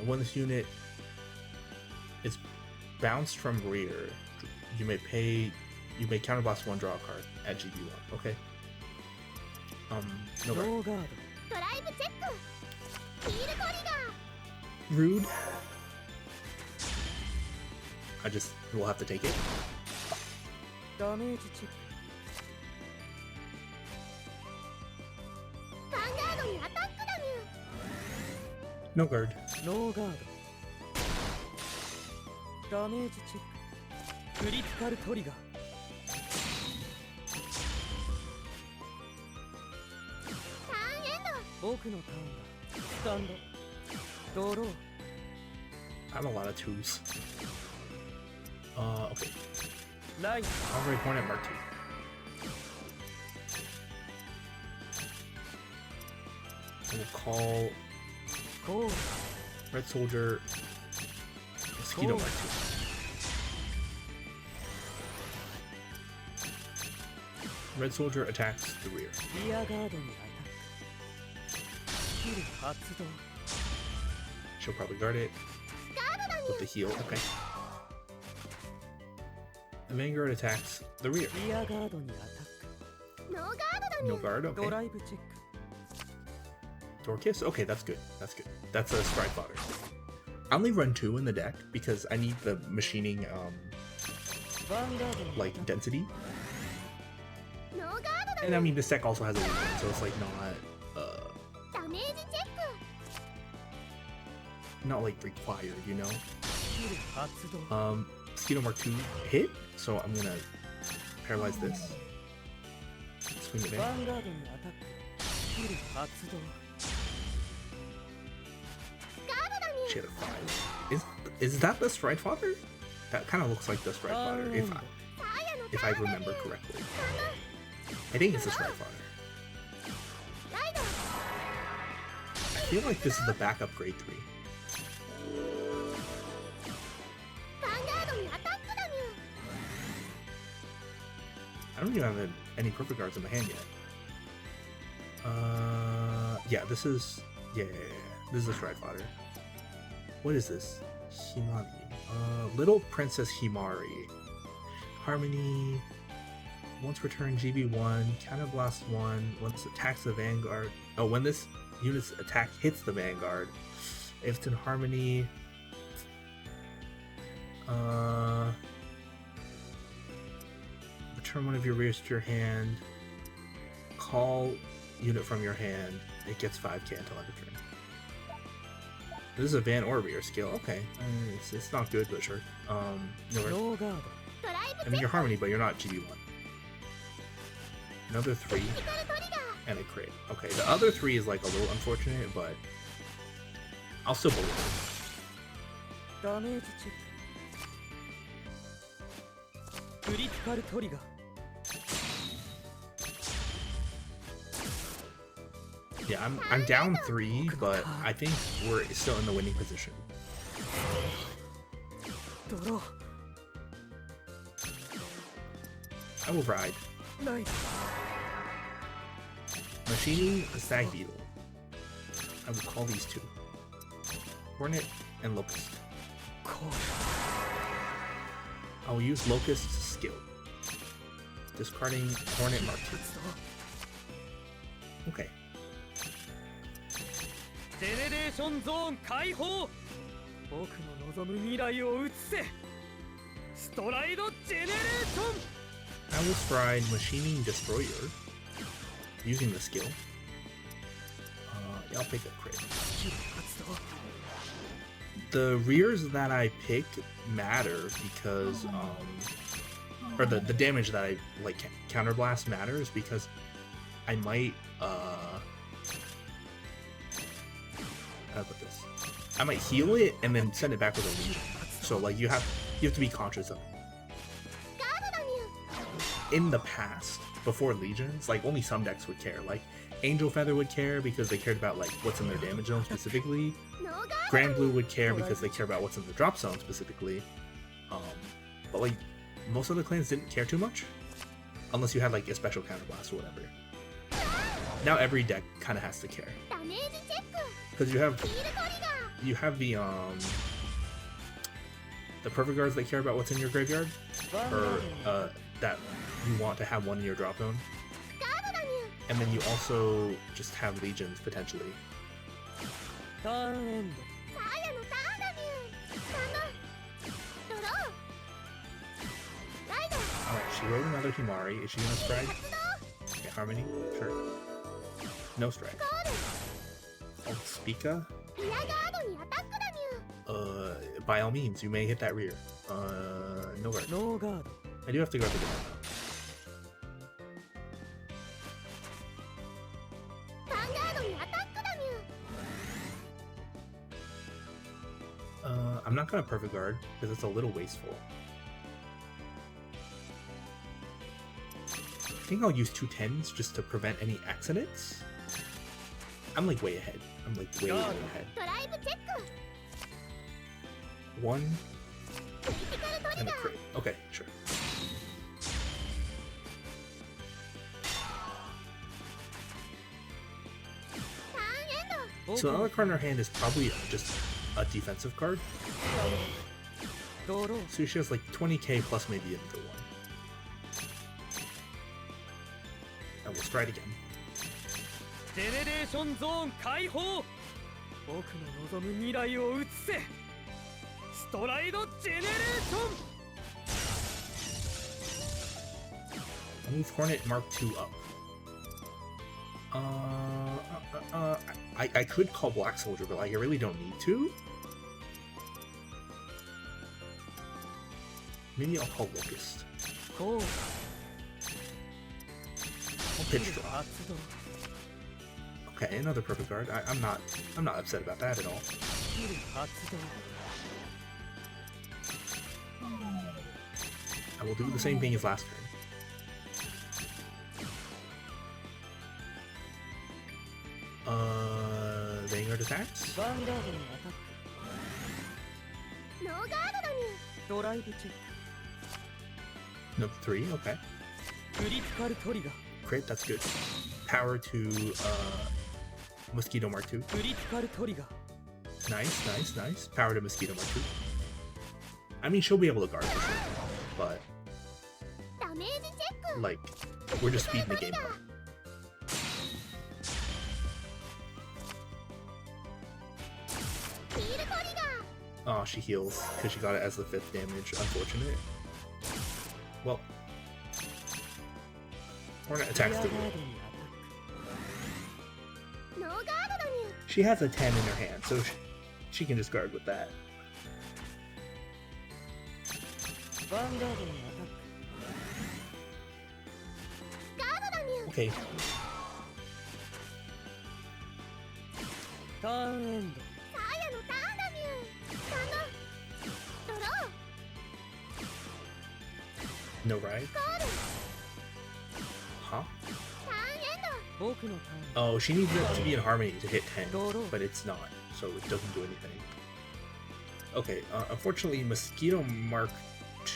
A: When this unit is bounced from rear, you may counterblast 1, draw a card at GB1. Okay. No
B: ノ
A: card.
B: ーガード。
C: ドライブチェック。ヒールトリガー。
A: Rude. I just will have to take it.
B: ダメージチェック。
C: ヴァンガードにアタックだみゅ。
A: No guard.
B: ノーガード。ダメージチェック。クリティカルトリガー。僕のターンだ。スタンド。ドロー。
A: I have a lot of twos. Okay.
B: ライト。
A: Alright, Hornet Mark 2. I will call
B: ゴール。
A: Red Soldier Mosquito Mark 2. Red Soldier attacks the rear.
B: リアガードにアタック。スキル発動。
A: She'll probably guard it with the heal. Okay. The Vanguard attacks the rear.
B: リアガードにアタッ
C: ノーガードだに
A: No guard.
B: ク。ド
A: Okay.
B: ライブチェック。
A: Door kiss. Okay, that's good. That's good. That's a stride fodder. I only run 2 in the deck because I need the machining
B: ヴァンガードに
A: like density.
C: ノーガードだ
A: And I mean this deck also has a legion, so it's like
C: ダメージチェック
A: not like required, you know.
B: スキル発動。
A: Mosquito Mark 2 hit, so I'm gonna paralyze this. Swing it
B: ヴ
A: in.
B: ァンガードにアタック。スキル発動。
A: She had a 5. Is that the stride fodder? That kind of looks like the stride fodder, if I remember correctly. I think it's the stride fodder.
C: ライド
A: I feel like this is the backup grade 3.
C: ヴァンガードにアタックだに
A: I don't even have any perfect guards in my hand yet. Yeah, this is this is the stride fodder. What is this? Himari. Little Princess Himari. Harmony. Once return GB1, Counterblast 1. Once attacks the Vanguard. Oh, when this unit's attack hits the Vanguard. If it's in Harmony. Return one of your rears to your hand. Call unit from your hand. It gets 5k until end of turn. This is a Van or rear skill. Okay, it's not good, but sure. No,
B: ノーガード。
C: ドライブ
A: I mean you're Harmony, but you're not GB1. Another 3
C: クルトリガー
A: and a crit. Okay, the other 3 is like a little unfortunate, but I'll still believe it.
B: ダメージチェック。クリティカルトリガー。
A: Yeah, I'm down 3, but I think we're still in the winning position.
B: ドロー。
A: I will ride.
B: ライト。
A: Machining the Stag Beetle. I will call these 2. Hornet and Locust.
B: コール。
A: I will use Locust's skill. Discarding Hornet Mark 2.
B: 発動。
A: Okay.
B: ジェネレーションゾーン解放。僕の望む未来を移せ。ストライドジェネレーション。
A: I will stride Machining Destroyer using the skill. Yeah, I'll pick a crit.
B: スキル発動。
A: The rears that I pick matter because or the damage that I like counterblast matters because I might how do I put this? I might heal it and then send it back with a legion. So like you have to be conscious of it.
C: ガードだに
A: In the past, before legions, like only some decks would care. Like Angel Feather would care because they cared about like what's in their damage zone specifically.
C: ノーガード
A: Grand Blue would care because they care about what's in the drop zone specifically. But like most other clans didn't care too much, unless you had like a special counterblast or whatever. Now every deck kind of has to care
C: ダメージチェック
A: because
C: ヒールトリガ
A: you have the perfect guards that care about what's in your graveyard,
B: ヴァンガー
A: or
B: ドに
A: that you want to have one in your drop zone,
C: ーガードだに
A: and then you also just have legions potentially.
B: ターンエンド。
C: サーヤのターンだにドローライド
A: Alright, she wrote another Himari. Is she gonna stride?
C: 発動
A: Okay, Harmony? Sure. No stride.
C: ゴール
A: Oh, Spica?
C: リアガードにアタックだに
A: By all means, you may hit that rear. No guard.
B: ノーガード。
A: I do have to guard the ground.
C: ヴァンガードにアタックだ
A: gonna perfect guard because it's a little wasteful. I think I'll use 2 10s just to prevent any accidents. I'm like way ahead. I'm like way ahead.
C: ドライブチェック
A: 1
C: クリティカルトリ
A: and
C: ガ
A: a
C: ー
A: crit. Okay, sure. So another card in her hand is probably just a defensive card.
B: ドロー
A: So she has like 20k plus maybe another one. And we'll try it again.
B: ジェネレーションゾーン解放僕の望む未来を映せストライドジェネレーション
A: Move Hornet Mark II up. I could call Black Soldier, but like I really don't need to. Maybe I'll call Locust.
B: こう
A: I'll pitch draw.
B: 発動
A: Okay, another perfect guard. I'm not upset about that at all.
B: スキル発動
A: I will do the same thing as last turn. Vanguard attacks.
B: ヴァンガードにアタック
C: ノーガードだに
B: ドライブチェッ
A: Another 3, okay.
B: ククリティカルトリガー
A: Crit, that's good. Power to Mosquito Mark II.
B: クリティカルトリガー
A: Nice, nice, nice. Power to Mosquito Mark II. I mean, she'll be able to guard for sure, but
C: ダメージチェック
A: like, we're just speeding the game up.
C: ヒールトリガー
A: Oh, she heals because she got it as the 5th damage. Unfortunate. Well, Hornet
B: リア
A: attacks
B: ガー
A: the
B: ド
A: wheel.
B: にアタック
C: ノーガードだに
A: She has a 10 in her hand, so she can just guard with that.
B: ヴァンガードにアタック
C: ガードだに
A: Okay,
B: ターンエンド
C: サーヤのターンだにドロー
A: no ride.
C: ゴール
A: Huh?
C: ターンエン
B: 僕のターン
A: Oh, she needs it to be in harmony to hit 10,
B: Doro.
A: but it's not, so it doesn't do anything. Okay, unfortunately, Mosquito Mark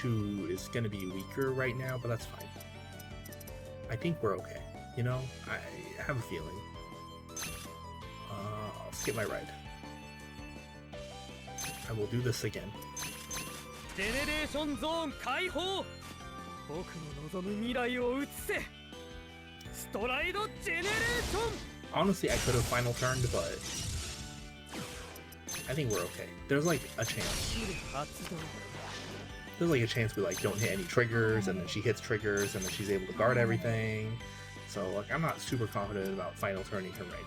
A: II is gonna be weaker right now, but that's fine. I think we're okay. You know, I have a feeling. I'll skip my ride. I will do this again.
B: ジェネレーションゾーン解放僕の望む未来を映せストライドジェネレーション
A: Honestly, I could have final turned, but I think we're okay. There's like a chance.
B: スキル発動
A: There's like a chance we like don't hit any triggers, and then she hits triggers, and then she's able to guard everything. So like I'm not super confident about final turning her right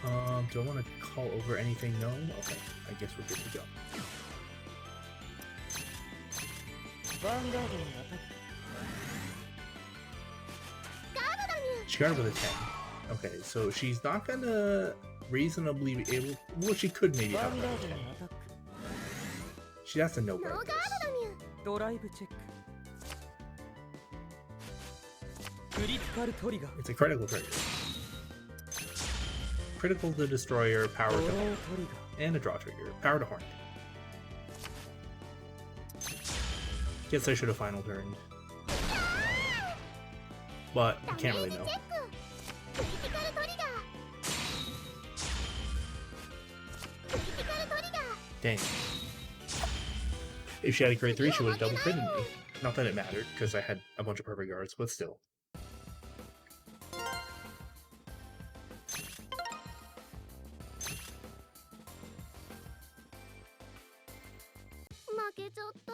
A: now. Do I want to call over anything? No? Okay, I guess we're good to go.
B: ヴァンガードにアタック
C: ガードだに
A: She got her with a 10. Okay, so she's not gonna reasonably be able. Well, she could maybe
B: ヴァ
A: have
B: ンガー
A: another
B: ドに
A: 10.
B: アタック
A: She has to know
C: ノーガー
A: guard
C: ド
A: this.
C: だに
B: ドライブチェッククリティカルトリガー
A: It's a critical trigger. Critical to Destroyer, power
B: ドロ
A: to
B: ート
A: Hornet,
B: リガー
A: and a draw trigger. Power to Hornet. Guess I should have final turned. But you
C: ダメ
A: can't
C: ー
A: really
C: ジチェ
A: know.
C: ッククリティカルトリガークリティカルトリガー
A: Dang. If she had a grade 3, she would have double critted me. Not that it mattered, because I had a bunch of perfect guards, but still.
C: 負けちゃった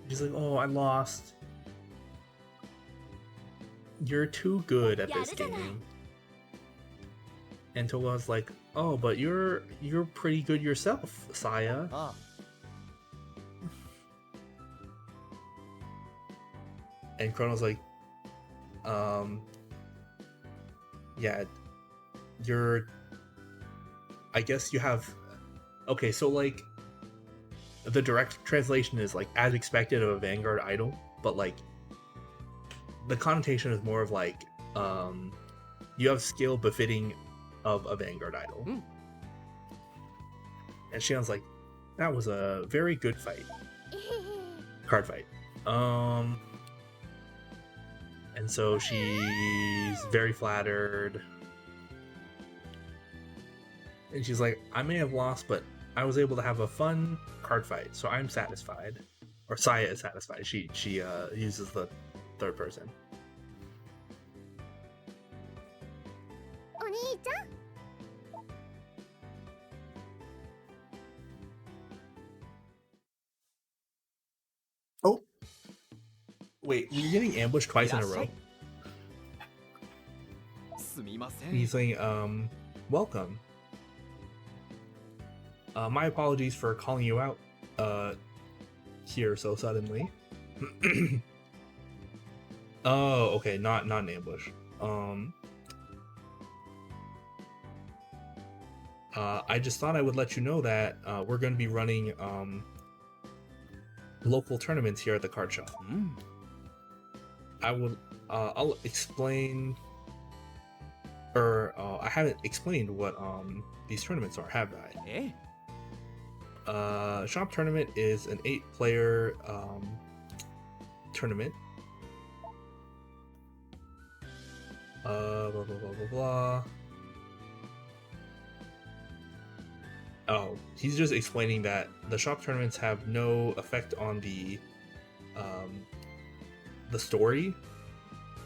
A: She's like, oh, I lost. You're too good at this game. And Toga's like, oh, but you're pretty good yourself, Saya.
B: あ
A: And Chrono's like, yeah, you're I guess you have. Okay, so like the direct translation is like as expected of a Vanguard idol, but like the connotation is more of like you have skill befitting of a Vanguard idol. And Shion's like, that was a very good fight. Card fight. And so she's very flattered. And she's like, I may have lost, but I was able to have a fun card fight, so I'm satisfied. Or Saya is satisfied. She uses the third person.
C: お兄ちゃん
A: Oh. Wait, you're getting ambushed twice in a row?
B: すみません。
A: He's saying, welcome. My apologies for calling you out here so suddenly. Oh, okay, not an ambush. I just thought I would let you know that we're going to be running local tournaments here at the card shop. I'll explain, or I haven't explained what these tournaments are, have I? Shop tournament is an 8-player tournament. Blah, blah, blah, blah, blah. Oh, he's just explaining that the shop tournaments have no effect on the story,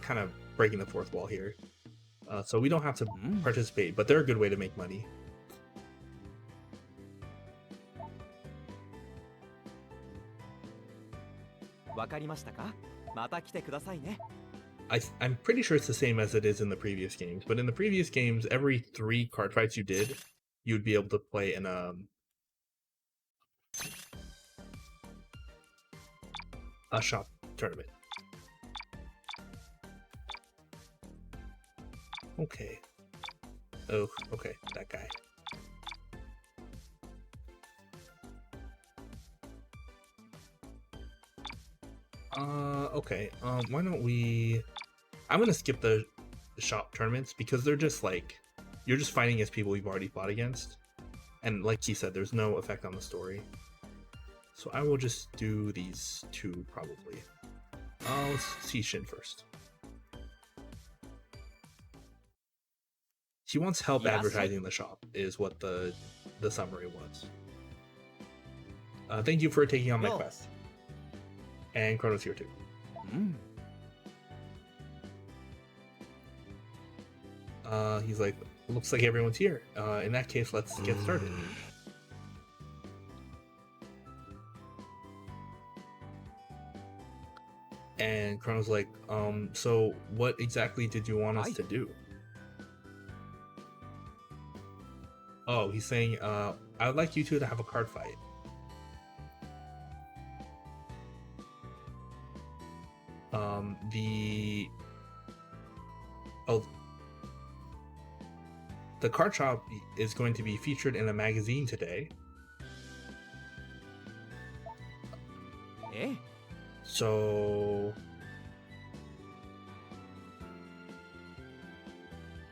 A: kind of breaking the fourth wall here. So we don't have to participate, but they're a good way to make money. I'm pretty sure it's the same as it is in the previous games, but in the previous games, every 3 card fights you did, you'd be able to play in a shop tournament. Okay. Oh, okay, that guy. Okay, why don't we... I'm gonna skip the shop tournaments because they're just like... You're just fighting against people you've already fought against. And like he said, there's no effect on the story. So I will just do these 2, probably. Let's see Shin first. He wants help advertising the shop, is what the summary was. Thank you for taking on my quest. And Chrono's here too. He's like, looks like everyone's here. In that case, let's get started. And Chrono's like, so what exactly did you want us to do? Oh, he's saying, I would like you two to have a card fight. The card shop is going to be featured in a magazine today. So...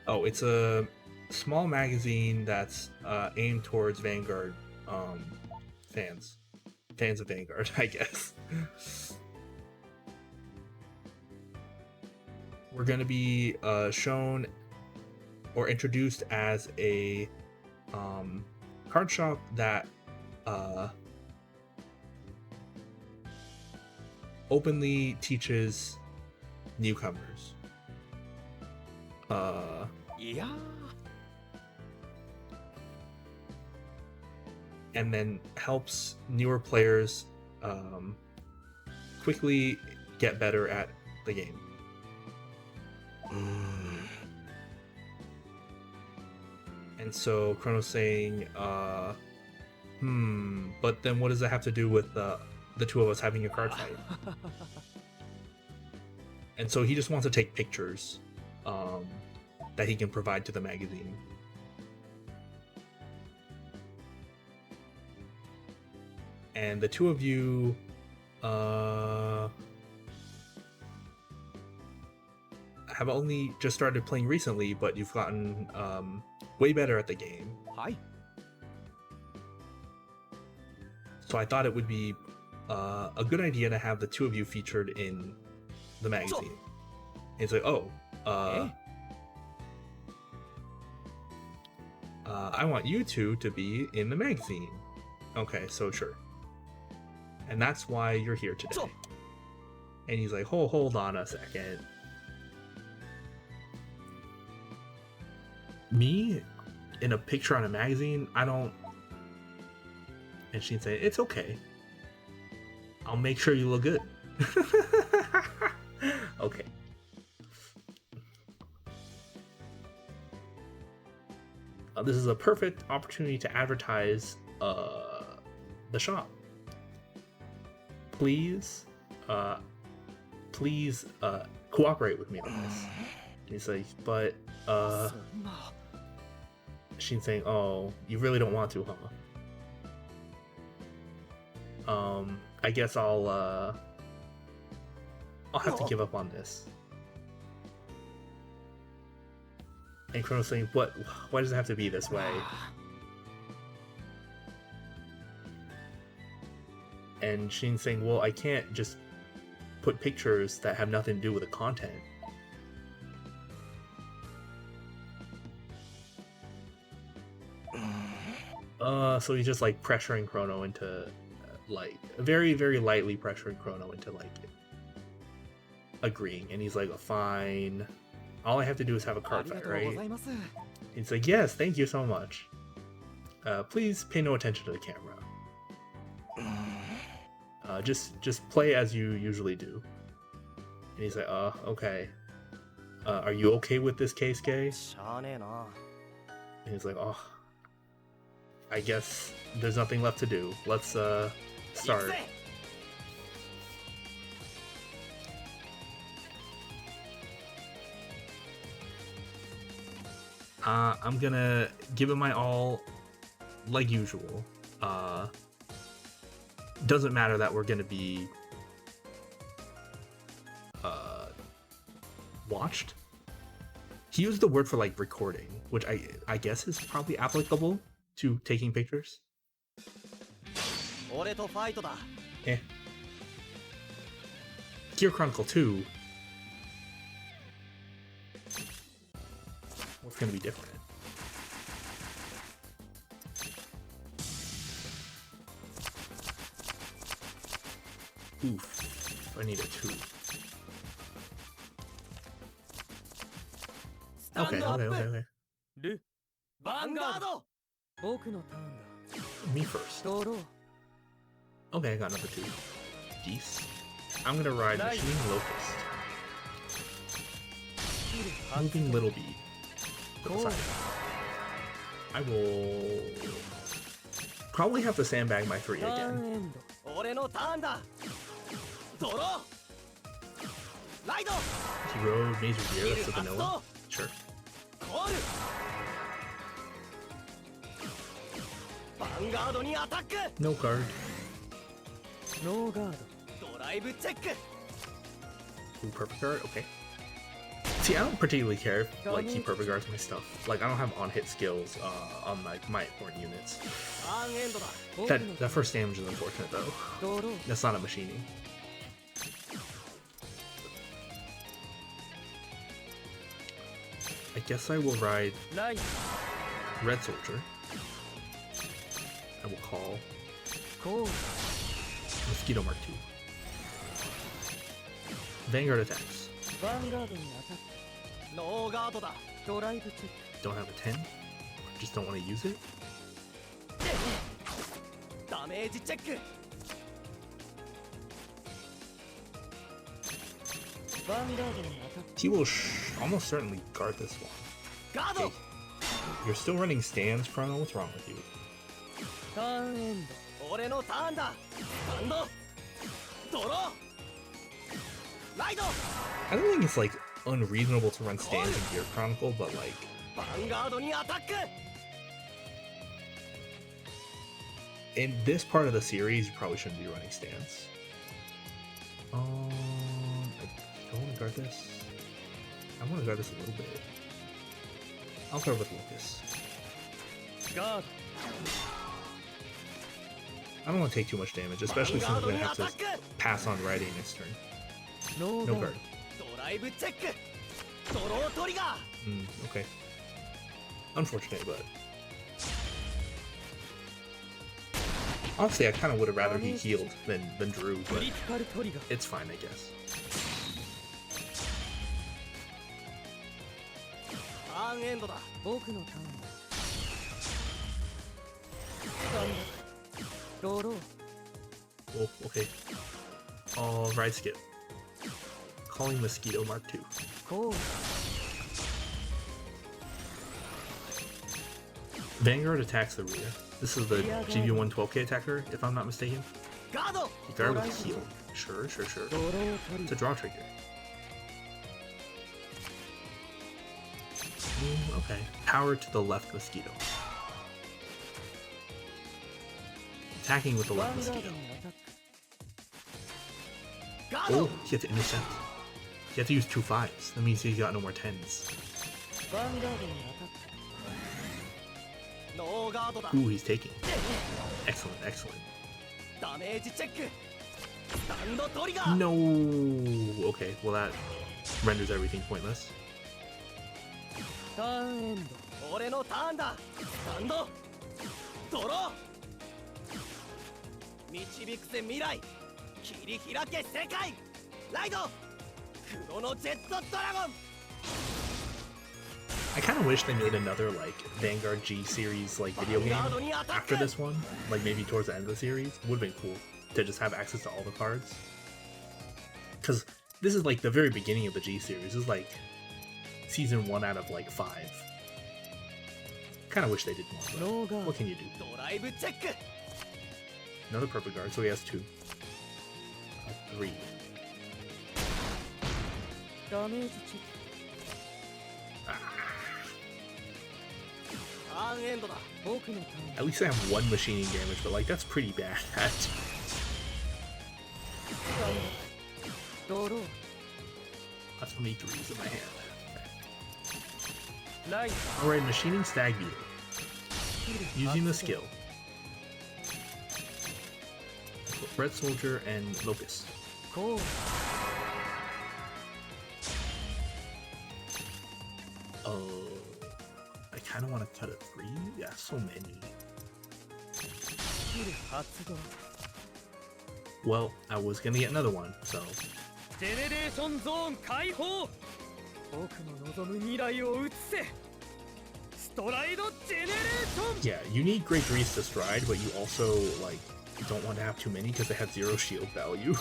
A: Oh, it's a small magazine that's aimed towards Vanguard fans of Vanguard, I guess. We're going to be shown or introduced as a card shop that openly teaches newcomers. And then helps newer players quickly get better at the game. And so Chrono's saying, but then what does that have to do with the 2 of us having a card fight? And so he just wants to take pictures that he can provide to the magazine. and the two of you have only just started playing recently, but you've gotten way better at the game.
B: Hi.
A: So I thought it would be a good idea to have the two of you featured in the magazine. And it's like, oh, I want you two to be in the magazine. Okay, so sure. And that's why you're here today. And he's like, hold on a second. Me in a picture on a magazine, I don't. And she'd say, it's okay. I'll make sure you look good. Okay. This is a perfect opportunity to advertise the shop. Please cooperate with me on this. And he's like, but she's saying, oh, you really don't want to, huh? I guess I'll have to give up on this. And Chrono's saying, what? Why does it have to be this way? And Sheen's saying, well, I can't just put pictures that have nothing to do with the content. So he's just like pressuring Chrono into like very, very lightly pressuring Chrono into like agreeing. And he's like, fine. All I have to do is have a card fight, right? He's like, yes, thank you so much. Please pay no attention to the camera. Just play as you usually do. And he's like, okay. Are you okay with this, Keisuke? And he's like, oh, I guess there's nothing left to do. Let's start. I'm gonna give it my all, like usual. Doesn't matter that we're gonna be watched. He used the word for like recording, which I guess is probably applicable to taking pictures. Eh. Gear Chronicle 2. What's gonna be different? Oof. I need a 2. Okay.
B: Vanguard.
A: Me first. Okay, I got another 2. Geese. I'm gonna ride Machining Locust. Moving Little Bee. I will probably have to sandbag my 3 again. Hero, Major Gear, that's the vanilla. Sure. No card. Ooh, perfect card, okay. See, I don't particularly care if like he perfect guards my stuff. Like I don't have on-hit skills on like my important units. That first damage is unfortunate though. That's not a machining. I guess I will ride Red Soldier. I will call Mosquito Mark 2. Vanguard attacks. Don't have a 10. Just don't want to use it. He will almost certainly guard this one. Okay. You're still running stands, Chrono? What's wrong with you? I don't think it's like unreasonable to run stands in Gear Chronicle, but like in this part of the series, you probably shouldn't be running stance. I don't want to guard this. I want to guard this a little bit. I'll guard with Lucas.
B: God.
A: I don't want to take too much damage, especially since I'm going to have to pass on riding next turn.
B: No
A: guard. Okay. Unfortunate, but... honestly, I kind of would have rather he healed than drew, but it's fine, I guess. Oh, okay. Oh, ride skip. Calling Mosquito Mark II. Vanguard attacks the rear. This is the GV112K attacker, if I'm not mistaken. You guard with heal. Sure. It's a draw trigger. Okay. Power to the left Mosquito. Attacking with the left Mosquito. Oh, he had to intercept. He had to use 2 5s. That means he got no more 10s. Ooh, he's taking. Excellent. No. Okay, well that renders everything pointless. I kind of wish they made another like Vanguard G series like video game after this one, like maybe towards the end of the series. Would have been cool to just have access to all the cards. Because this is like the very beginning of the G series. This is like season 1 out of like 5. Kind of wish they did more, but what can you do? Another perfect guard, so he has 2. 3. At least I have 1 machining damage, but like that's pretty bad. That's for me 3s in my hand. Alright, machining Stag Beetle. Using the skill. Red Soldier and Locust. I kind of want to cut a 3. Yeah, so many. Well, I was gonna get another one, so. Yeah, you need Great Grease to stride, but you also like don't want to have too many because they have 0 shield value.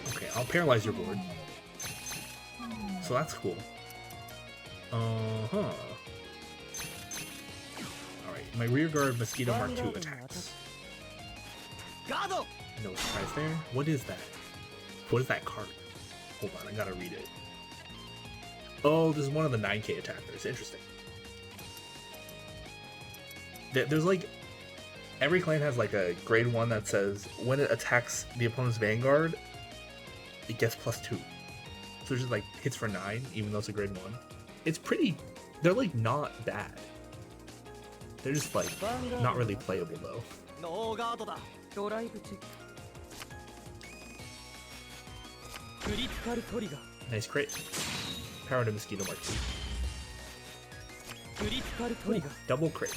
A: Okay, I'll paralyze your board. So that's cool. Alright, my rear guard Mosquito Mark II attacks. No surprise there. What is that? What is that card? Hold on, I gotta read it. Oh, this is one of the 9K attackers. Interesting. There's like... every clan has like a grade 1 that says when it attacks the opponent's Vanguard, it gets +2. So it's just like hits for 9, even though it's a grade 1. It's pretty... they're like not bad. They're just like not really playable though. Nice crit. Power to Mosquito Mark II. Ooh, double crit.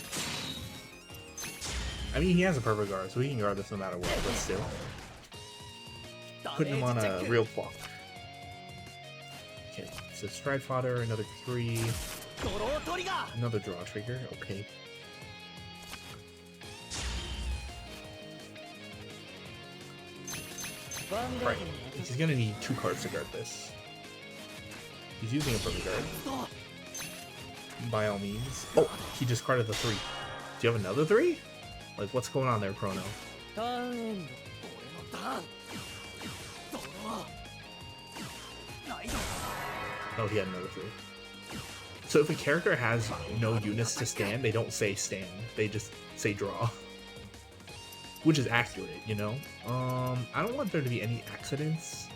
A: I mean, he has a perfect guard, so he can guard this no matter what, but still. Putting him on a real clock. Okay, so stride fodder, another 3. Another draw trigger, okay. Right, he's gonna need 2 cards to guard this. He's using a perfect guard. By all means. Oh, he discarded the 3. Do you have another 3? Like, what's going on there, Chrono? Oh, he had another 3. So if a character has no units to stand, they don't say stand. They just say draw. Which is accurate, you know? I don't want there to be any accidents.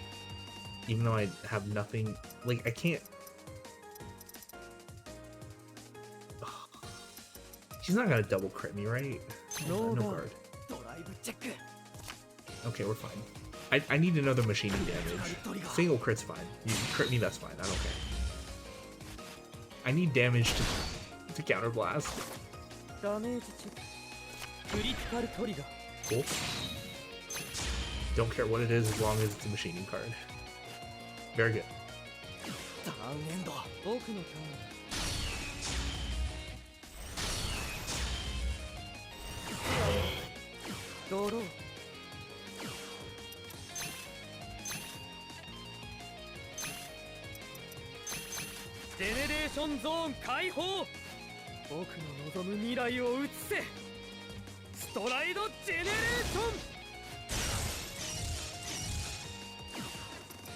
A: Even though I have nothing... Like, I can't... Ugh. She's not gonna double crit me, right? No guard. Okay, we're fine. I need another machining damage. Single crit's fine. You crit me, that's fine. I don't care. I need damage to counter blast. Cool. Don't care what it is as long as it's a machining card. Very good.
B: Generation Zone 開放僕の望む未来を移せストライドジェネレーション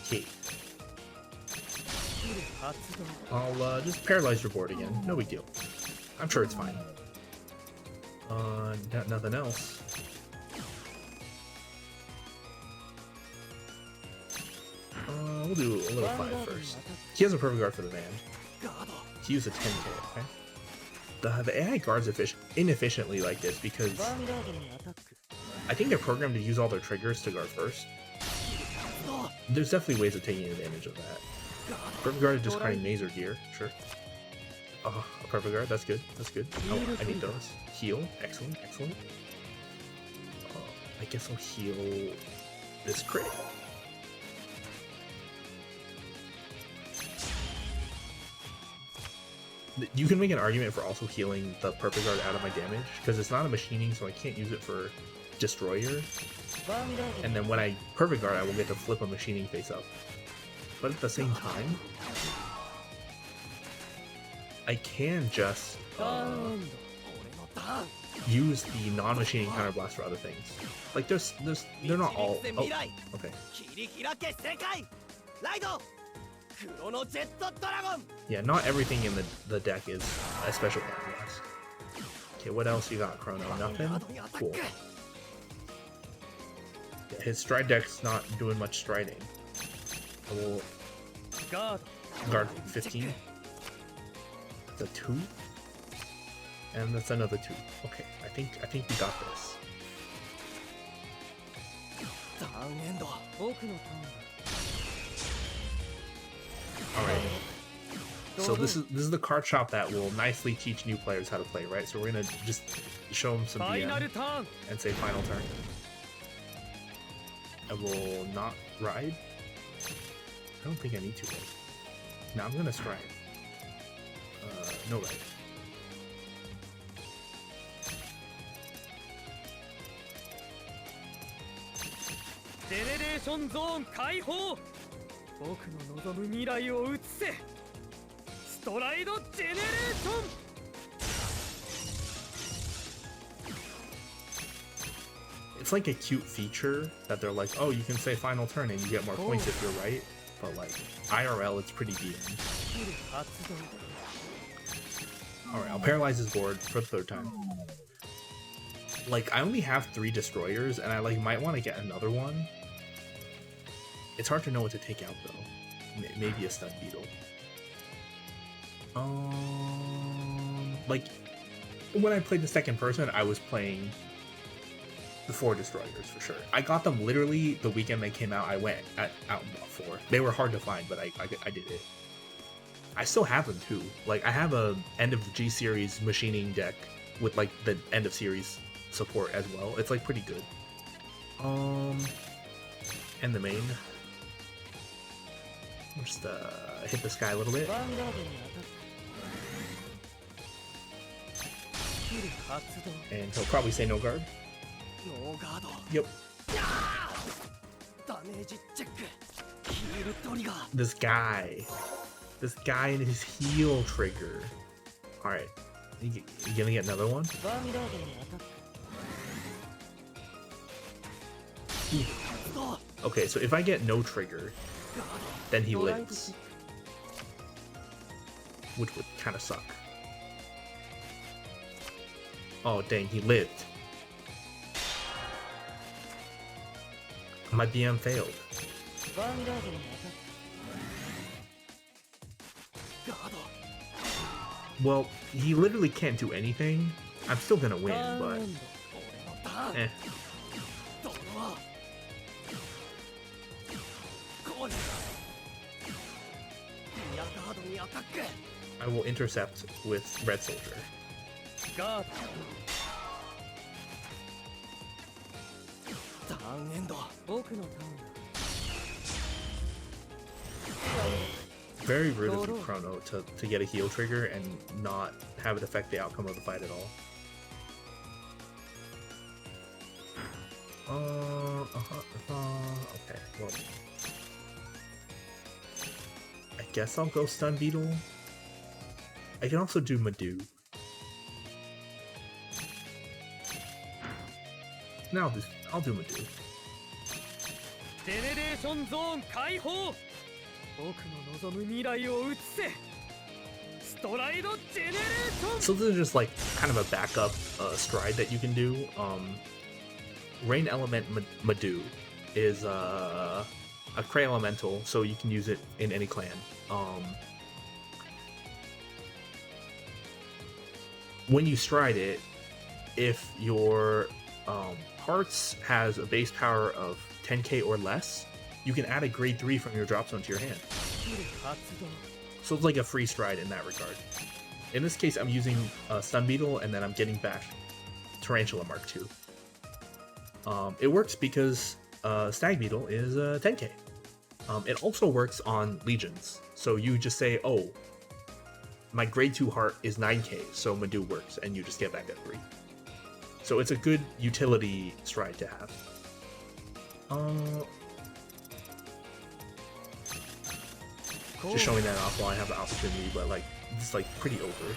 A: Okay. I'll just paralyze your board again. No big deal. I'm sure it's fine. Nothing else. We'll do a little 5 first. He has a perfect guard for the van. He used a 10k, okay? The AI guards inefficiently like this because I think they're programmed to use all their triggers to guard first. There's definitely ways of taking advantage of that. Perfect guard is just kind of mazer gear, sure. Oh, a perfect guard, that's good, that's good. Oh, I need those. Heal, excellent, excellent. I guess I'll heal this crit. You can make an argument for also healing the perfect guard out of my damage, because it's not a machining, so I can't use it for destroyer. And then when I perfect guard, I will get to flip a machining face up. But at the same time, I can just use the non-machining counterblast for other things. Like they're not all. Oh, okay. Yeah, not everything in the deck is a special counterblast. Okay, what else you got, Chrono? Nothing? Cool. Yeah, his stride deck's not doing much striding. I will guard 15. That's a 2. And that's another 2. Okay, I think we got this. Alright. So this is the card shop that will nicely teach new players how to play, right? So we're gonna just show them some DM and say final turn. I will not ride. I don't think I need to. Now I'm gonna stride. No ride.
B: Generation Zone 開放僕の望む未来を移せストライドジェネレーション
A: It's like a cute feature that they're like, oh, you can say final turn and you get more points if you're right. But like, IRL, it's pretty beaten. Alright, I'll paralyze his board for the 3rd time. Like, I only have 3 destroyers, and I like might want to get another one. It's hard to know what to take out though. Maybe a stud beetle. Like when I played the 2nd person, I was playing the 4 destroyers for sure. I got them literally the weekend they came out. I went out and bought 4. They were hard to find, but I did it. I still have them too. Like I have a end of G series machining deck with like the end of series support as well. It's like pretty good. And the main. Just hit this guy a little bit. And he'll probably say no guard. Yep. This guy and his heal trigger. Alright. You gonna get another one? Okay, so if I get no trigger, then he lives. which would kind of suck. Oh dang, he lived. My BM failed.
B: Vanguard のガード
A: Well, he literally can't do anything. I'm still gonna win, but
B: 俺のターン
A: eh.
B: ドローこれリアガードにアタック
A: I will intercept with Red Soldier.
B: ガードターンエンド僕のターン
A: Very rude of you, Chrono, to get a heal trigger and not have it affect the outcome of the fight at all. Okay, well. I guess I'll go Stun Beetle. I can also do Madoo. No, I'll do Madoo.
B: ジェネレーションゾーン解放僕の望む未来を移せストライドジェネレーション
A: So this is just like kind of a backup stride that you can do. Rain Element Madoo is a Cray Elemental, so you can use it in any clan. When you stride it, if your Hearts has a base power of 10k or less, you can add a grade 3 from your drop zone to your hand. So it's like a free stride in that regard. In this case, I'm using Stun Beetle, and then I'm getting back Tarantula Mark II. It works because Stag Beetle is 10k. It also works on Legions. So you just say, oh, my grade 2 heart is 9k, so Madoo works, and you just get back that 3. So it's a good utility stride to have. Just showing that off while I have the opportunity, but like, it's like pretty over.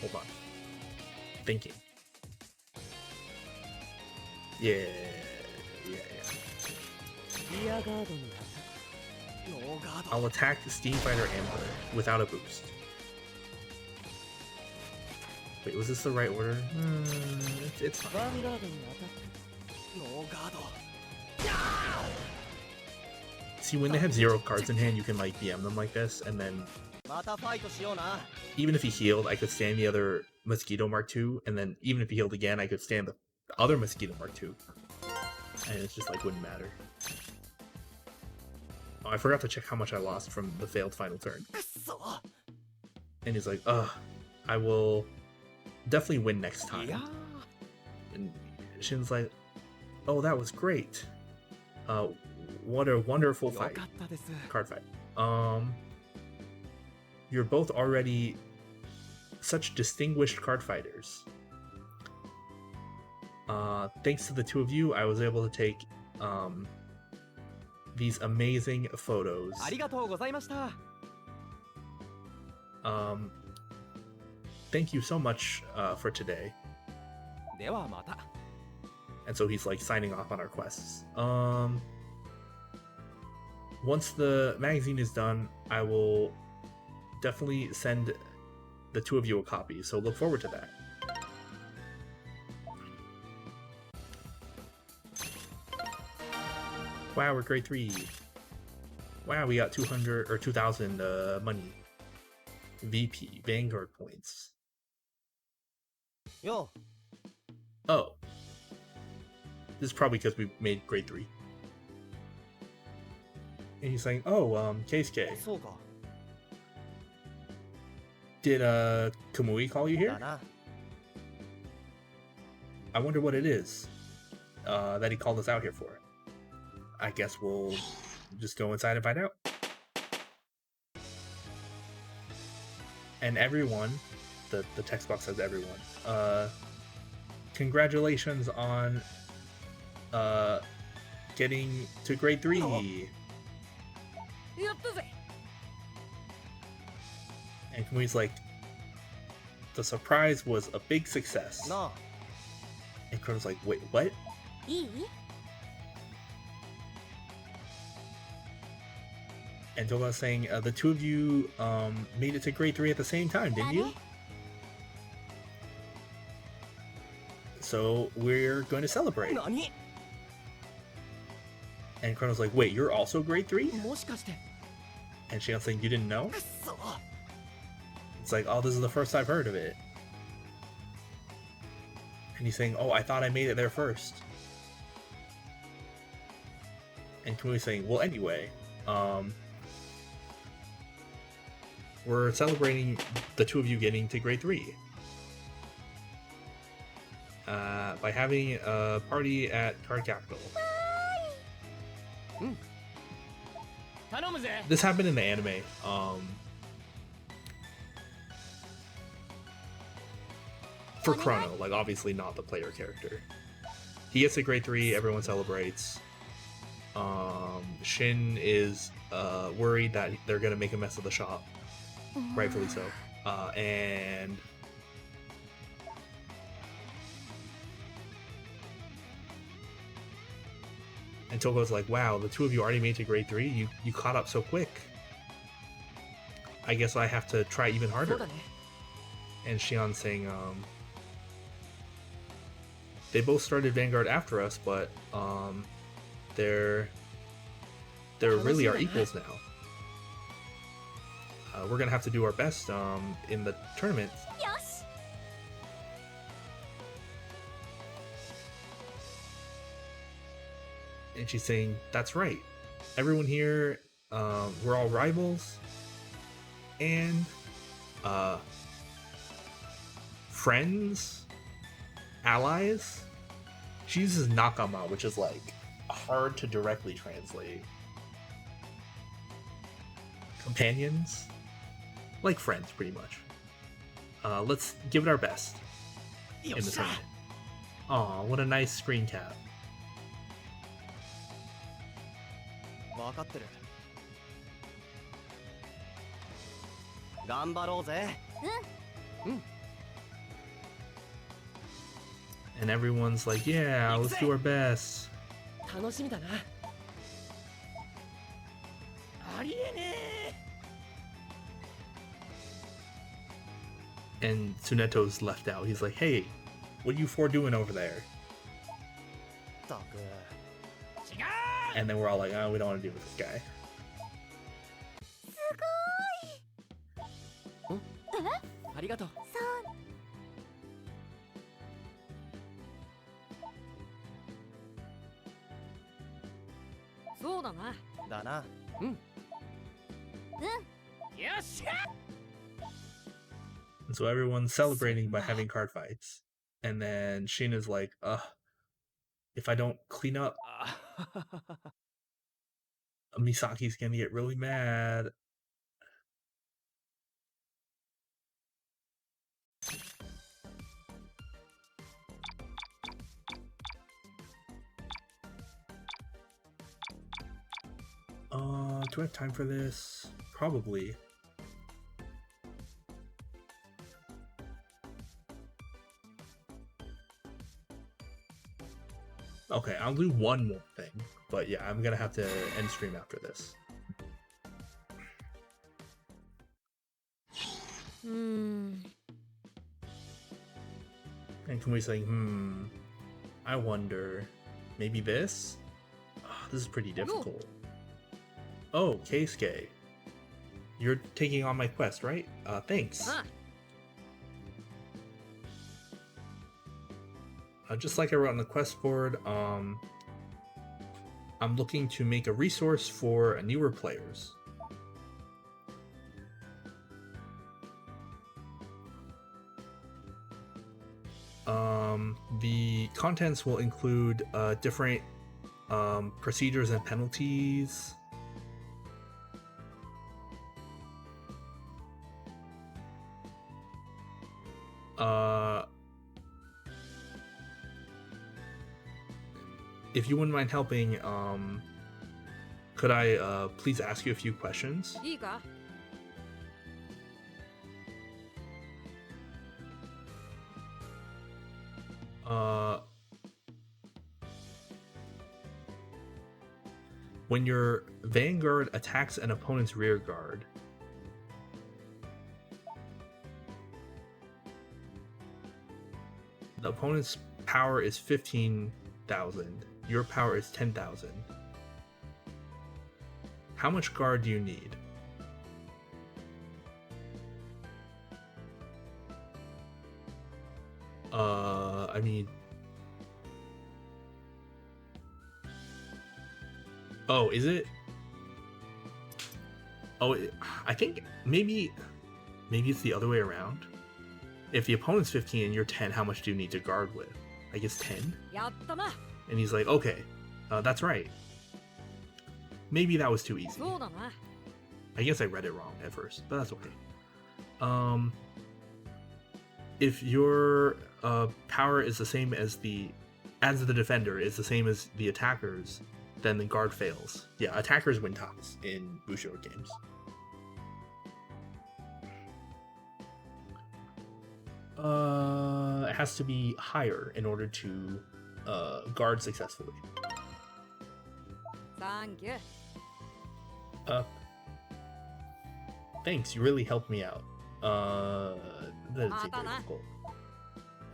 A: Hold on. Thinking. Yeah. I'll attack the Steam Fighter Amber without a boost. Wait, was this the right order? It's fine. See, when they have 0 cards in hand, you can like BM them like this, and then even if he healed, I could stand the other Mosquito Mark II, and then even if he healed again, I could stand the other Mosquito Mark II. And it's just like wouldn't matter. Oh, I forgot to check how much I lost from the failed final turn. And he's like, I will definitely win next time. And Shin's like, oh, that was great. What a wonderful fight. Card fight. You're both already such distinguished card fighters. Thanks to the two of you, I was able to take these amazing photos. Thank you so much for today. And so he's like signing off on our quests. Once the magazine is done, I will definitely send the two of you a copy, so look forward to that. Wow, we're grade 3. Wow, we got 200 or 2,000 money. VP, Vanguard points.
B: Yo.
A: Oh. This is probably because we made grade 3. And he's saying, oh, Keisuke. Did Kamui call you here? I wonder what it is that he called us out here for. I guess we'll just go inside and find out. And everyone, the text box says everyone, congratulations on getting to grade 3. And Kamui's like, the surprise was a big success. And Chrono's like, wait, what? And Toga's saying, the two of you made it to grade 3 at the same time, didn't you? So we're going to celebrate.
B: Nani?
A: And Chrono's like, wait, you're also grade 3?
B: もしかして
A: And Shion's saying, you didn't know?
B: くっそ
A: It's like, oh, this is the first I've heard of it. And he's saying, oh, I thought I made it there first. And Kamui's saying, well, anyway, we're celebrating the two of you getting to grade 3. By having a party at Card Capital.
B: 頼むぜ
A: This happened in the anime. For Chrono, like obviously not the player character. He gets to grade 3, everyone celebrates. Shin is worried that they're gonna make a mess of the shop. Rightfully so. And Togo's like, wow, the two of you already made it to grade 3? You caught up so quick. I guess I have to try even
B: そう
A: harder.
B: だね
A: And Shion's saying, they both started Vanguard after us, but they're really our equals now. We're gonna have to do our best in the tournament.
C: よし
A: And she's saying, that's right. Everyone here, we're all rivals and friends, allies. She uses nakama, which is like hard to directly translate. Companions, like friends, pretty much. Let's give it our best
B: よ
A: in the
B: っしゃ
A: tournament. Aw, what a nice screen cap.
B: 分かってる頑張ろうぜ
A: And everyone's like, yeah, let's do our best.
B: 楽しみだなありえね
A: And Tsuneto's left out. He's like, hey, what are you four doing over there?
B: えたく違う
A: And then we're all like, oh, we don't want to deal with this guy.
B: ありがとう
C: そう
B: そうだなだなうんよっしゃ
A: And so everyone's celebrating by having card fights. And then Sheena's like, if I don't clean up, Misaki's gonna get really mad. Do I have time for this? Probably. Okay, I'll do one more thing. But yeah, I'm gonna have to end stream after this.
C: うーん
A: And Kamui's saying, I wonder, maybe this? This is pretty difficult. Oh, Keisuke. You're taking on my quest, right? Thanks.
B: あ
A: Just like I wrote on the quest board, I'm looking to make a resource for newer players. The contents will include different procedures and penalties. If you wouldn't mind helping, could I please ask you a few questions?
C: いいか
A: When your Vanguard attacks an opponent's rear guard, the opponent's power is 15,000. Your power is 10,000. How much guard do you need? I mean... Oh, is it? Oh, I think maybe it's the other way around. If the opponent's 15 and you're 10, how much do you need to guard with? I guess 10? And he's like, okay, that's right. Maybe that was too easy. I guess I read it wrong at first, but that's okay. If your power is the same as the defender is the same as the attackers, then the guard fails. Yeah, attackers win tops in Bushido games. It has to be higher in order to guard successfully.
C: Thank you.
A: Thanks, you really helped me out. That is very difficult.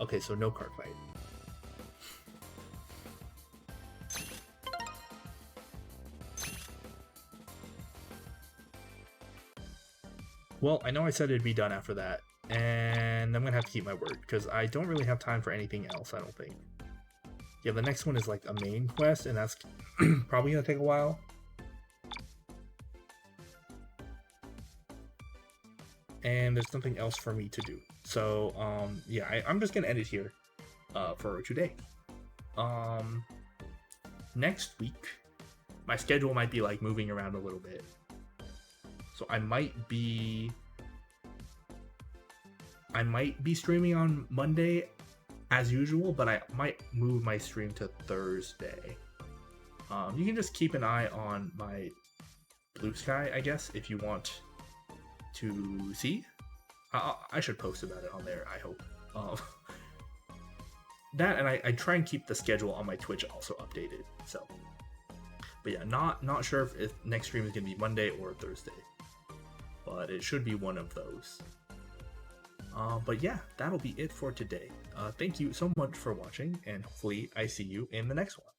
A: Okay, so no card fight. Well, I know I said it'd be done after that, and I'm gonna have to keep my word, because I don't really have time for anything else, I don't think. Yeah, the next one is like a main quest, and that's probably gonna take a while. And there's nothing else for me to do. So, yeah, I'm just gonna end it here for today. Next week, my schedule might be like moving around a little bit. So I might be streaming on Monday as usual, but I might move my stream to Thursday. You can just keep an eye on my Blue Sky, I guess, if you want to see. I should post about it on there, I hope. That, and I try and keep the schedule on my Twitch also updated. So, but yeah, not sure if next stream is gonna be Monday or Thursday, but it should be one of those. But yeah, that'll be it for today. Thank you so much for watching, and hopefully I see you in the next one.